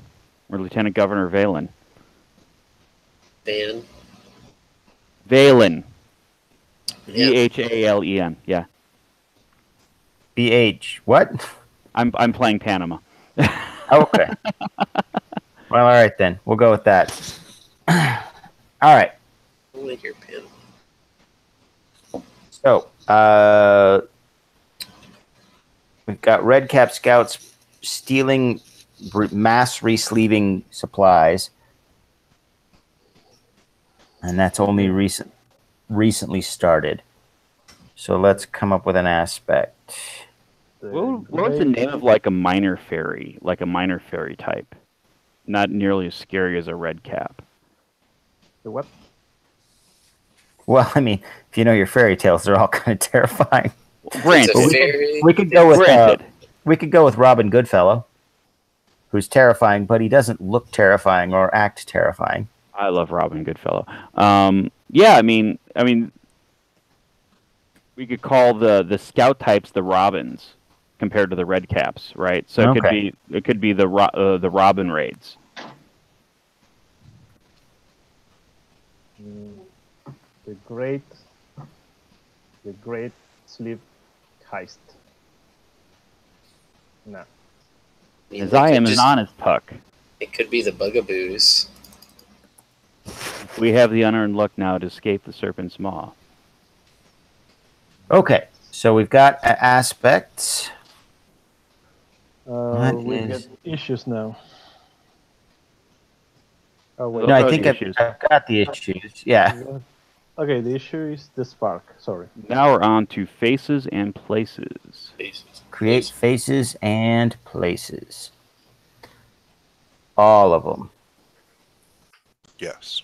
or Lieutenant Governor Valen. Valen. Vhalen, yeah. BH, what? I'm playing Panama. Okay. Well, all right then. We'll go with that. All right. I like your Panama. So, we've got Red Cap Scouts stealing mass resleeving supplies. And that's only recently started. So let's come up with an aspect. What was the name of like a minor fairy type? Not nearly as scary as a red cap. The what? Well, I mean, if you know your fairy tales, they're all kind of terrifying. Granted. We could go with Robin Goodfellow, who's terrifying, but he doesn't look terrifying or act terrifying. I love Robin Goodfellow. Yeah, I mean, we could call the scout types the Robins compared to the red caps, right? So it could be the Robin raids. The great sleep heist. No. As I am an honest puck. It could be the Bugaboos. We have the unearned luck now to escape the serpent's maw. Okay, so we've got aspects. We get issues now. Oh, wait. No, I think I've got the issues. Yeah. Okay, the issue is the spark. Sorry. Now we're on to faces and places. Create faces and places. All of them. Yes.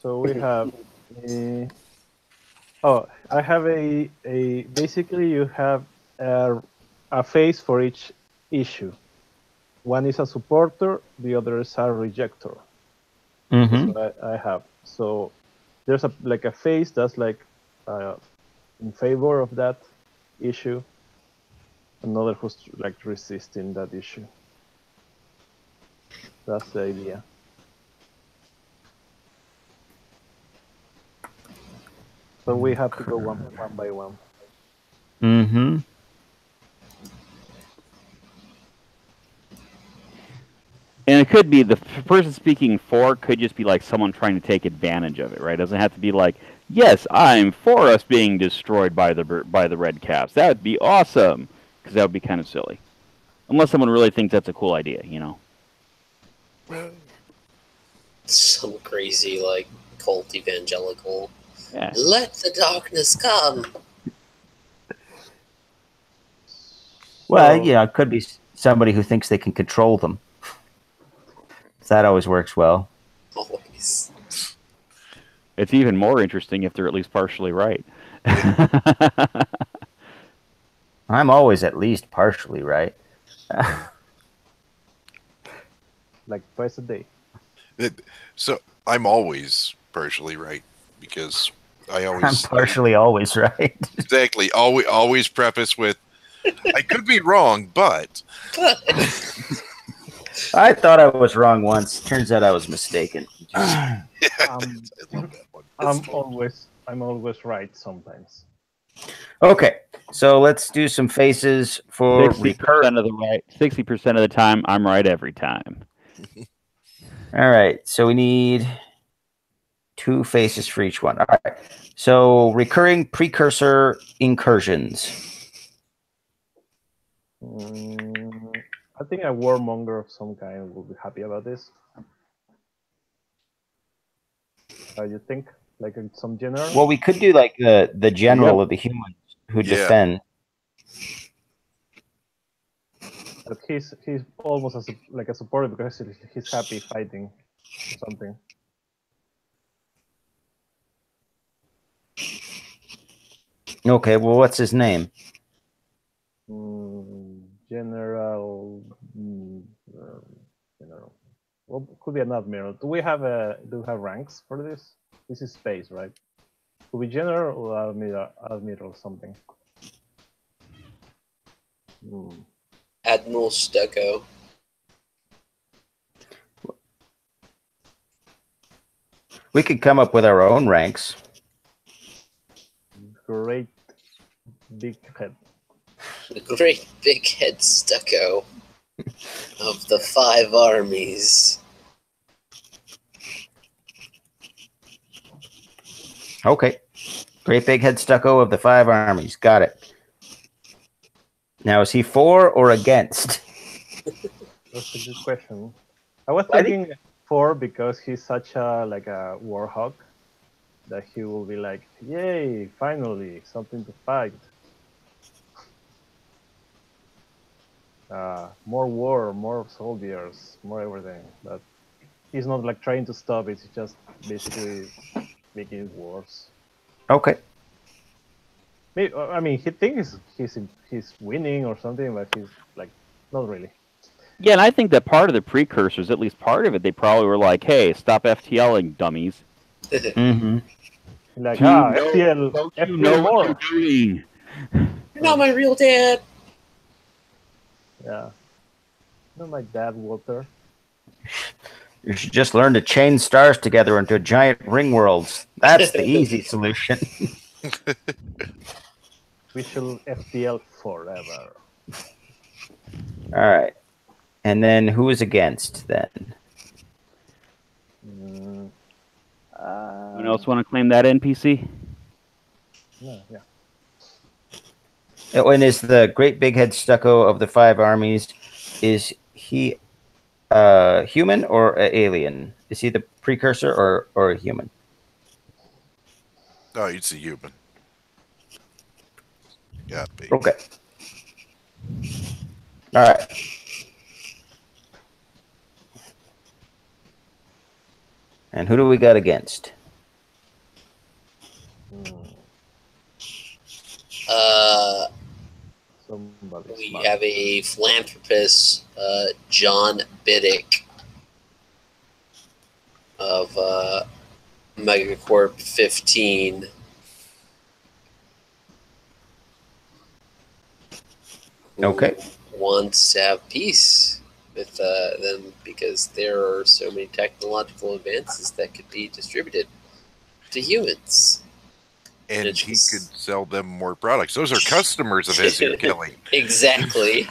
So we have I have a basically you have a face for each issue. One is a supporter, the other is a rejector. Mm-hmm. That's what I have. So there's a face that's like in favor of that issue. Another who's like resisting that issue. That's the idea. So we have to go one by one. Mm-hmm. And it could be the person speaking for could just be like someone trying to take advantage of it, right? It doesn't have to be like, yes, I'm for us being destroyed by the red caps. That would be awesome, because that would be kind of silly, unless someone really thinks that's a cool idea, you know. Some crazy like cult evangelical. Yeah. Let the darkness come. Well, it could be somebody who thinks they can control them. That always works well. Always. It's even more interesting if they're at least partially right. I'm always at least partially right. Like twice a day. So I'm always partially right because I'm partially always right. Exactly. Always preface with, I could be wrong, but. I thought I was wrong once. Turns out I was mistaken. I love that one. I'm always right sometimes. Okay, so let's do some faces for 60% of the right. 60% of the time, I'm right every time. All right, so we need 2 faces for each one. All right, so recurring precursor incursions. I think a warmonger of some kind will be happy about this. You think? Like some general? Well, we could do like the general of the humans who defend. But he's almost like a supporter because he's happy fighting something. Okay, well, what's his name? General. Well, could be an admiral. Do we have ranks for this? This is space, right? Could be general or admiral something. Admiral Stucco. We could come up with our own ranks. Great big head. The great big head Stucco of the 5 armies. Okay. Great big head Stucco of the 5 armies. Got it. Now, is he for or against? That's a good question. I was thinking for because he's such a war hawk. that he will be like, "Yay! Finally, something to fight." More war, more soldiers, more everything. But he's not like trying to stop it. He's just basically making it worse. Okay. I mean, he thinks he's winning or something, but he's like not really. Yeah, and I think that part of the precursors, at least part of it, they probably were like, "Hey, stop FTLing, dummies." Mm-hmm. Like, Don't FTL, you FTL know more. what you're doing? You're not my real dad. Yeah. Not my dad, Walter. You should just learn to chain stars together into giant ring worlds. That's the easy solution. We should FTL forever. All right. And then who is against then? Anyone else want to claim that NPC? Yeah. And is the great big head stucco of the 5 armies, is he human or alien? Is he the precursor or a human? Oh, it's a human. Yeah. Big. Okay. All right. And who do we got against? Somebody We smart. have a philanthropist, John Biddick of Megacorp 15. who Okay. wants to have peace with them because there are so many technological advances that could be distributed to humans. And he could sell them more products. Those are customers of his you're killing. Exactly.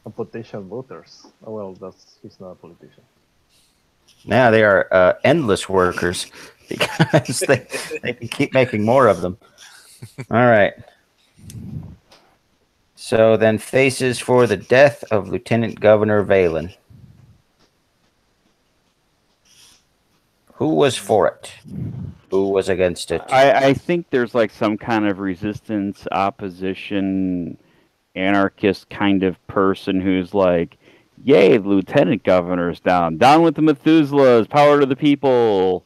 A potential voters. Oh well, he's not a politician. Now they are endless workers because they can keep making more of them. All right. So then faces for the death of Lieutenant Governor Valen. Who was for it? Who was against it? I think there's like some kind of resistance, opposition, anarchist kind of person who's like, "Yay, the lieutenant governor's down. Down with the Methuselahs. Power to the people.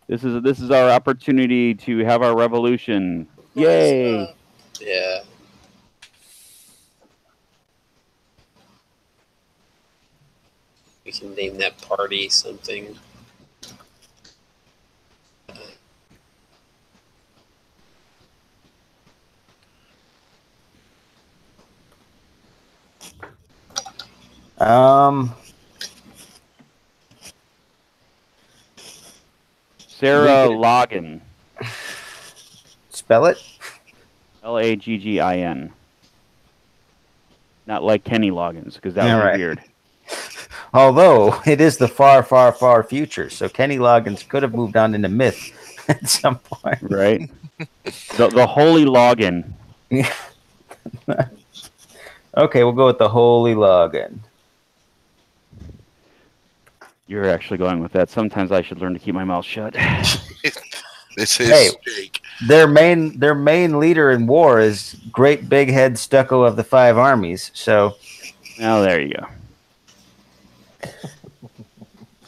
This is our opportunity to have our revolution. Yay!" Yeah. We can name that party something. Sarah Loggin. Spell it? Laggin. Not like Kenny Loggins, because that would be weird. Although it is the far, far, far future, so Kenny Loggins could have moved on into myth at some point, right? The Holy Loggin. Okay, we'll go with the Holy Loggin. You're actually going with that. Sometimes I should learn to keep my mouth shut. This is Jake. Their main leader in war is Great Big Head Stucco of the 5 armies. So, well, there you go.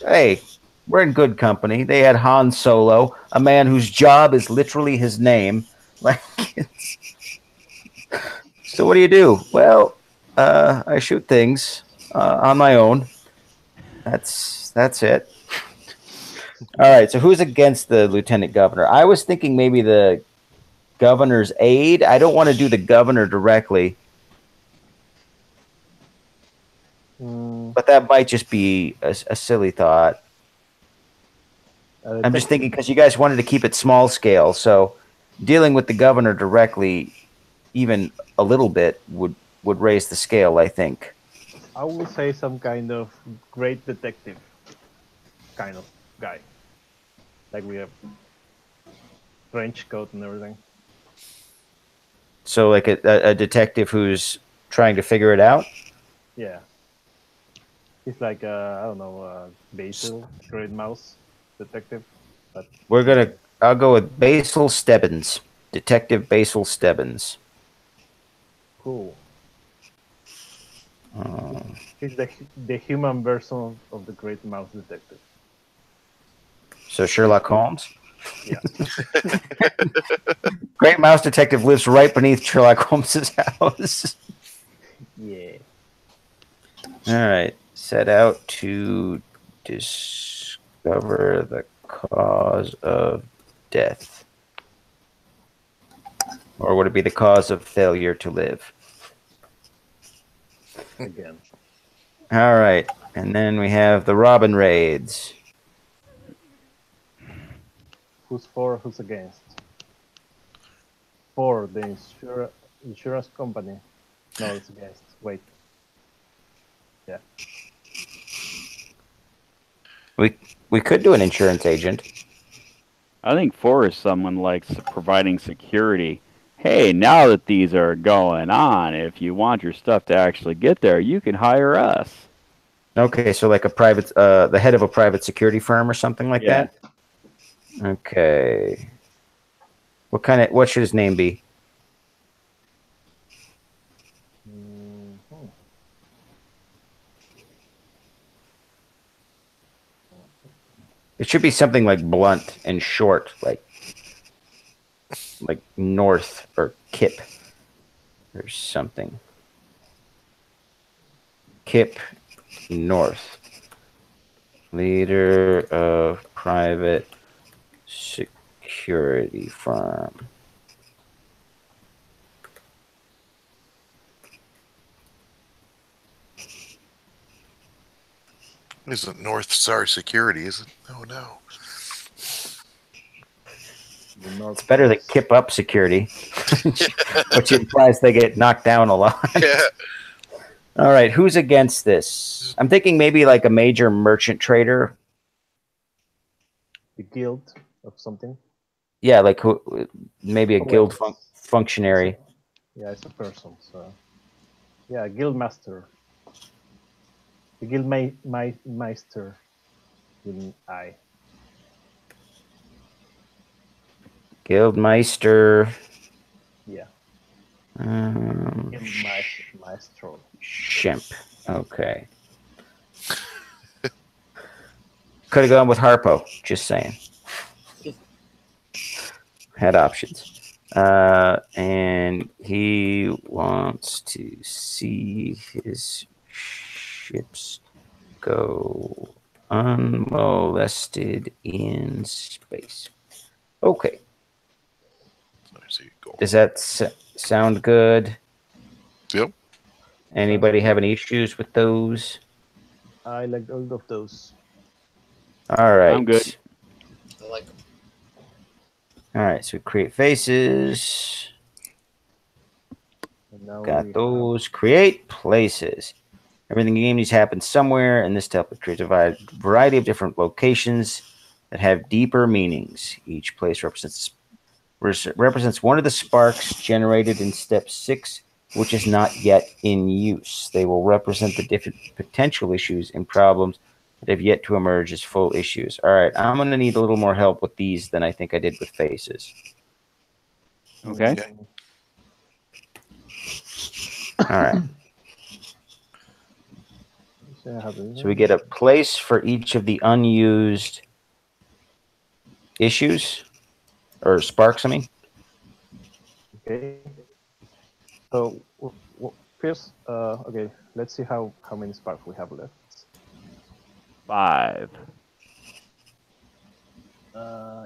Hey, we're in good company. They had Han Solo, a man whose job is literally his name. Like, so what do? Well, I shoot things on my own. That's it. All right, so who's against the lieutenant governor? I was thinking maybe the governor's aide. I don't want to do the governor directly. But that might just be a silly thought. I'm just thinking because you guys wanted to keep it small scale, so dealing with the governor directly, even a little bit, would raise the scale, I think. I will say some kind of great detective kind of guy. Like we have trench coat and everything. So like a detective who's trying to figure it out? Yeah. He's like I don't know, Basil, Great Mouse detective. But I'll go with Basil Stebbins, Detective Basil Stebbins. Cool. He's the human version of the Great Mouse detective. So Sherlock Holmes? Yeah. Great Mouse Detective lives right beneath Sherlock Holmes's house. Yeah. All right. Set out to discover the cause of death. Or would it be the cause of failure to live? Again. All right. And then we have the Robin raids. Who's for? Who's against? For the insurance company. No, it's against. Wait. Yeah. We could do an insurance agent. I think 4 is someone like providing security. Hey, now that these are going on, if you want your stuff to actually get there, you can hire us. Okay, so like a private, the head of a private security firm or something like that? Okay. What should his name be? It should be something like blunt and short, like North or Kip or something. Kip North, leader of private security firm. Isn't North Star Security, is it? Oh, no. It's better than Kip Up Security, which implies they get knocked down a lot. Yeah. All right, who's against this? I'm thinking maybe like a major merchant trader. The guild of something. Yeah, like maybe a guild functionary. Yeah, it's a person. So, yeah, guild master. The guild meister with an I. Guildmeister. Yeah. Maestro. Shemp. Okay. Could have gone with Harpo. Just saying. Had options. And he wants to see his ships go unmolested in space. Okay. Does that sound good? Yep. Anybody have any issues with those? I like all of those. All right. I'm good. I like them. All right, so create faces. Got those. Create places. Everything in the game needs to happen somewhere, and this to help create a variety of different locations that have deeper meanings. Each place represents one of the sparks generated in step 6, which is not yet in use. They will represent the different potential issues and problems that have yet to emerge as full issues. All right, I'm going to need a little more help with these than I think I did with faces. Okay. All right. So we get a place for each of the unused issues. Or sparks, I mean. Okay. So first, okay, let's see how many sparks we have left. 5.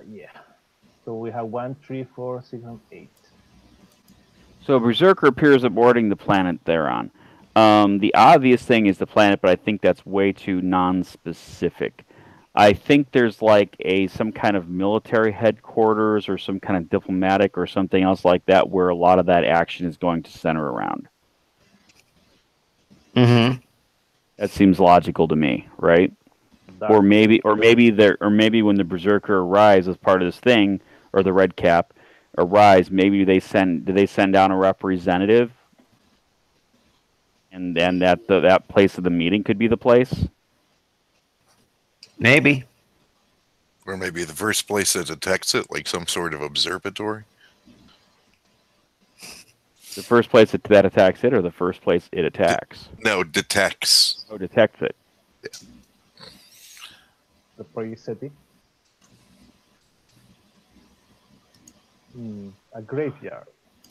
Yeah. So we have 1, 3, 4, 6, and 8. So Berserker appears aborting the planet they're on. The obvious thing is the planet, but I think that's way too non-specific. I think there's like some kind of military headquarters or some kind of diplomatic or something else like that where a lot of that action is going to center around. Mm-hmm. That seems logical to me, right? Or maybe when the Berserker arrives as part of this thing, or the Red Cap arrives, maybe do they send down a representative, and then that place of the meeting could be the place. Maybe. Or maybe the first place that detects it, like some sort of observatory. The first place that attacks it, or the first place it attacks? No, detects. Oh, detects it. The pre-city. A graveyard.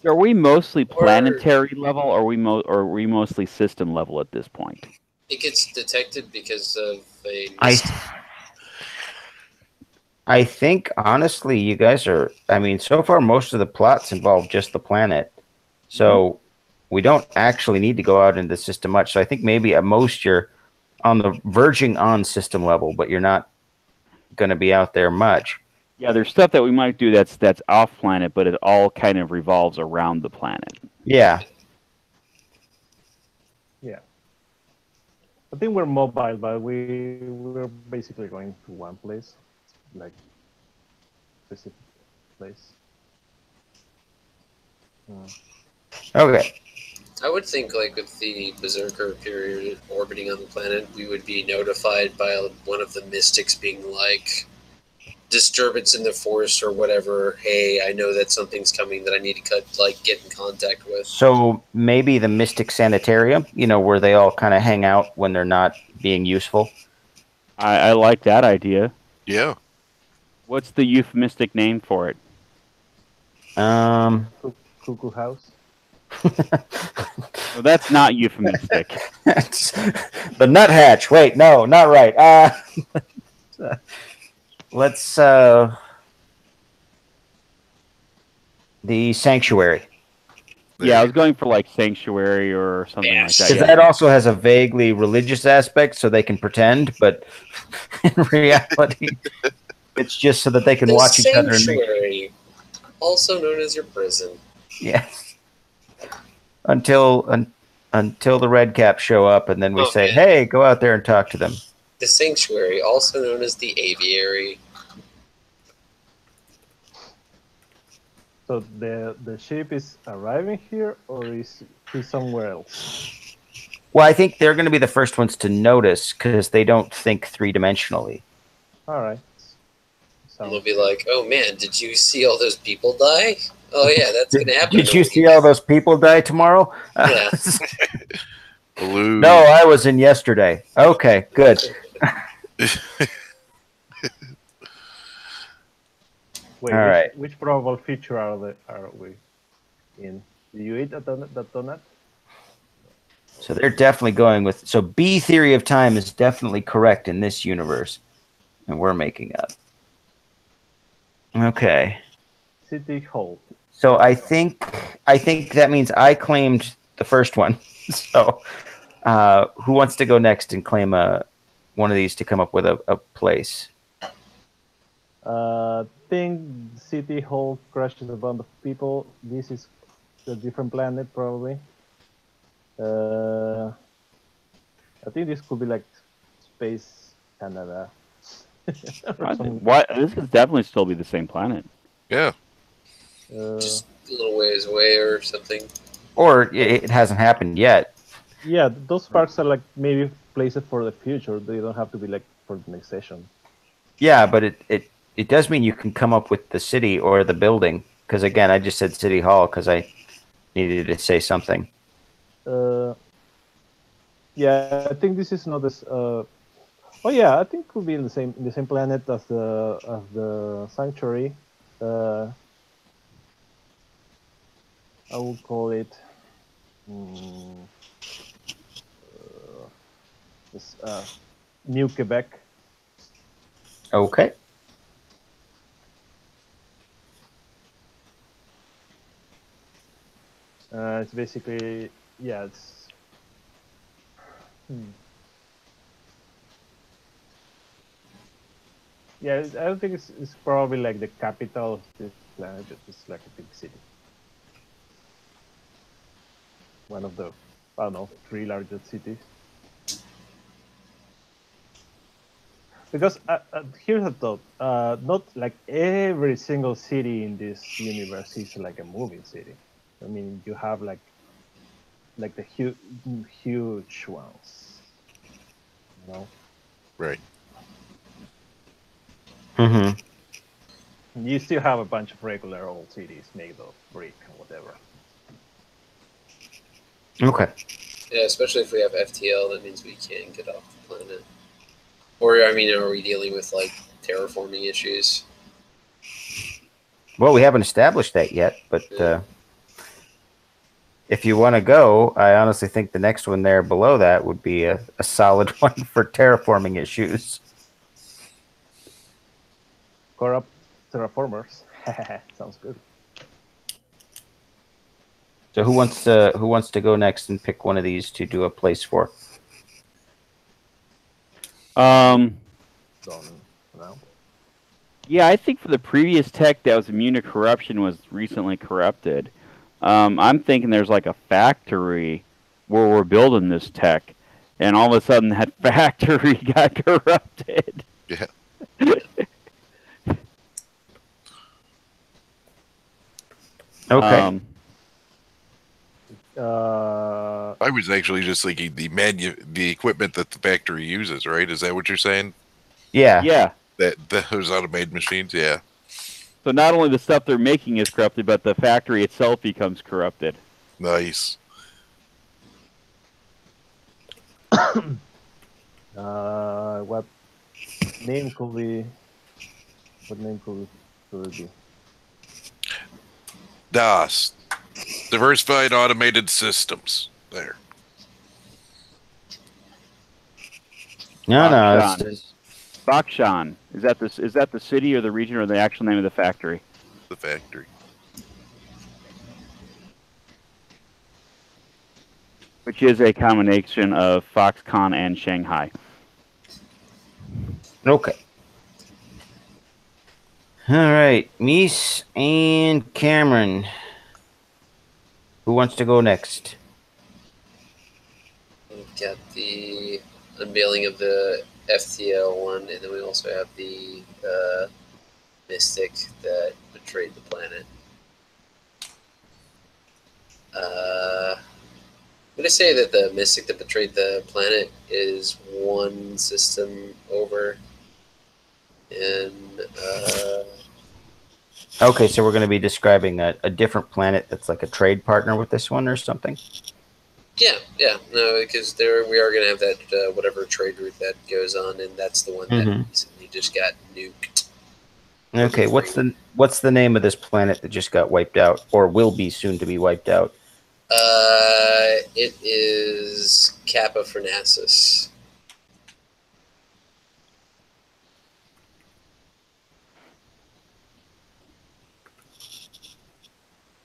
Are we mostly planetary level, or are we mostly system level at this point? It gets detected because of a I think, honestly, you guys are... I mean, so far, most of the plots involve just the planet. So we don't actually need to go out into the system much. So I think maybe at most you're on the verging on system level, but you're not going to be out there much. Yeah, there's stuff that we might do that's off planet, but it all kind of revolves around the planet. Yeah. Yeah. I think we're mobile, but we're basically going to one place, like specific place. Okay. I would think, like, with the Berserker period orbiting on the planet, we would be notified by one of the mystics being like, disturbance in the force or whatever. Hey, I know that something's coming that I need to get in contact with. So maybe the Mystic Sanitarium, where they all kind of hang out when they're not being useful. I like that idea. Yeah. What's the euphemistic name for it? Cuckoo House. Well, that's not euphemistic. The Nuthatch. Wait, no, not right. Let's the Sanctuary. Yeah, I was going for like Sanctuary or something like that. Because that also has a vaguely religious aspect, so they can pretend, but in reality, it's just so that they can watch each other. Sanctuary, also known as your prison. Yes. Until the Red Caps show up, and then we say, "Hey, go out there and talk to them." The Sanctuary, also known as the Aviary. So the ship is arriving here, or is he somewhere else? Well, I think they're going to be the first ones to notice because they don't think three-dimensionally. All right. And they'll be like, "Oh man, did you see all those people die? Oh yeah, that's going to happen." Did you see all those people die tomorrow? Yeah. No, I was in yesterday. Okay, good. Wait, all right. Which probable future are we in? Do you eat that donut? So they're definitely going with... So B theory of time is definitely correct in this universe. And we're making up. Okay. City Hall. So I think that means I claimed the first one. So who wants to go next and claim one of these to come up with a place? Think City Hall crashes a bunch of people. This is a different planet, probably. I think this could be like Space Canada. What? This could definitely still be the same planet. Yeah. Just a little ways away or something. Or it hasn't happened yet. Yeah, those parks are like maybe places for the future. They don't have to be like for the next session. Yeah, but it does mean you can come up with the city or the building. Because again, I just said City Hall because I needed to say something. Yeah, I think this is not this. Oh yeah, I think it could be in the same planet as the Sanctuary. I would call it New Quebec. Okay. It's basically, yeah, it's... Yeah, I don't think it's probably like the capital of this planet. It's like a big city. One of the, I don't know, 3 largest cities. Because here's a thought: not like every single city in this universe is like a moving city. I mean, you have like like the huge ones. You know. Right. You still have a bunch of regular old cities made of brick and whatever. Okay. Yeah, especially if we have FTL, that means we can't get off the planet. Or, I mean, are we dealing with, like, terraforming issues? Well, we haven't established that yet, but if you want to go, I honestly think the next one there below that would be a solid one for terraforming issues. Corrupt terraformers. Sounds good. So who wants to go next and pick one of these to do a place for? Don't know. Yeah, I think for the previous tech that was immune to corruption was recently corrupted. I'm thinking there's like a factory where we're building this tech, and all of a sudden that factory got corrupted. Yeah. Okay. I was actually just thinking the equipment that the factory uses, right? Is that what you're saying? Yeah. Yeah. Those automated machines, yeah. So not only the stuff they're making is corrupted, but the factory itself becomes corrupted. Nice. What name could we? What name could it be? DOS. Diversified Automated Systems. There. No. Bakshan. Is that the city or the region or the actual name of the factory? The factory. Which is a combination of Foxconn and Shanghai. Okay. All right, Mies and Cameron. Who wants to go next? We've got the unveiling of the FTL one, and then we also have the Mystic that betrayed the planet. I'm going to say that the Mystic that betrayed the planet is one system over. And okay, so we're going to be describing a different planet that's like a trade partner with this one or something? Yeah, no, because we are going to have that whatever trade route that goes on, and that's the one that recently just got nuked. Okay, what's the name of this planet that just got wiped out, or will be soon to be wiped out? It is Kappa Phernassus.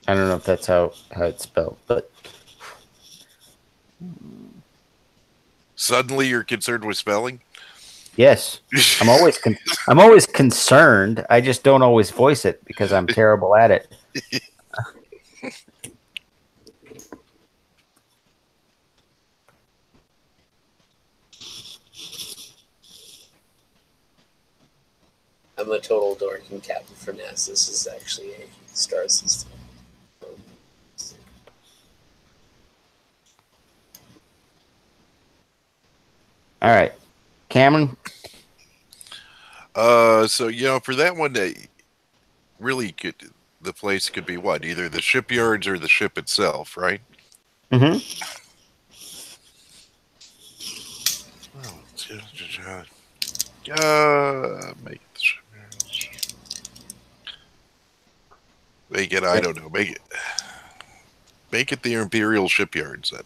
I don't know if that's how it's spelled, but Suddenly you're concerned with spelling? yes. I'm always concerned. I just don't always voice it because I'm terrible at it. I'm a total dork, and Kappa Phernassus is actually a star system. All right, Cameron. So for that one, really the place could be what? Either the shipyards or the ship itself, right? Mm-hmm. Make it the shipyards. Make it. I don't know. Make it the Imperial Shipyards then.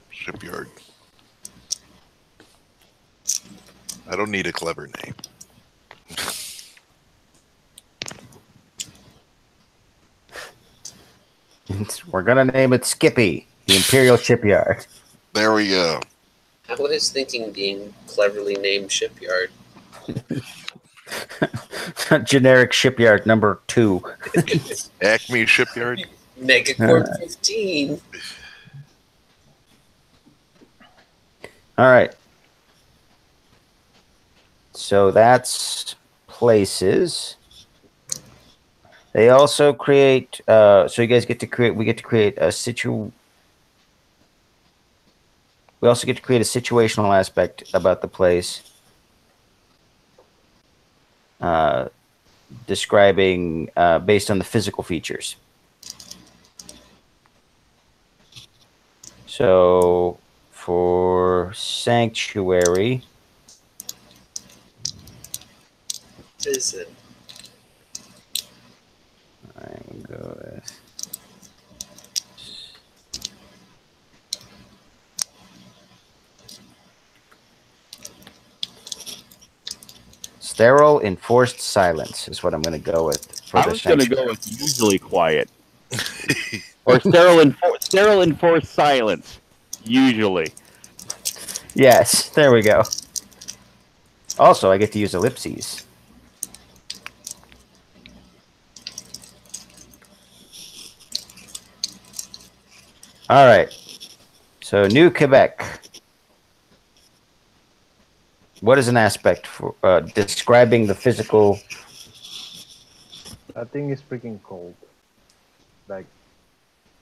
Shipyard. I don't need a clever name. We're gonna name it Skippy, the Imperial Shipyard. There we go. I was thinking being cleverly named shipyard. Generic shipyard number 2. Acme Shipyard. Megacorp 15. All right. So that's places. They also create. So you guys get to create. We get to create a situ. We also get to create a situational aspect about the place, describing based on the physical features. So for Sanctuary, What is it? I'm go with sterile enforced silence is what I'm going to go with. For I was going to go with usually quiet. Or sterile enforced silence. Usually. Yes, there we go. Also, I get to use ellipses. All right. So, New Quebec. What is an aspect for describing the physical? I think it's freaking cold. Like,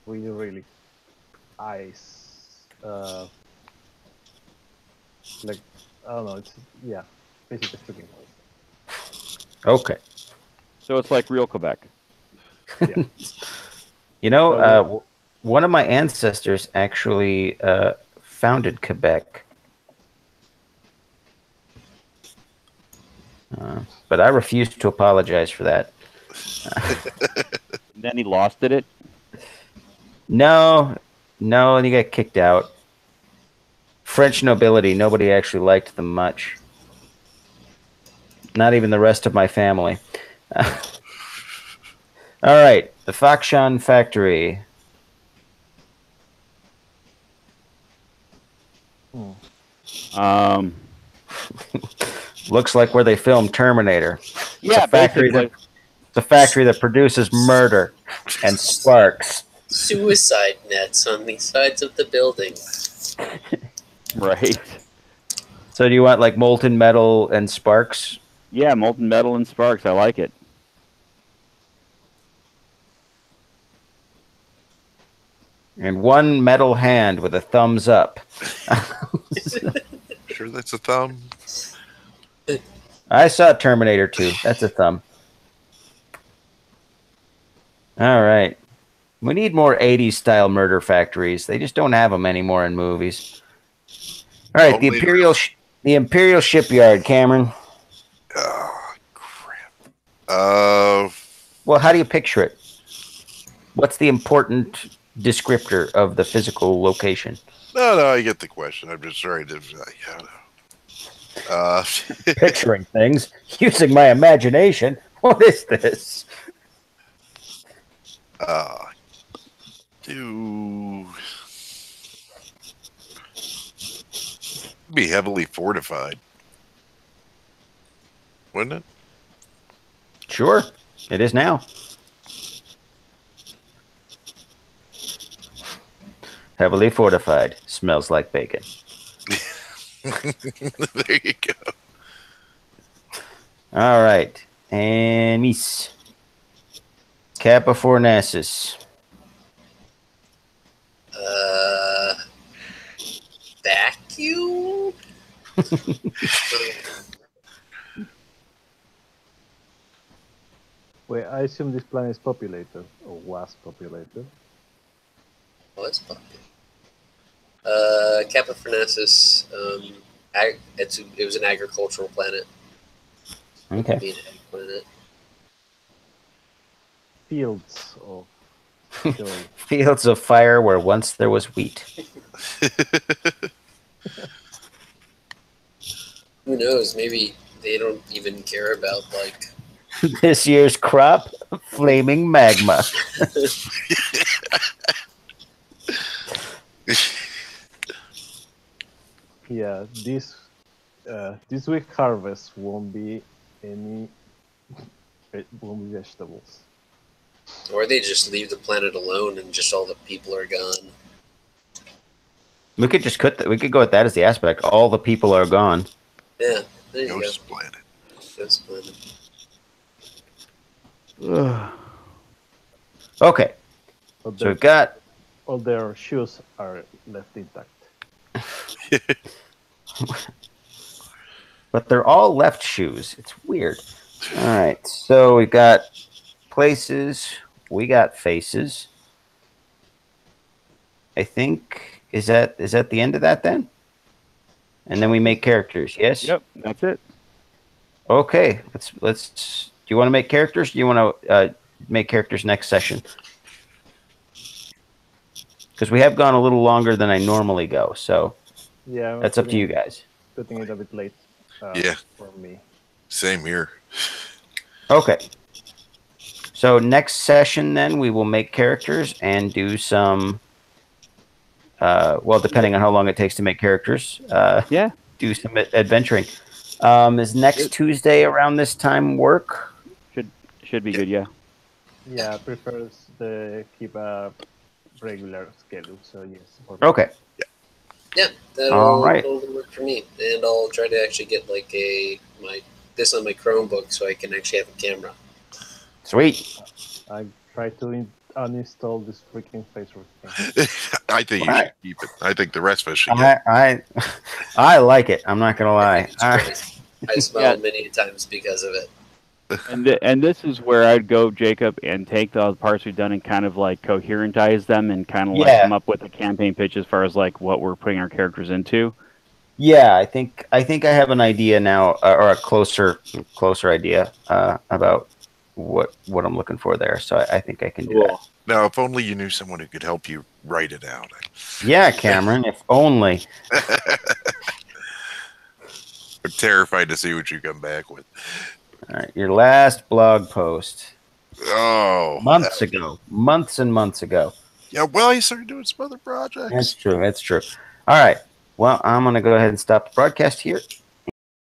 really, really ice. Like, I don't know. It's basically freaking cold. Okay. So it's like real Quebec. Yeah. You know, one of my ancestors actually founded Quebec. But I refuse to apologize for that. Then he lost it? No, and he got kicked out. French nobility, nobody actually liked them much. Not even the rest of my family. All right, the Fakshan factory. Looks like where they filmed Terminator. Yeah, the factory that produces murder and sparks. Suicide nets on the sides of the building. Right. So do you want like molten metal and sparks? Yeah, molten metal and sparks. I like it. And one metal hand with a thumbs up. Sure, that's a thumb. I saw Terminator 2. That's a thumb. All right. We need more 80s style murder factories. They just don't have them anymore in movies. All right, the Imperial Shipyard, Cameron. Oh, crap. Well, how do you picture it? What's the important descriptor of the physical location? No, I get the question. I'm just sorry to. Picturing things using my imagination. What is this? Be heavily fortified, wouldn't it? Sure, it is now. Heavily fortified. Smells like bacon. There you go. All right. And Miss Kappa Fornacis. Vacuum? Wait, I assume this planet is populated, or was populated. Oh, it's popular. Kappa Fornacis, it was an agricultural planet. Okay. Being an egg planet. Fields of Fields of fire where once there was wheat. Who knows? Maybe they don't even care about like This year's crop, flaming magma. Yeah, this week harvest won't be vegetables. Or they just leave the planet alone and just all the people are gone. We could just we could go with that as the aspect. All the people are gone. Yeah, there you Ghost go. planet. Ghost planet. Okay. So we've got all their shoes are left intact. But they're all left shoes. It's weird. All right. So we got places. We got faces. I think is that the end of that then? And then we make characters. Yes. Yep, that's it. Okay. Let's. Do you want to make characters? Do you want to make characters next session? Because we have gone a little longer than I normally go. So yeah, that's up to you guys. Putting it a bit late. Yeah. For me. Same here. Okay. So next session, then we will make characters and do some. Well, depending on how long it takes to make characters. Yeah. Do some adventuring. Is next Tuesday around this time work? Should be good. Yeah. Yeah, prefers to keep a regular schedule. So yes. Okay. Yeah, that'll work for me, and I'll try to actually get like this on my Chromebook so I can actually have a camera. Sweet. I try to uninstall this freaking Facebook thing. I think you should keep it. I think the rest of us should. I like it. I'm not gonna lie. I smiled many times because of it. And this is where I'd go, Jacob, and take the parts we've done and kind of like coherentize them and kind of like come up with a campaign pitch as far as like what we're putting our characters into. Yeah, I think I have an idea now, or a closer idea about what I'm looking for there. So I think I can do that. Now, if only you knew someone who could help you write it out. Yeah, Cameron, if only. I'm terrified to see what you come back with. All right, your last blog post. Oh. Months and months ago. Yeah, well, he started doing some other projects. That's true. All right. Well, I'm going to go ahead and stop the broadcast here.